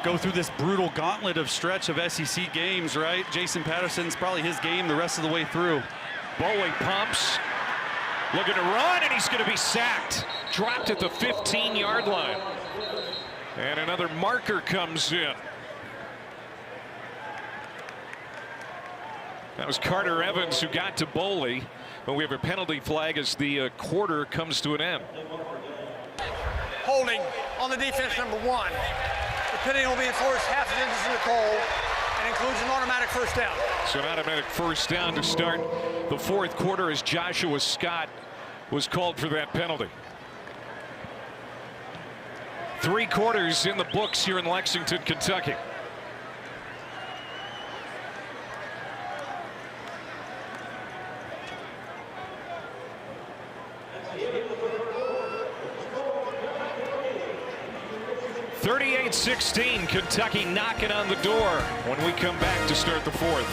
go through this brutal gauntlet of stretch of SEC games, right? Jason Patterson's probably his game the rest of the way through. Bowie pumps, looking to run, and he's going to be sacked. Dropped at the 15-yard line. And another marker comes in. That was Carter Evans who got to Boley, but we have a penalty flag as the quarter comes to an end. Holding on the defense, number 1. The penalty will be enforced half an inch in the goal and includes an automatic first down. So an automatic first down to start the fourth quarter as Joshua Scott was called for that penalty. 3 quarters in the books here in Lexington, Kentucky. .38-16, Kentucky knocking on the door when we come back to start the fourth.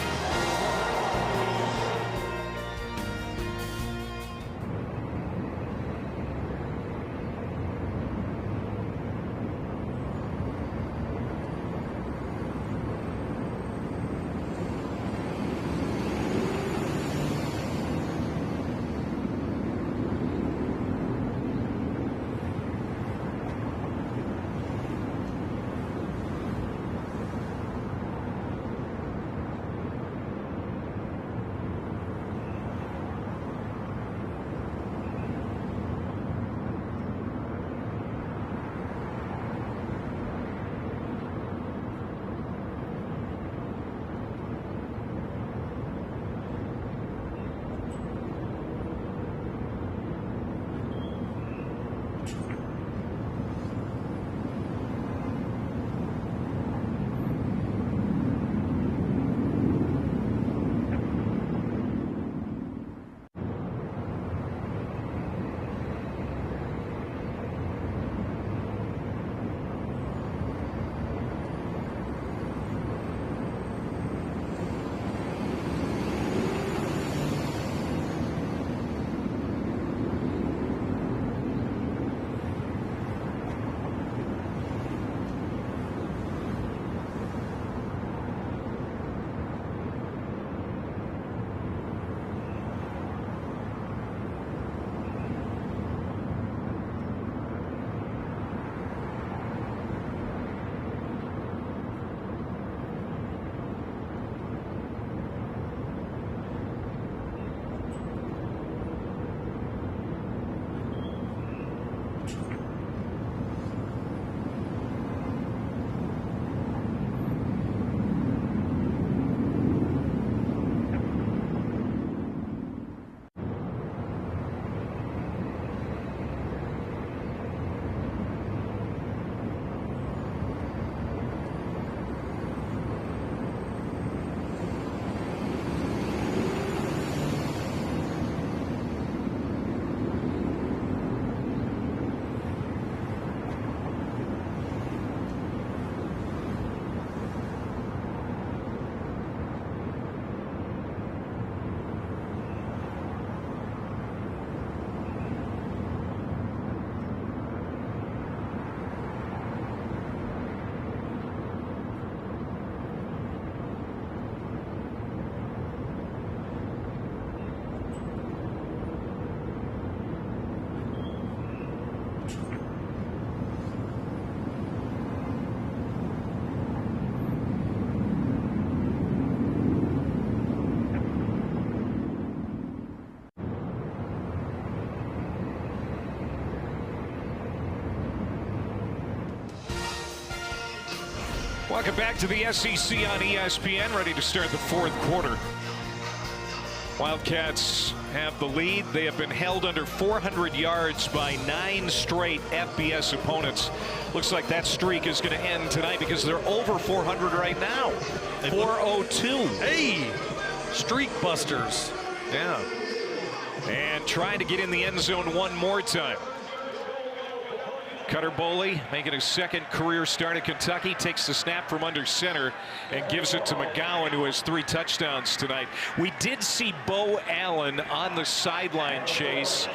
Welcome back to the SEC on ESPN, ready to start the fourth quarter. Wildcats have the lead. They have been held under 400 yards by 9 straight FBS opponents. Looks like that streak is going to end tonight because they're over 400 right now. 402. Hey, streak busters. Yeah. And trying to get in the end zone one more time. Cutter Boley making his second career start at Kentucky, takes the snap from under center and gives it to McGowan, who has 3 touchdowns tonight. We did see Bo Allen on the sideline, Chase,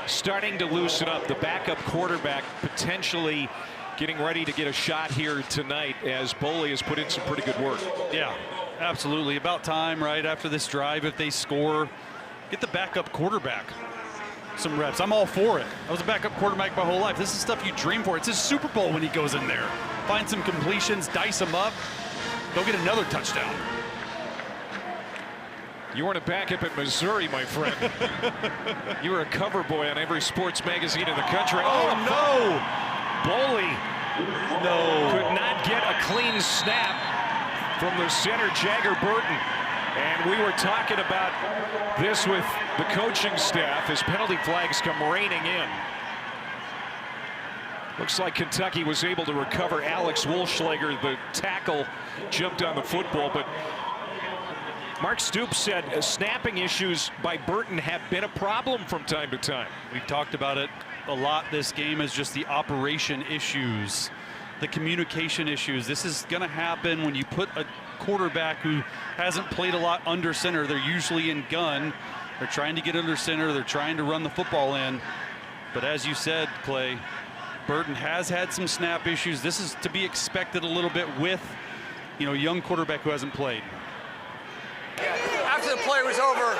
starting to loosen up. The backup quarterback potentially getting ready to get a shot here tonight as Boley has put in some pretty good work. Yeah, absolutely. About time right after this drive, if they score, get the backup quarterback some reps. I'm all for it. I was a backup quarterback my whole life. This is stuff you dream for. It's his Super Bowl when he goes in there. Find some completions, dice them up, go get another touchdown. You weren't a backup at Missouri, my friend. You were a cover boy on every sports magazine in the country. Oh, no! Boley could not get a clean snap from the center, Jagger Burton. And we were talking about this with the coaching staff as penalty flags come raining in. Looks like Kentucky was able to recover. Alex Wolschlager, the tackle, jumped on the football, but Mark Stoops said snapping issues by Burton have been a problem from time to time. We've talked about it a lot this game, is just the operation issues, the communication issues. This is going to happen when you put a quarterback who hasn't played a lot under center. They're usually in gun. They're trying to get under center. They're trying to run the football in. But as you said, Clay, Burton has had some snap issues. This is to be expected a little bit with, you know, a young quarterback who hasn't played. After the play was over,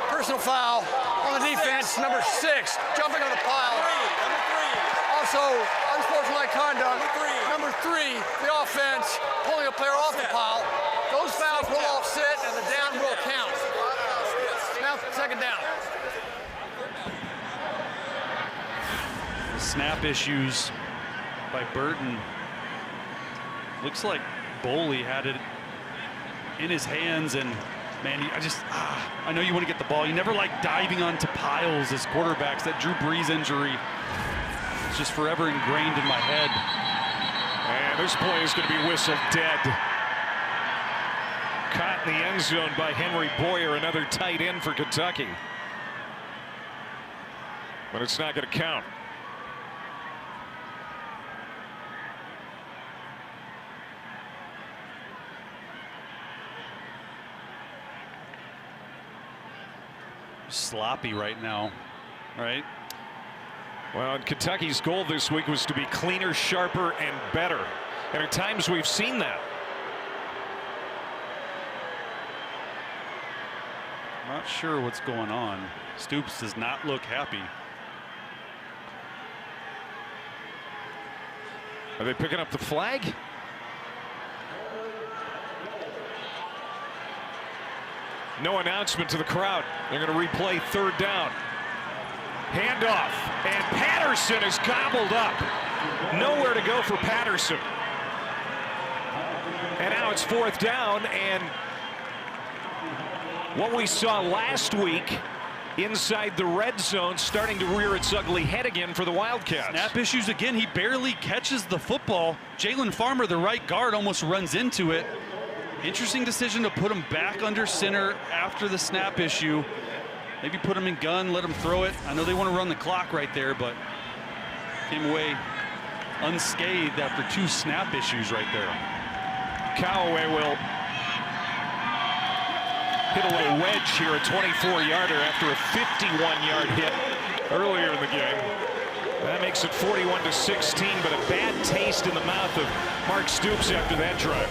personal foul on the defense, number 6, jumping on the pile. Also, unsportsmanlike conduct. Number 3, the offense, pulling a player off the pile. Those fouls will all sit, and the down will count. Now, second down. Snap issues by Burton. Looks like Boley had it in his hands, and man, I know you want to get the ball. You never like diving onto piles as quarterbacks. That Drew Brees injury, it's just forever ingrained in my head. And this play is going to be whistled dead. Caught in the end zone by Henry Boyer, another tight end for Kentucky. But it's not going to count. Sloppy right now, right? Well, and Kentucky's goal this week was to be cleaner, sharper, and better. And at times we've seen that. Not sure what's going on. Stoops does not look happy. Are they picking up the flag? No announcement to the crowd. They're going to replay third down. Handoff, and Patterson is gobbled up. Nowhere to go for Patterson. And now it's fourth down, and what we saw last week inside the red zone starting to rear its ugly head again for the Wildcats. Snap issues again. He barely catches the football. Jalen Farmer, the right guard, almost runs into it. Interesting decision to put him back under center after the snap issue. Maybe put him in gun, let him throw it. I know they want to run the clock right there, but came away unscathed after 2 snap issues right there. Callaway will hit a little wedge here, a 24-yarder after a 51-yard hit earlier in the game. That makes it 41-16, but a bad taste in the mouth of Mark Stoops after that drive.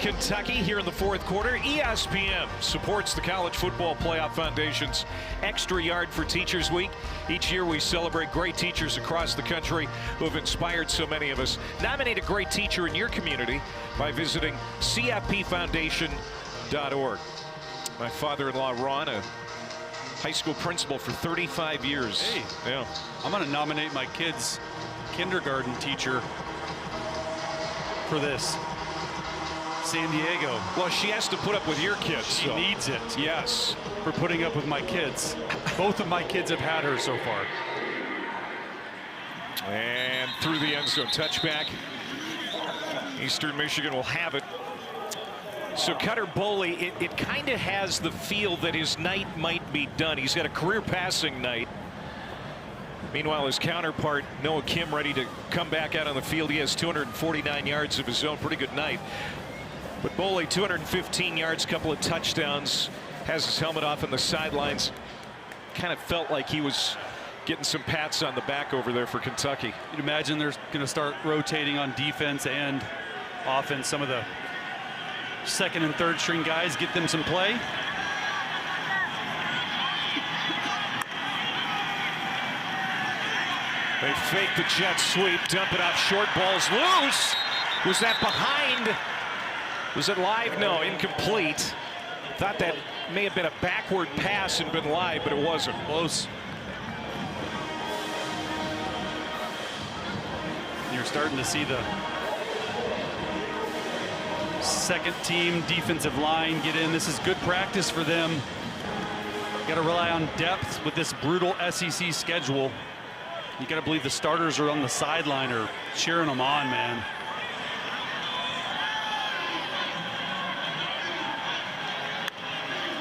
Kentucky here in the fourth quarter. ESPN supports the College Football Playoff Foundation's Extra Yard for Teachers Week. Each year we celebrate great teachers across the country who have inspired so many of us. Nominate a great teacher in your community by visiting cfpfoundation.org. My father-in-law, Ron, a high school principal for 35 years. Hey, yeah. I'm going to nominate my kid's kindergarten teacher for this. San Diego. Well, she has to put up with your kids. She needs it. Yes. For putting up with my kids. Both of my kids have had her so far. And through the end zone, touchback. Eastern Michigan will have it. So Cutter Boley, it kind of has the feel that his night might be done. He's got a career passing night. Meanwhile, his counterpart, Noah Kim, ready to come back out on the field. He has 249 yards of his own. Pretty good night. But Boley, 215 yards, couple of touchdowns, has his helmet off on the sidelines. Kind of felt like he was getting some pats on the back over there for Kentucky. You'd imagine they're going to start rotating on defense and offense. Some of the second and third string guys, get them some play. They fake the jet sweep, dump it off, short ball's loose. Was that behind? Was it live? No, incomplete. Thought that may have been a backward pass and been live, but it wasn't. Close. You're starting to see the second team defensive line get in. This is good practice for them. Got to rely on depth with this brutal SEC schedule. You got to believe the starters are on the sideline or cheering them on, man.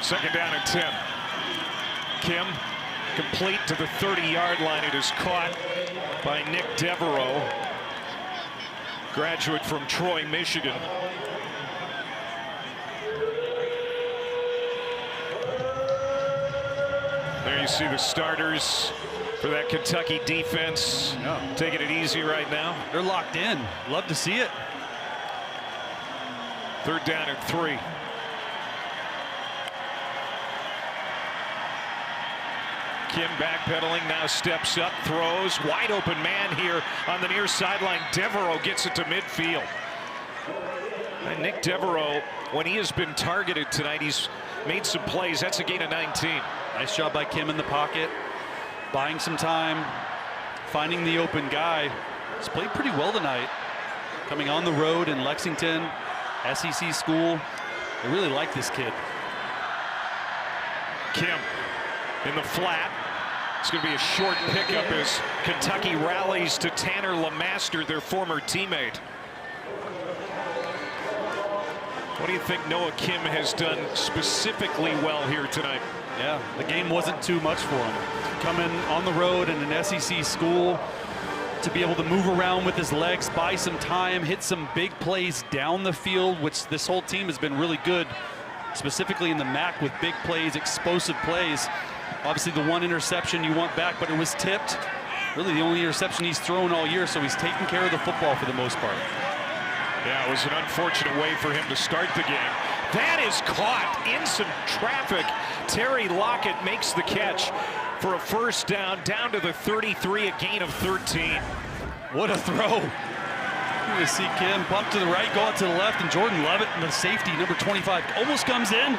Second down and 10. Kim complete to the 30-yard line. It is caught by Nick Devereaux, graduate from Troy, Michigan. There you see the starters for that Kentucky defense. Yeah. Taking it easy right now. They're locked in. Love to see it. Third down and 3. Kim backpedaling, now steps up, throws, wide open man here on the near sideline. Devereaux gets it to midfield. And Nick Devereaux, when he has been targeted tonight, he's made some plays. That's a gain of 19. Nice job by Kim in the pocket, buying some time, finding the open guy. He's played pretty well tonight. Coming on the road in Lexington, SEC school. They really like this kid. Kim in the flat. It's going to be a short pickup as Kentucky rallies to Tanner LeMaster, their former teammate. What do you think Noah Kim has done specifically well here tonight? Yeah, the game wasn't too much for him. Coming on the road in an SEC school, to be able to move around with his legs, buy some time, hit some big plays down the field, which this whole team has been really good, specifically in the MAC with big plays, explosive plays. Obviously the one interception you want back, but it was tipped. Really the only interception he's thrown all year, so he's taking care of the football for the most part. Yeah, it was an unfortunate way for him to start the game. That is caught in some traffic. Terry Lockett makes the catch for a first down to the 33, a gain of 13. What a throw. You see Kim pump to the right, go out to the left, and Jordan Lovett, the safety, number 25, almost comes in.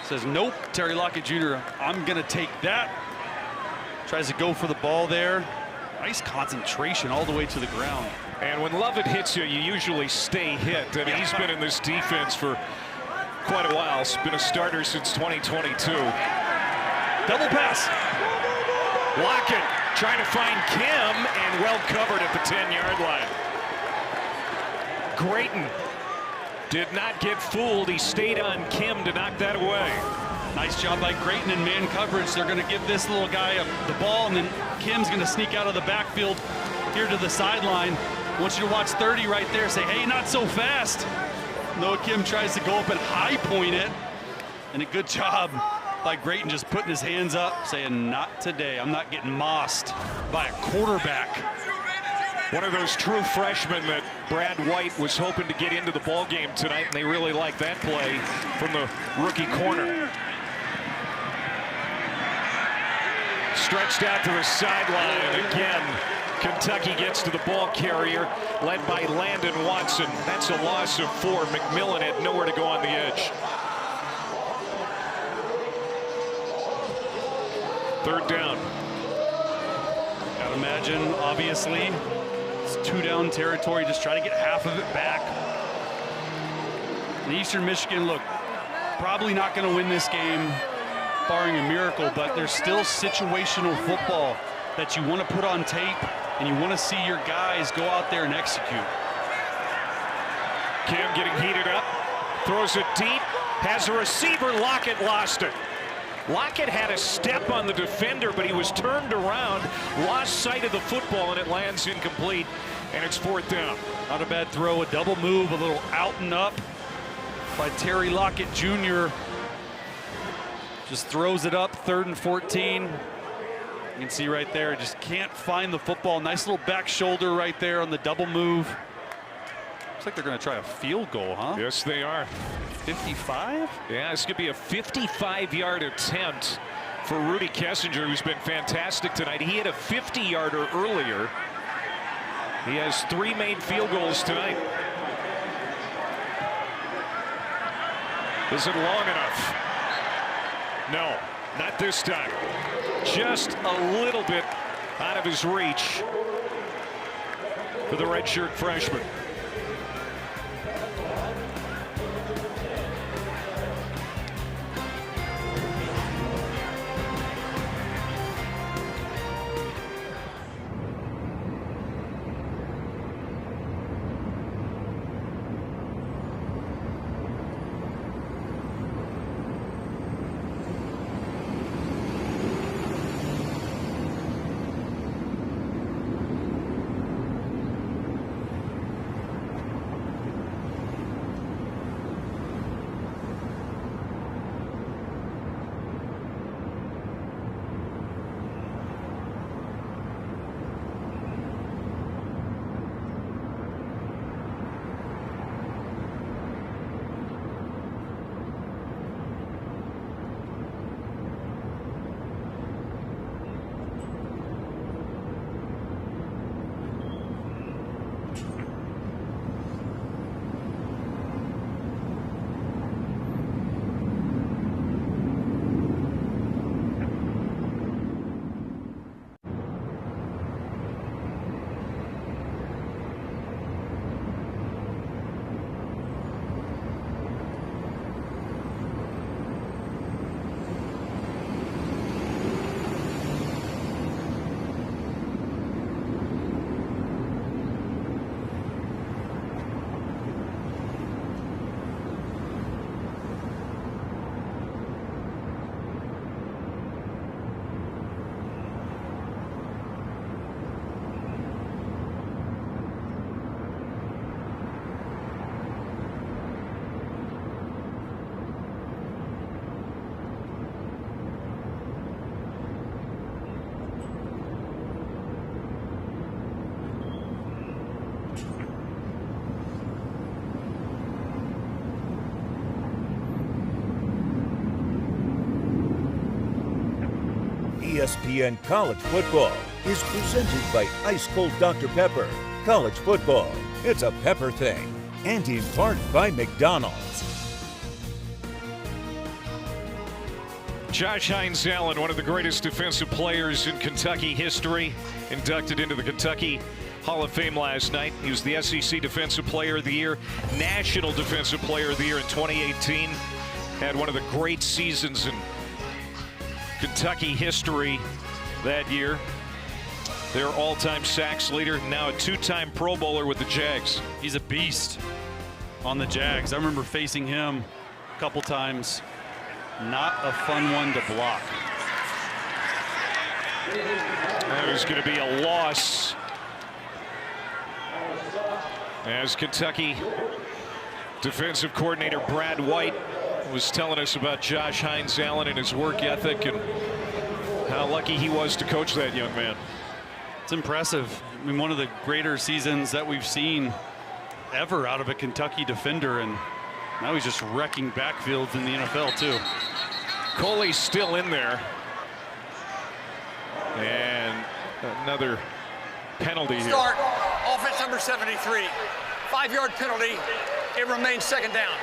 Says, nope, Terry Lockett Jr., I'm going to take that. Tries to go for the ball there. Nice concentration all the way to the ground. And when Lovett hits you, you usually stay hit. I mean, he's been in this defense for quite a while. He's been a starter since 2022. Double pass. Lockett trying to find Kim, and well covered at the 10-yard line. Grayton did not get fooled. He stayed on Kim to knock that away. Nice job by Grayton in man coverage. They're going to give this little guy the ball, and then Kim's going to sneak out of the backfield here to the sideline. I want you to watch 30 right there. Say, hey, not so fast. Noah Kim tries to go up and high point it. And a good job by Grayton just putting his hands up, saying, not today. I'm not getting mossed by a quarterback. One of those true freshmen that Brad White was hoping to get into the ball game tonight, and they really like that play from the rookie corner. Stretched out to the sideline again. Kentucky gets to the ball carrier, led by Landon Watson. That's a loss of 4. McMillan had nowhere to go on the edge. Third down. Gotta imagine, obviously, it's 2-down territory. Just try to get half of it back. And Eastern Michigan, look, probably not going to win this game, barring a miracle, but there's still situational football that you want to put on tape, and you want to see your guys go out there and execute. Cam getting heated up, throws it deep, has a receiver. Lockett lost it. Lockett had a step on the defender, but he was turned around, lost sight of the football, and it lands incomplete, and it's 4th down. Not a bad throw, a double move, a little out and up by Terry Lockett Jr. Just throws it up, 3rd and 14. You can see right there, just can't find the football. Nice little back shoulder right there on the double move. Looks like they're going to try a field goal, huh? Yes, they are. 55? Yeah, this could be a 55-yard attempt for Rudy Kessinger, who's been fantastic tonight. He had a 50-yarder earlier. He has 3 made field goals tonight. Is it long enough? No, not this time. Just a little bit out of his reach for the redshirt freshman. ESPN College Football is presented by Ice Cold Dr. Pepper. College football, it's a pepper thing. And in part by McDonald's. Josh Hines-Allen, one of the greatest defensive players in Kentucky history, inducted into the Kentucky Hall of Fame last night. He was the SEC Defensive Player of the Year, National Defensive Player of the Year in 2018. Had one of the great seasons in Kentucky history that year. Their all-time sacks leader, now a 2-time Pro Bowler with the Jags. He's a beast on the Jags. I remember facing him a couple times. Not a fun one to block. That was going to be a loss, as Kentucky defensive coordinator Brad White was telling us about Josh Hines-Allen and his work ethic and how lucky he was to coach that young man. It's impressive. I mean, one of the greater seasons that we've seen ever out of a Kentucky defender, and now he's just wrecking backfields in the NFL too. Coley's still in there. And another penalty here. Start, offense number 73. 5-yard penalty. It remains second down.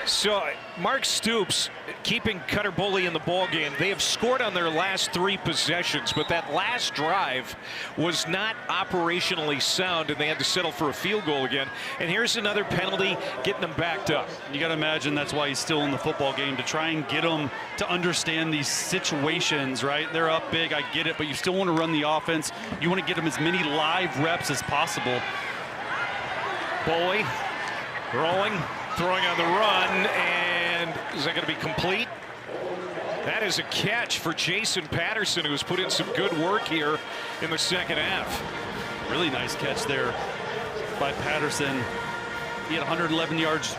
So Mark Stoops keeping Cutter Boley in the ball game. They have scored on their last 3 possessions, but that last drive was not operationally sound, and they had to settle for a field goal again. And here's another penalty, getting them backed up. You got to imagine that's why he's still in the football game, to try and get them to understand these situations, right? They're up big, I get it, but you still want to run the offense. You want to get them as many live reps as possible. Boley rolling, throwing on the run, and is that going to be complete? That is a catch for Jason Patterson, who's put in some good work here in the second half. Really nice catch there by Patterson. He had 111 yards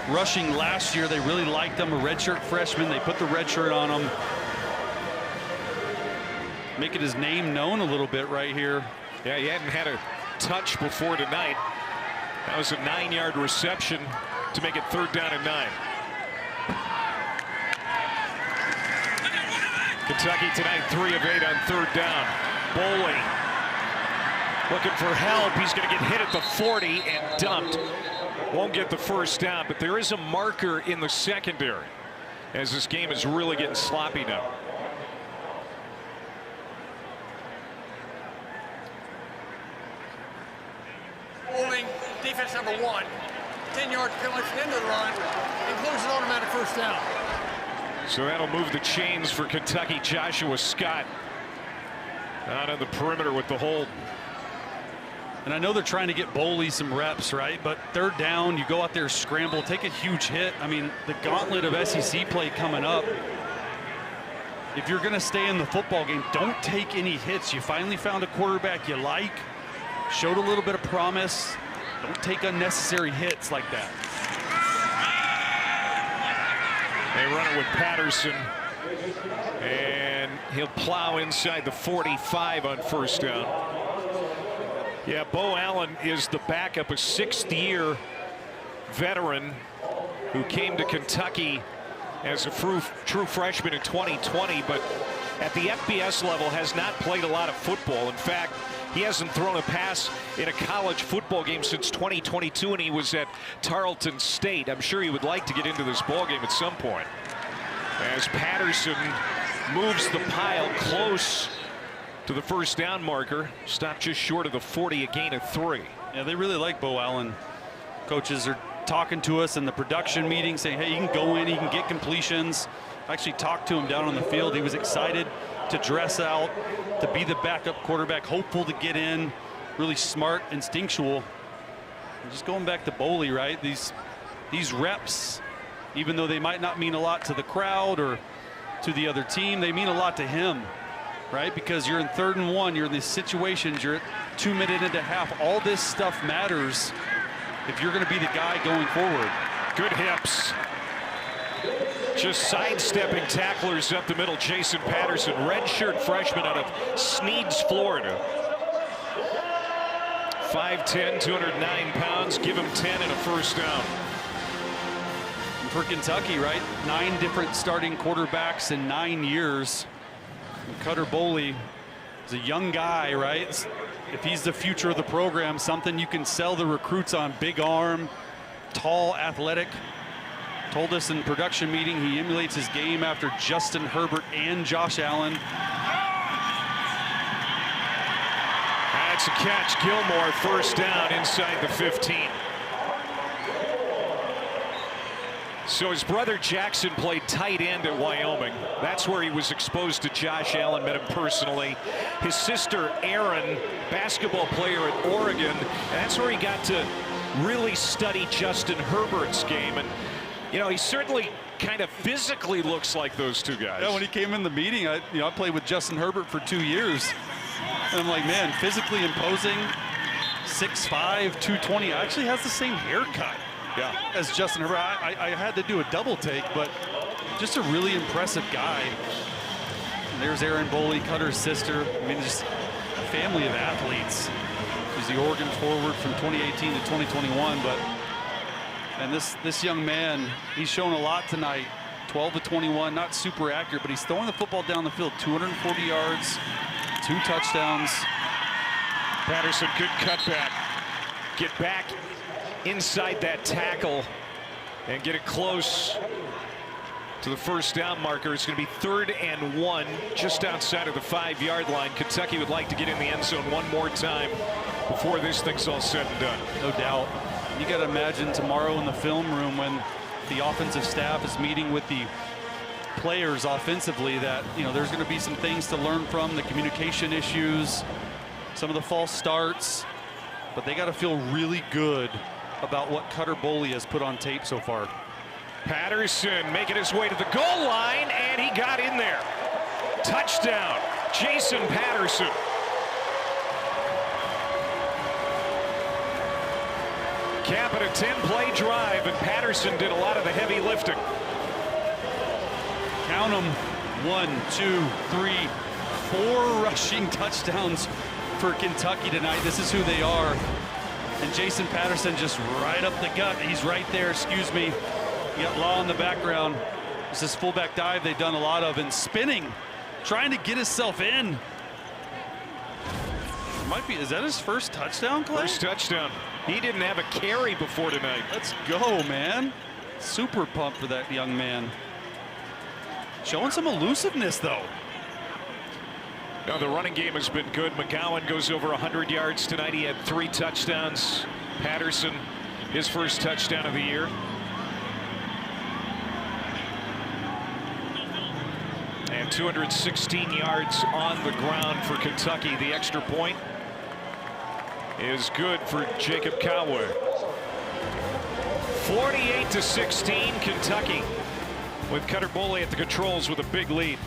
rushing last year. They really liked him, a redshirt freshman. They put the red shirt on him, making his name known a little bit right here. Yeah, he hadn't had a touch before tonight. That was a 9-yard reception to make it 3rd down and 9. Kentucky tonight 3 of 8 on 3rd down. Boley looking for help. He's going to get hit at the 40 and dumped. Won't get the 1st down, but there is a marker in the secondary as this game is really getting sloppy now. Holding, defense number 1. 10-yard penalty for the end of the run. Includes an automatic 1st down. So that'll move the chains for Kentucky. Joshua Scott out on the perimeter with the hold. And I know they're trying to get Boley some reps, right? But 3rd down, you go out there, scramble, take a huge hit. I mean, the gauntlet of SEC play coming up. If you're going to stay in the football game, don't take any hits. You finally found a quarterback you like, showed a little bit of promise. Don't take unnecessary hits like that. They run it with Patterson, and he'll plow inside the 45 on 1st down. Yeah, Bo Allen is the backup, a 6th-year veteran who came to Kentucky as a true freshman in 2020, but at the FBS level has not played a lot of football. In fact, he hasn't thrown a pass in a college football game since 2022, and he was at Tarleton State. I'm sure he would like to get into this ball game at some point. As Patterson moves the pile close to the 1st down marker, stopped just short of the 40, a gain of 3. Yeah, they really like Bo Allen. Coaches are talking to us in the production meeting saying, hey, he can go in, he can get completions. I actually talked to him down on the field. He was excited to dress out, to be the backup quarterback, hopeful to get in, really smart, instinctual. And just going back to Boley, right? These reps, even though they might not mean a lot to the crowd or to the other team, they mean a lot to him, right? Because you're in 3rd and 1, you're in these situations, you're at 2 minutes into half. All this stuff matters if you're going to be the guy going forward. Good hips. Just sidestepping tacklers up the middle. Jason Patterson, redshirt freshman out of Sneads, Florida. 5'10", 209 pounds. Give him 10 and a 1st down. And for Kentucky, right? 9 different starting quarterbacks in 9 years. And Cutter Boley is a young guy, right? If he's the future of the program, something you can sell the recruits on. Big arm, tall, athletic. Told us in production meeting he emulates his game after Justin Herbert and Josh Allen. That's a catch. Gilmore, 1st down inside the 15. So his brother Jackson played tight end at Wyoming. That's where he was exposed to Josh Allen, met him personally. His sister Erin, basketball player at Oregon. And that's where he got to really study Justin Herbert's game. And you know, he certainly kind of physically looks like those two guys. Yeah, when he came in the meeting, I played with Justin Herbert for 2 years. And I'm like, man, physically imposing, 6'5", 220, actually has the same haircut as Justin Herbert. I had to do a double take, but just a really impressive guy. And there's Erin Boley, Cutter's sister. I mean, just family of athletes. He's the Oregon forward from 2018 to 2021, and this young man, he's shown a lot tonight. 12 to 21, not super accurate, but he's throwing the football down the field, 240 yards, 2 touchdowns. Patterson, good cutback. Get back inside that tackle and get it close to the first down marker. It's going to be 3rd and 1 just outside of the 5-yard line. Kentucky would like to get in the end zone one more time before this thing's all said and done. No doubt. You got to imagine tomorrow in the film room when the offensive staff is meeting with the players offensively that, you know, there's going to be some things to learn from, the communication issues, some of the false starts, but they got to feel really good about what Cutter Boley has put on tape so far. Patterson making his way to the goal line, and he got in there. Touchdown, Jason Patterson. Capping a 10-play drive, and Patterson did a lot of the heavy lifting. Count them, 1, 2, 3, 4 rushing touchdowns for Kentucky tonight. This is who they are. And Jason Patterson just right up the gut. He's right there, excuse me. You got Law in the background. This is fullback dive they've done a lot of, and spinning, trying to get himself in. Might be, is that his first touchdown, Clay? First touchdown. He didn't have a carry before tonight. Let's go, man. Super pumped for that young man. Showing some elusiveness, though. No, the running game has been good. McGowan goes over 100 yards tonight. He had 3 touchdowns. Patterson, his first touchdown of the year. And 216 yards on the ground for Kentucky. The extra point is good for Jacob Cowher. 48-16, Kentucky, with Cutter Boley at the controls with a big lead.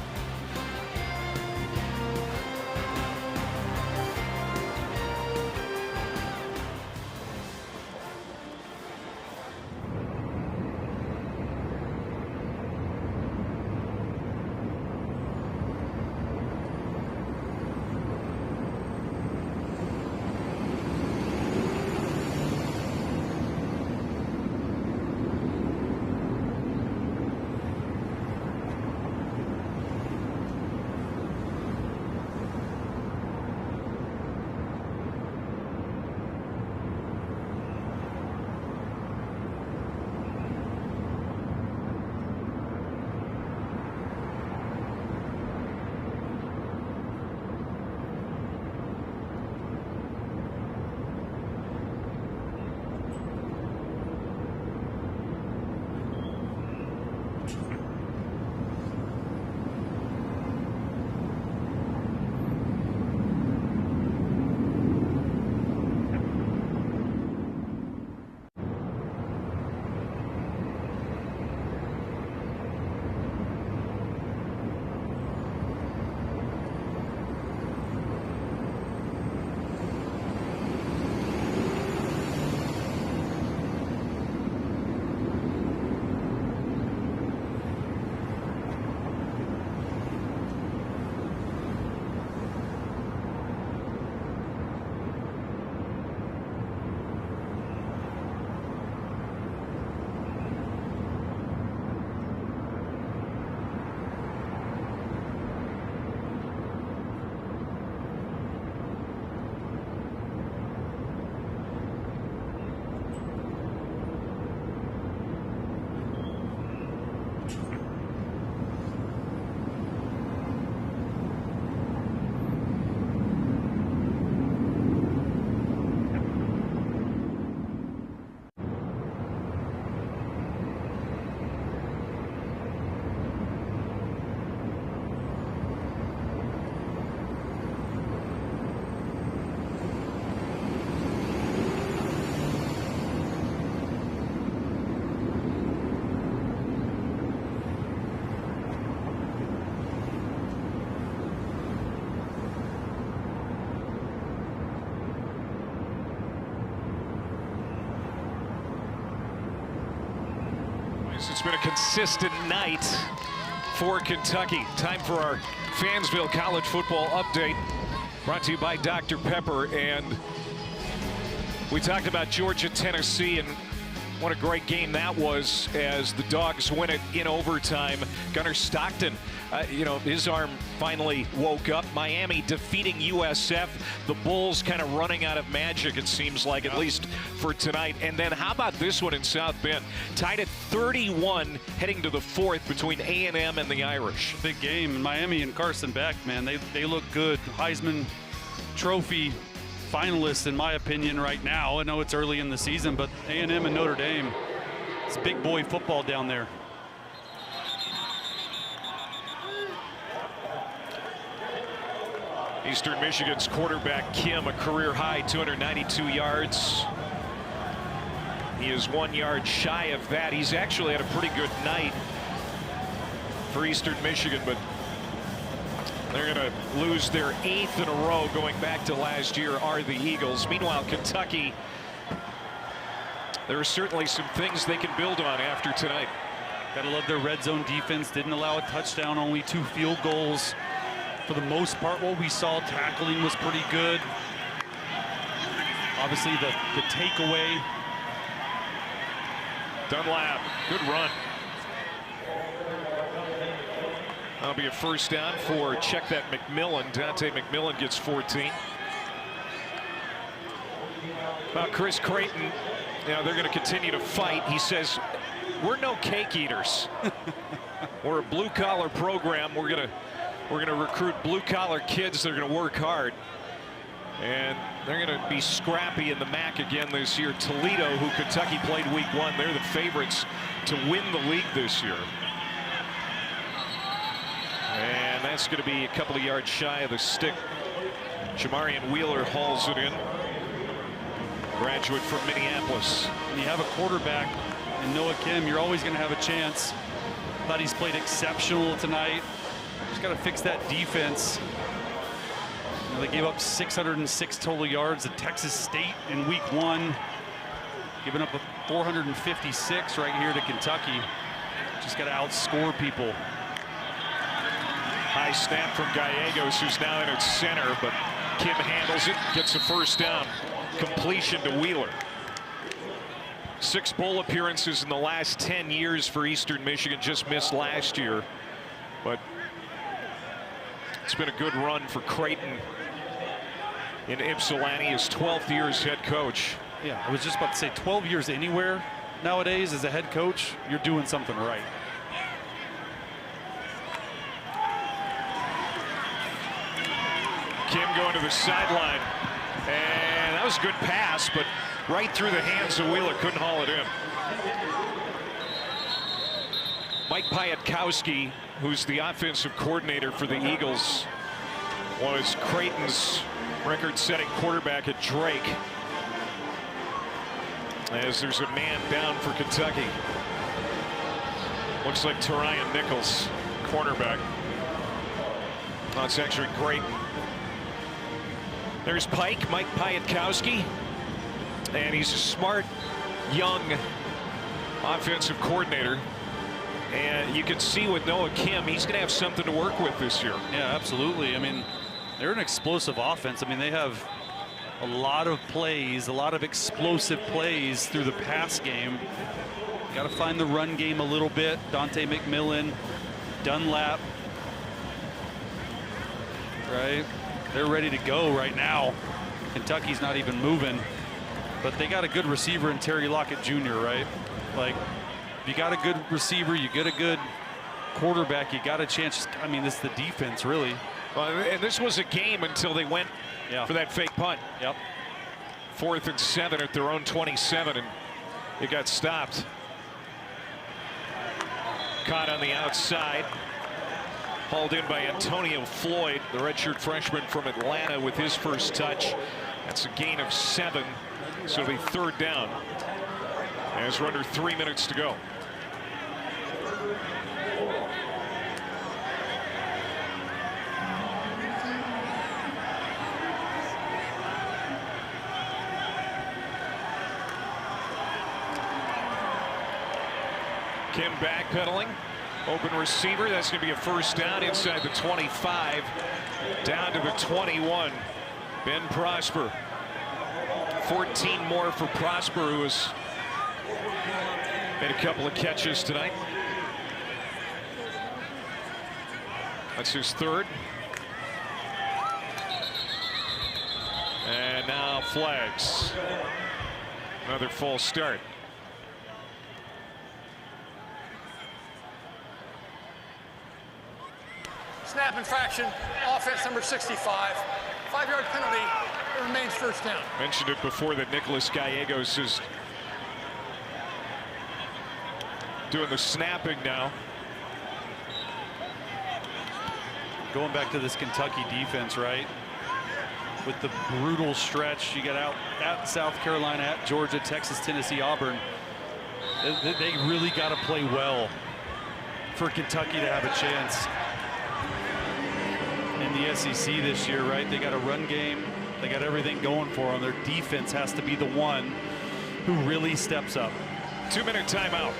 It's been a consistent night for Kentucky. Time for our Fansville College Football Update. Brought to you by Dr. Pepper. And we talked about Georgia, Tennessee, and what a great game that was as the Dogs win it in overtime. Gunnar Stockton, his arm finally woke up. Miami defeating USF. The Bulls kind of running out of magic, it seems like, at least for tonight. And then how about this one in South Bend? Tied at 31 heading to the fourth between A&M and the Irish. Big game. Miami and Carson Beck, man, they look good. Heisman Trophy finalists, in my opinion, right now. I know it's early in the season, but A&M and Notre Dame, it's big boy football down there. Eastern Michigan's quarterback Kim, a career high 292 yards. He is 1 yard shy of that. He's actually had a pretty good night for Eastern Michigan, but they're going to lose their 8th in a row going back to last year, are the Eagles. Meanwhile, Kentucky, there are certainly some things they can build on after tonight. Gotta love their red zone defense. Didn't allow a touchdown, only 2 field goals. For the most part, what we saw, tackling was pretty good. Obviously, the takeaway. Dunlap, good run. That'll be a first down for, check that, McMillan. Dante McMillan gets 14. Well, Chris Creighton, they're going to continue to fight. He says, we're no cake eaters. We're a blue-collar program. We're going to recruit blue-collar kids that are going to work hard. And they're going to be scrappy in the MAC again this year. Toledo, who Kentucky played week 1, they're the favorites to win the league this year. And that's going to be a couple of yards shy of the stick. Jamarian Wheeler hauls it in. Graduate from Minneapolis. When you have a quarterback in Noah Kim, you're always going to have a chance. Thought he's played exceptional tonight. Just got to fix that defense. They gave up 606 total yards at Texas State in week 1. Giving up a 456 right here to Kentucky. Just got to outscore people. High snap from Gallegos, who's now in at center, but Kim handles it, gets a first down. Completion to Wheeler. 6 bowl appearances in the last 10 years for Eastern Michigan. Just missed last year, but it's been a good run for Creighton in Ypsilanti, his 12th year as head coach. Yeah, I was just about to say 12 years anywhere nowadays as a head coach, you're doing something right. Kim going to the sideline, and that was a good pass, but right through the hands of Wheeler, couldn't haul it in. Mike Piatkowski, who's the offensive coordinator for the Eagles, was Creighton's record-setting quarterback at Drake. As there's a man down for Kentucky. Looks like Terion Nichols, cornerback. No, it's actually Creighton. There's Pike, Mike Piatkowski, and he's a smart, young offensive coordinator. And you can see with Noah Kim, he's going to have something to work with this year. Yeah, absolutely. I mean, they're an explosive offense. I mean, they have a lot of plays, a lot of explosive plays through the pass game. Got to find the run game a little bit. Dante McMillan, Dunlap, right? They're ready to go right now. Kentucky's not even moving, but they got a good receiver in Terry Lockett Jr., right? Like, if you got a good receiver, you get a good quarterback, you got a chance. I mean, this is the defense, really. Well, and this was a game until they went for that fake punt. Yep. 4th and 7 at their own 27, and it got stopped. Caught on the outside. Hauled in by Antonio Floyd, the redshirt freshman from Atlanta, with his first touch. That's a gain of 7, so it'll be 3rd down as we're under 3 minutes to go. Kim backpedaling. Open receiver. That's going to be a first down inside the 25. Down to the 21. Ben Prosper. 14 more for Prosper, who has made a couple of catches tonight. That's his third. And now flags. Another false start. Snap infraction, offense number 65. 5-yard penalty, it remains first down. Mentioned it before that Nicholas Gallegos is doing the snapping now. Going back to this Kentucky defense, right? With the brutal stretch, you got out at South Carolina, at Georgia, Texas, Tennessee, Auburn. They really got to play well for Kentucky to have a chance in the SEC this year, right? They got a run game. They got everything going for them. Their defense has to be the one who really steps up. 2-minute timeout.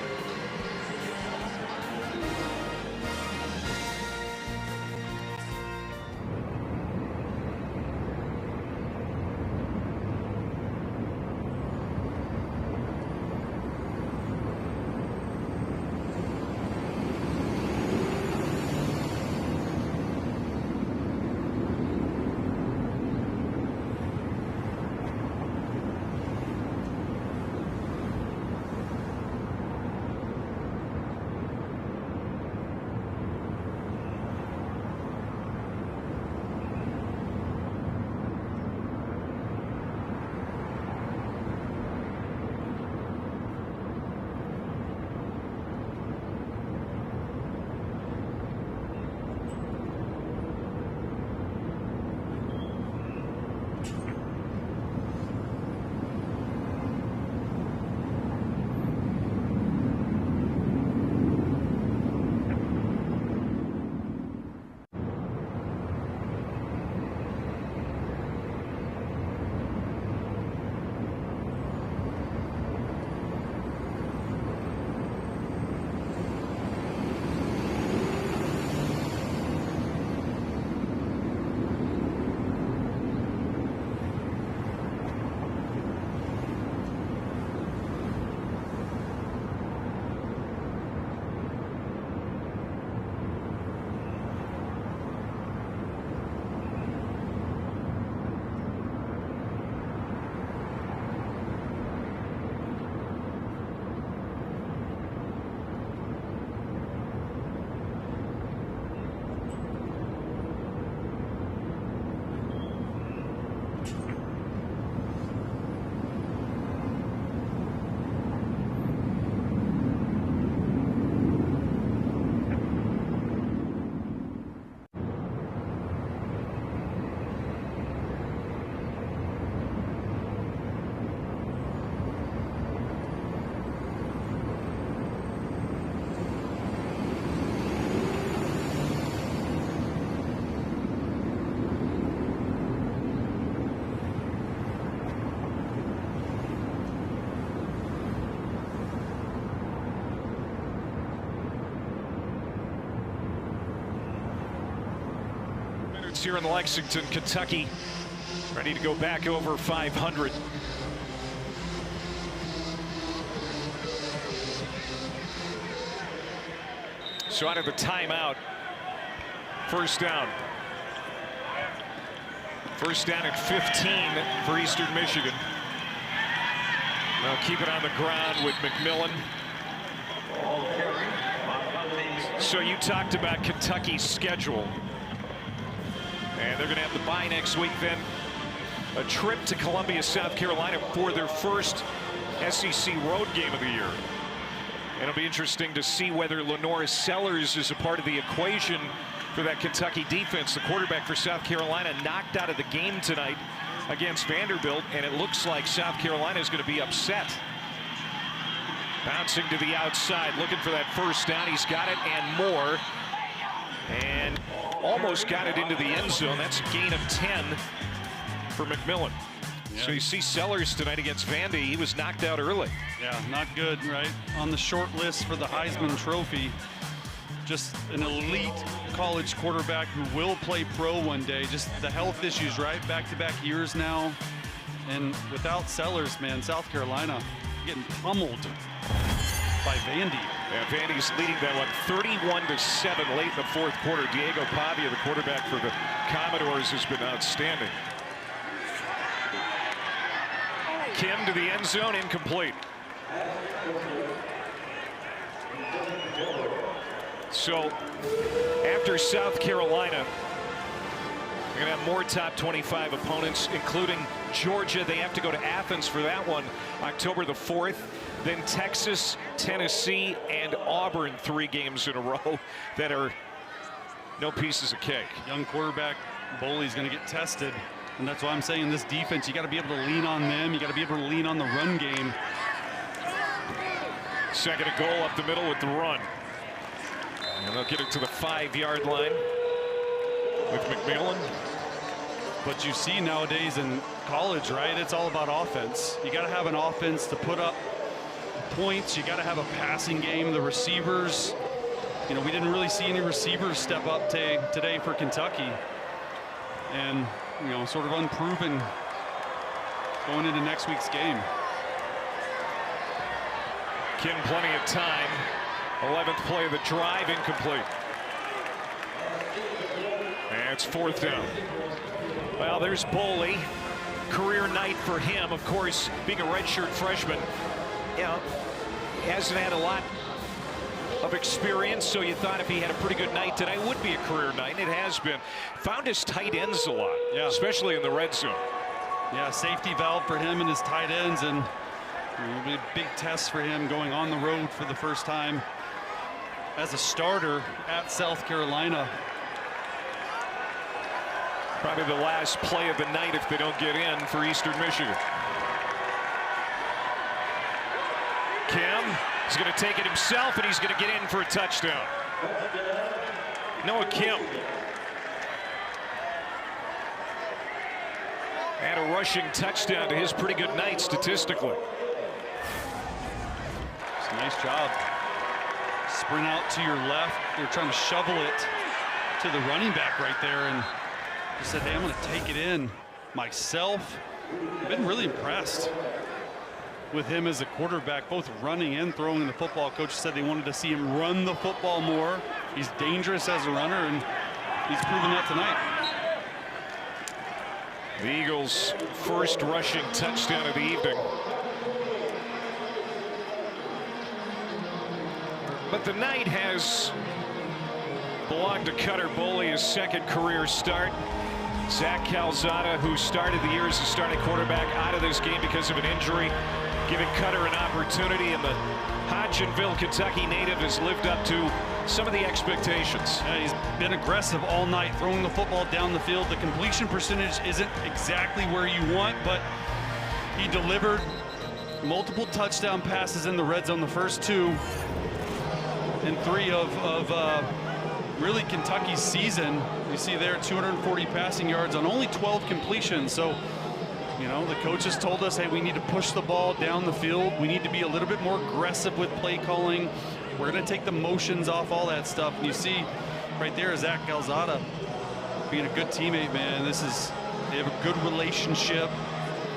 Here in Lexington, Kentucky, ready to go back over 500. So out of the timeout, first down. First down at 15 for Eastern Michigan. Now keep it on the ground with McMillan. So you talked about Kentucky's schedule. And they're going to have the bye next week, then a trip to Columbia, South Carolina for their first SEC road game of the year. And it'll be interesting to see whether Lenore Sellers is a part of the equation for that Kentucky defense. The quarterback for South Carolina knocked out of the game tonight against Vanderbilt, and it looks like South Carolina is going to be upset. Bouncing to the outside, looking for that first down. He's got it and more. And almost got it into the end zone. That's a gain of 10 for McMillan. Yeah. So you see Sellers tonight against Vandy. He was knocked out early. Yeah, not good, right? On the short list for the Heisman Trophy. just an elite college quarterback who will play pro one day. Just the health issues, right? Back-to-back years now. And without Sellers, man, South Carolina getting pummeled by Vandy. Yeah, Vandy's leading that one 31-7 late in the fourth quarter. Diego Pavia, the quarterback for the Commodores, has been outstanding. Kim to the end zone, incomplete. So after South Carolina, they're going to have more top 25 opponents, including Georgia. They have to go to Athens for that one, October the 4th. Then Texas, Tennessee, and Auburn, 3 games in a row that are no pieces of cake. Young quarterback Boley's going to get tested. And that's why I'm saying this defense, you got to be able to lean on them. You got to be able to lean on the run game. Second and goal up the middle with the run. And they'll get it to the 5-yard line with McMillan. But you see nowadays in college, right, it's all about offense. You got to have an offense to put up points. You got to have a passing game. The receivers, you know, we didn't really see any receivers step up today for Kentucky. And, you know, sort of unproven going into next week's game. Kim, plenty of time. 11th play of the drive, incomplete. And it's 4th down. Well, there's Boley. Career night for him, of course, being a redshirt freshman. You know, he hasn't had a lot of experience, so you thought if he had a pretty good night today, it would be a career night, and it has been. Found his tight ends a lot, especially in the red zone. Yeah, safety valve for him and his tight ends, and it'll be a big test for him going on the road for the first time as a starter at South Carolina. Probably the last play of the night if they don't get in for Eastern Michigan. Kim is going to take it himself, and he's going to get in for a touchdown. Noah Kim. And a rushing touchdown to his pretty good night statistically. It's a nice job. Sprint out to your left. They're trying to shovel it to the running back right there, and he said, hey, I'm going to take it in myself. I've been really impressed with him as a quarterback, both running and throwing the football. Coach said they wanted to see him run the football more. He's dangerous as a runner, and he's proven that tonight. The Eagles' first rushing touchdown of the evening. But the night has belonged to Cutter Boley, his second career start. Zach Calzada, who started the year as a starting quarterback, out of this game because of an injury, giving Cutter an opportunity, and the Hodgenville, Kentucky native has lived up to some of the expectations. Yeah, he's been aggressive all night, throwing the football down the field. The completion percentage isn't exactly where you want, but he delivered multiple touchdown passes in the red zone, the first 2 and 3 of really Kentucky's season. You see there 240 passing yards on only 12 completions. So, you know, the coaches told us, hey, we need to push the ball down the field. We need to be a little bit more aggressive with play calling. We're going to take the motions off, all that stuff. And you see right there Zach Calzada being a good teammate, man. They have a good relationship.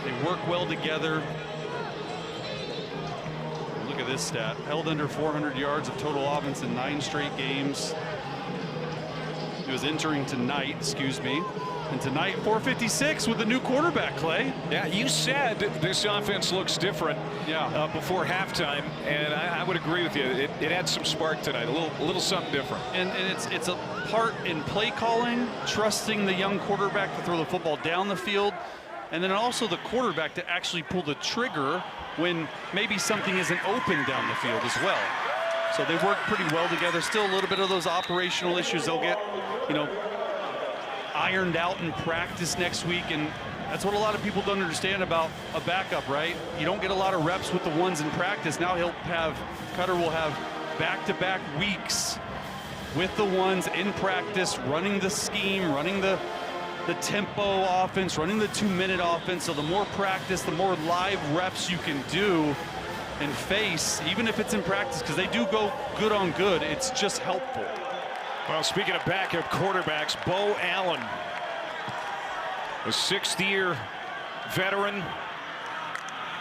They work well together. Look at this stat. Held under 400 yards of total offense in 9 straight games. He was entering tonight, and tonight 456 with the new quarterback, Clay. Yeah, you said this offense looks different before halftime, and I would agree with you. It had some spark tonight, a little something different. And it's a part in play calling, trusting the young quarterback to throw the football down the field, and then also the quarterback to actually pull the trigger when maybe something isn't open down the field as well. So they work pretty well together. Still a little bit of those operational issues they'll get, you know, ironed out in practice next week, and that's what a lot of people don't understand about a backup, right? You don't get a lot of reps with the ones in practice. Now Cutter will have back-to-back weeks with the ones in practice, running the scheme, running the tempo offense, running the 2-minute offense. So the more practice, the more live reps you can do and face, even if it's in practice, because they do go good on good, it's just helpful. Well, speaking of backup quarterbacks, Bo Allen, a 6th-year veteran.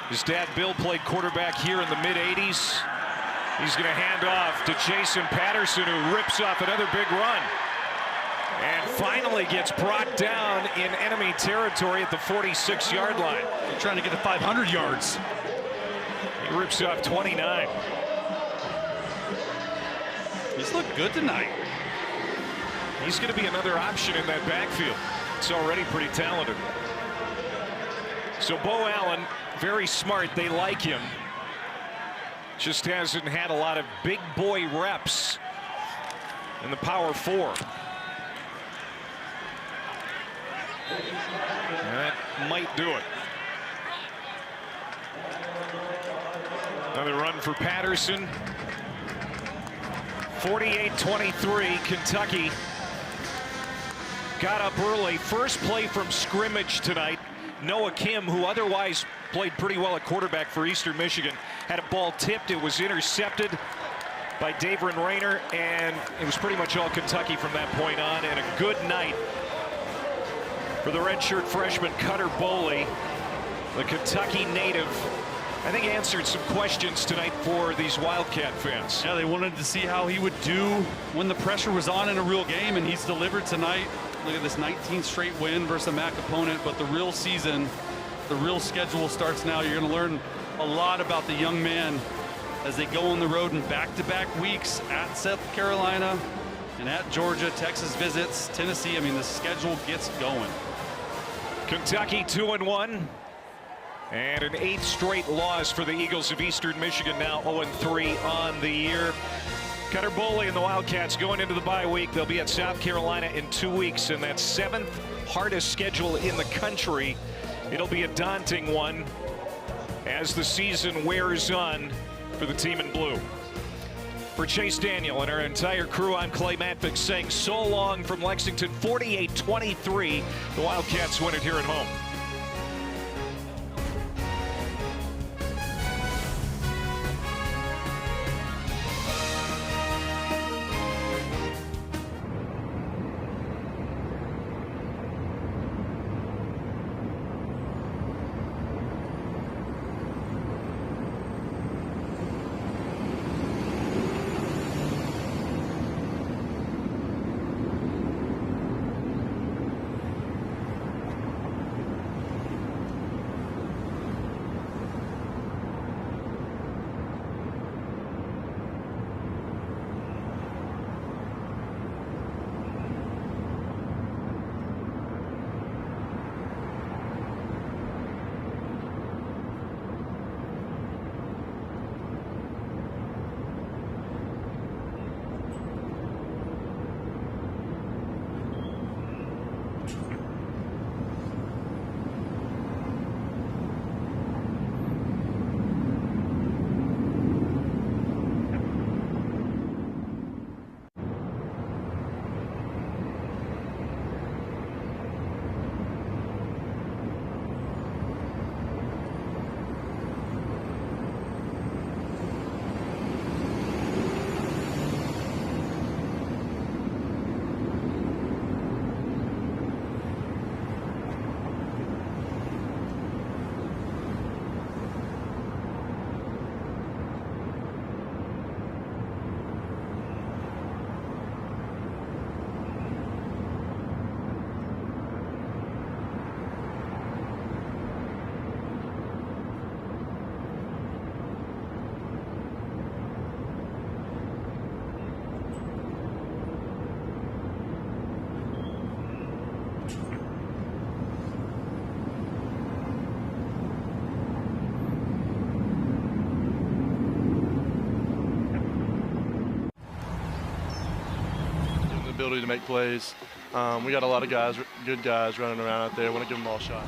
His dad, Bill, played quarterback here in the mid-'80s. He's going to hand off to Jason Patterson, who rips off another big run. And finally gets brought down in enemy territory at the 46-yard line. They're trying to get to 500 yards. He rips off 29. He's looked good tonight. He's going to be another option in that backfield. It's already pretty talented. So Bo Allen, very smart. They like him. Just hasn't had a lot of big boy reps in the Power 4. And that might do it. Another run for Patterson. 48-23, Kentucky got up early. First play from scrimmage tonight. Noah Kim, who otherwise played pretty well at quarterback for Eastern Michigan, had a ball tipped. It was intercepted by Davin Rayner, and it was pretty much all Kentucky from that point on. And a good night for the redshirt freshman Cutter Boley, the Kentucky native. I think answered some questions tonight for these Wildcat fans. Yeah, they wanted to see how he would do when the pressure was on in a real game, and he's delivered tonight. Look at this 19th straight win versus a MAC opponent, but the real season, the real schedule starts now. You're going to learn a lot about the young man as they go on the road in back-to-back weeks at South Carolina and at Georgia. Texas visits Tennessee. I mean, the schedule gets going. Kentucky 2-1. And an 8th straight loss for the Eagles of Eastern Michigan, now 0-3 on the year. Cutter Boley and the Wildcats going into the bye week. They'll be at South Carolina in 2 weeks, and that 7th hardest schedule in the country. It'll be a daunting one as the season wears on for the team in blue. For Chase Daniel and our entire crew, I'm Clay Matvick saying so long from Lexington. 48-23. The Wildcats win it here at home. Ability to make plays. We got a lot of guys, good guys running around out there. Want to give them all a shot.